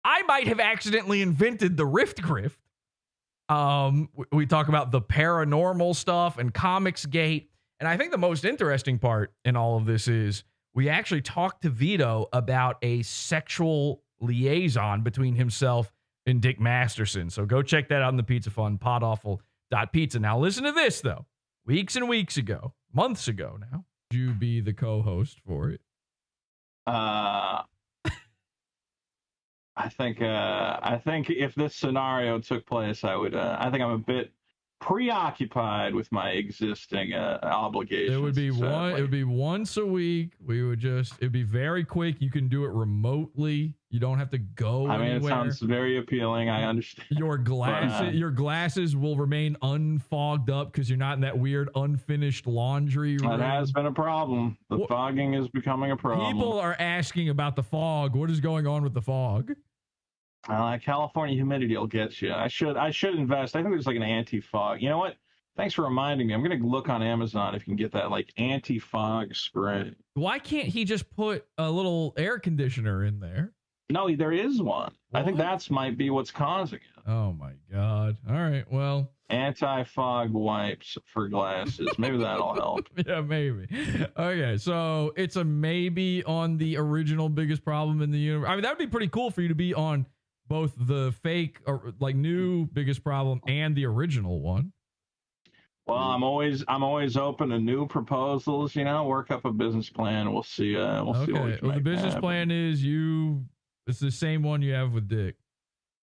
I might have accidentally invented the Rift Grift. We talk about the paranormal stuff and Comicsgate. And I think the most interesting part in all of this is we actually talked to Vito about a sexual liaison between himself and Dick Masterson. So go check that out in the Pizza Fund, podawful.pizza. Now listen to this, though. Weeks and weeks ago, months ago now, would you be the co-host for it? I think if this scenario took place, I would. I think I'm a bit preoccupied with my existing obligations. It would be sadly. It would be once a week. It'd be very quick. You can do it remotely. You don't have to go I mean, anywhere. it sounds very appealing. I understand. Your glasses will remain unfogged up because you're not in that weird unfinished laundry room. That has been a problem. The fogging is becoming a problem. People are asking about the fog. What is going on with the fog? California humidity will get you. I should invest. I think there's like an anti-fog. You know what? Thanks for reminding me. I'm going to look on Amazon if you can get that like anti-fog spray. Why can't he just put a little air conditioner in there? No, there is one. What? I think that's might be what's causing it. Oh my God. All right. Well, anti-fog wipes for glasses. Maybe that'll help. Yeah, maybe. Okay. So it's a maybe on the original biggest problem in the universe. I mean, that would be pretty cool for you to be on both the fake or like new biggest problem and the original one. Well, I'm always open to new proposals. You know, work up a business plan. We'll see. We'll see. What we can Well, the business plan is it's the same one you have with Dick.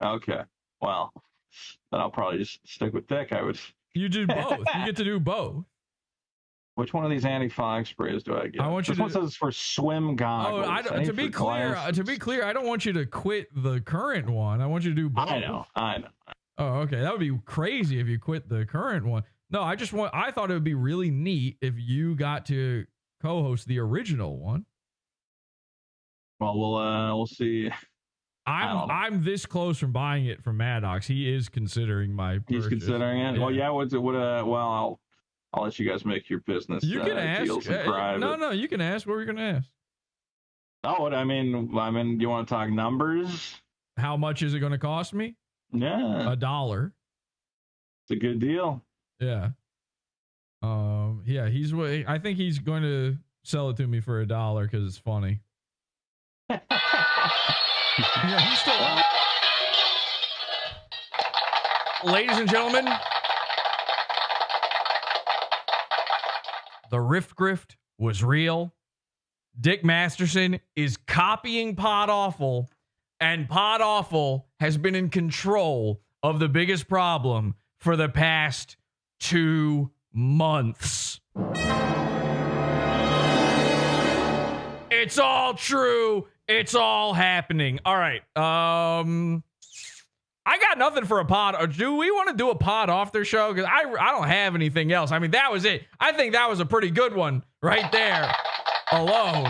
Okay. Well, then I'll probably just stick with Dick. You do both. You get to do both. Which one of these anti-fog sprays do I get? I want you this one says for swim goggles. Oh, to be clear, I don't want you to quit the current one. I want you to do both. I know. Oh, okay. That would be crazy if you quit the current one. No, I thought it would be really neat if you got to co-host the original one. Well, we'll see. I'm this close from buying it from Maddox. He is considering my purchase. He's considering it. Yeah. Well, yeah. Well, I'll let you guys make your business. You can ask. Deals in private. No, you can ask. What were you going to ask? Oh, I mean, do you want to talk numbers? How much is it going to cost me? Yeah, $1. It's a good deal. Yeah. Yeah. I think he's going to sell it to me for $1 because it's funny. Yeah, he's still. Ladies and gentlemen, the Rift Grift was real. Dick Masterson is copying Podawful, and Podawful has been in control of the biggest problem for the past 2 months. It's all true. It's all happening. All right. I got nothing for a pod. Do we want to do a pod off their show? Because I don't have anything else. I mean, that was it. I think that was a pretty good one right there alone.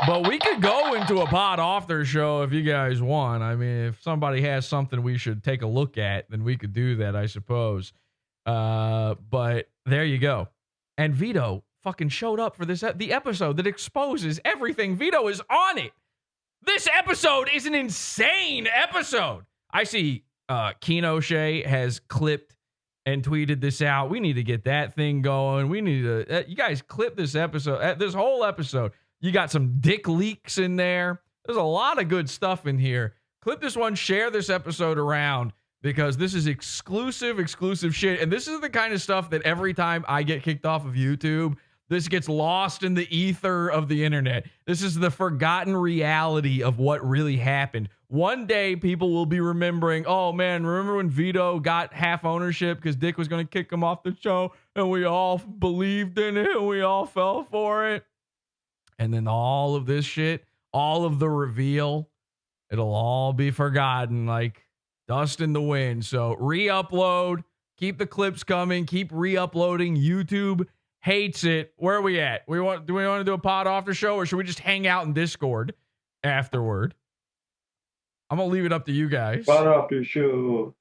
But we could go into a pod off their show if you guys want. I mean, if somebody has something we should take a look at, then we could do that, I suppose. But there you go. And Vito fucking showed up for the episode that exposes everything. Vito is on it. This episode is an insane episode. I see Keno Shea has clipped and tweeted this out. We need to get that thing going. We need to, you guys clip this episode, this whole episode. You got some dick leaks in there. There's a lot of good stuff in here. Clip this one, share this episode around because this is exclusive shit. And this is the kind of stuff that every time I get kicked off of YouTube, this gets lost in the ether of the internet. This is the forgotten reality of what really happened. One day, people will be remembering, oh man, remember when Vito got half ownership because Dick was going to kick him off the show and we all believed in it and we all fell for it. And then all of this shit, all of the reveal, it'll all be forgotten like dust in the wind. So re-upload, keep the clips coming, keep re-uploading. YouTube hates it. Where are we at? Do we want to do a pod after show or should we just hang out in Discord afterward? I'm going to leave it up to you guys. Pod after show.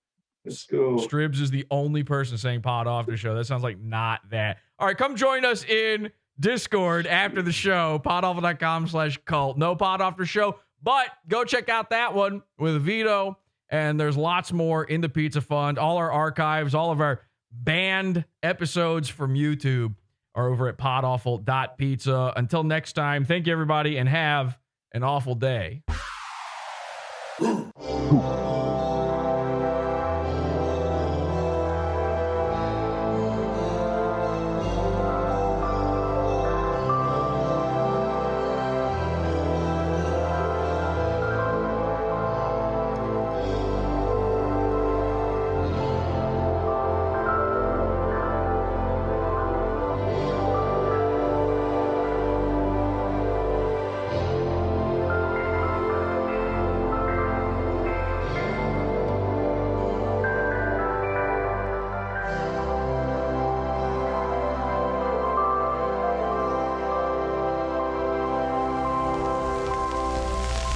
Let's go. Stribs is the only person saying pod after show. That sounds like not that. All right, come join us in Discord after the show. Podawful.com/cult. No pod after show, but go check out that one with Vito. And there's lots more in the Pizza Fund. All our archives, all of our banned episodes from YouTube are over at podawful.pizza. Until next time, thank you, everybody, and have an awful day.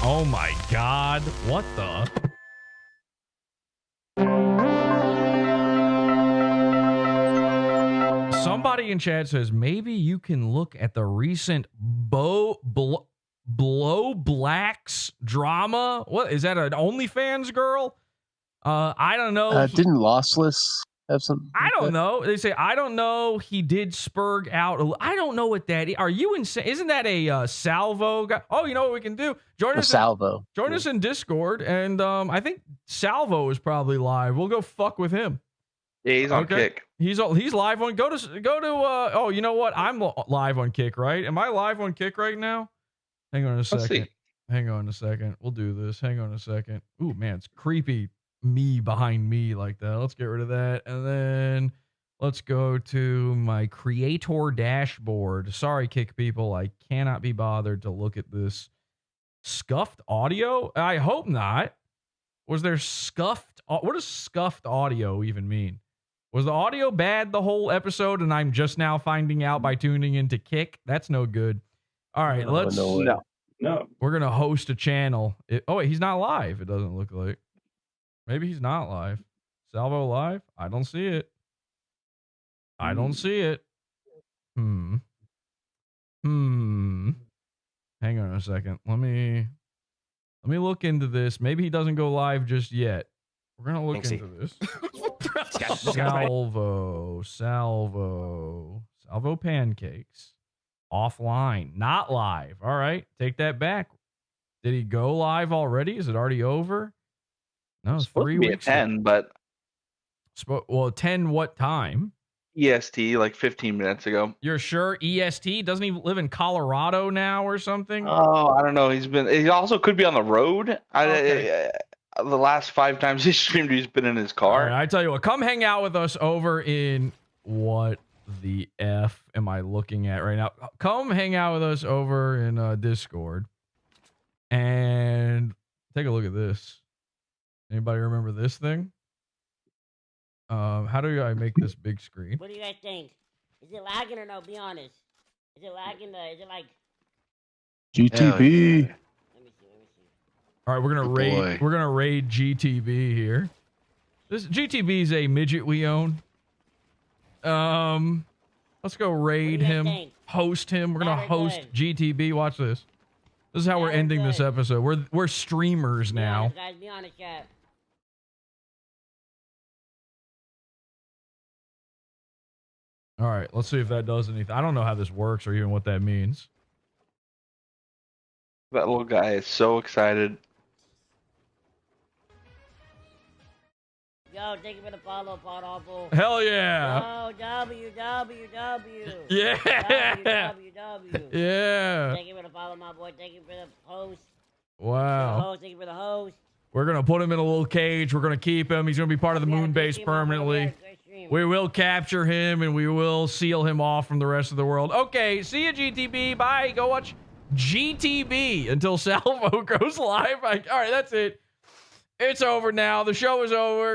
Oh my God, what the? Somebody in chat says, maybe you can look at the recent Blow Blacks drama. What, is that an OnlyFans girl? I don't know. Didn't Lossless have something? I don't know. They say, I don't know. He did spurg out. I don't know what that is. Are you insane? Isn't that a Salvo guy? Oh, you know what we can do? Join us. Salvo. Join us in Discord. And I think Salvo is probably live. We'll go fuck with him. Yeah, he's on Kick. He's live on. Go to. Oh, you know what? I'm live on Kick, right? Am I live on Kick right now? Hang on a second. Let's see. Hang on a second. We'll do this. Hang on a second. Ooh, man, it's creepy. Me behind me like that. Let's get rid of that. And then let's go to my creator dashboard. Sorry, Kick people. I cannot be bothered to look at this scuffed audio. I hope not. Was there scuffed? What does scuffed audio even mean? Was the audio bad the whole episode and I'm just now finding out by tuning into Kick? That's no good. All right, let's. No. We're going to host a channel. Oh, wait, he's not live. It doesn't look like. Maybe he's not live. Salvo live? I don't see it. I don't see it. Hang on a second. Let me look into this. Maybe he doesn't go live just yet. We're gonna look into this. Salvo pancakes. Offline. Not live. All right. Take that back. Did he go live already? Is it already over? No, it's 3 weeks. 10, but 10 what time? EST, like 15 minutes ago. You're sure EST? Doesn't he live in Colorado now or something? Oh, I don't know. He also could be on the road. The last 5 times he streamed, he's been in his car. Right, I tell you what, come hang out with us over in what the F am I looking at right now? Come hang out with us over in Discord and take a look at this. Anybody remember this thing? How do I make this big screen? What do you guys think? Is it lagging or no? Be honest. Is it lagging? Is it like GTB? Let me see. All right, we're gonna raid. We're gonna raid GTB here. This GTB is a midget we own. Let's go raid him. Host him. We're gonna host GTB. Watch this. This is how we're ending this episode. We're streamers now. Guys, be honest, chat. All right, let's see if that does anything. I don't know how this works or even what that means. That little guy is so excited. Yo, thank you for the follow, Podawful. Hell yeah. Yo, WWW. Yeah. WWW. Yeah. Thank you for the follow, my boy. Thank you for the host. Wow. Thank you for the host. We're going to put him in a little cage. We're going to keep him. He's going to be part of the moon base permanently. We will capture him and we will seal him off from the rest of the world. Okay, see you, GTB. Bye. Go watch GTB until Salvo goes live. All right, that's it. It's over now. The show is over.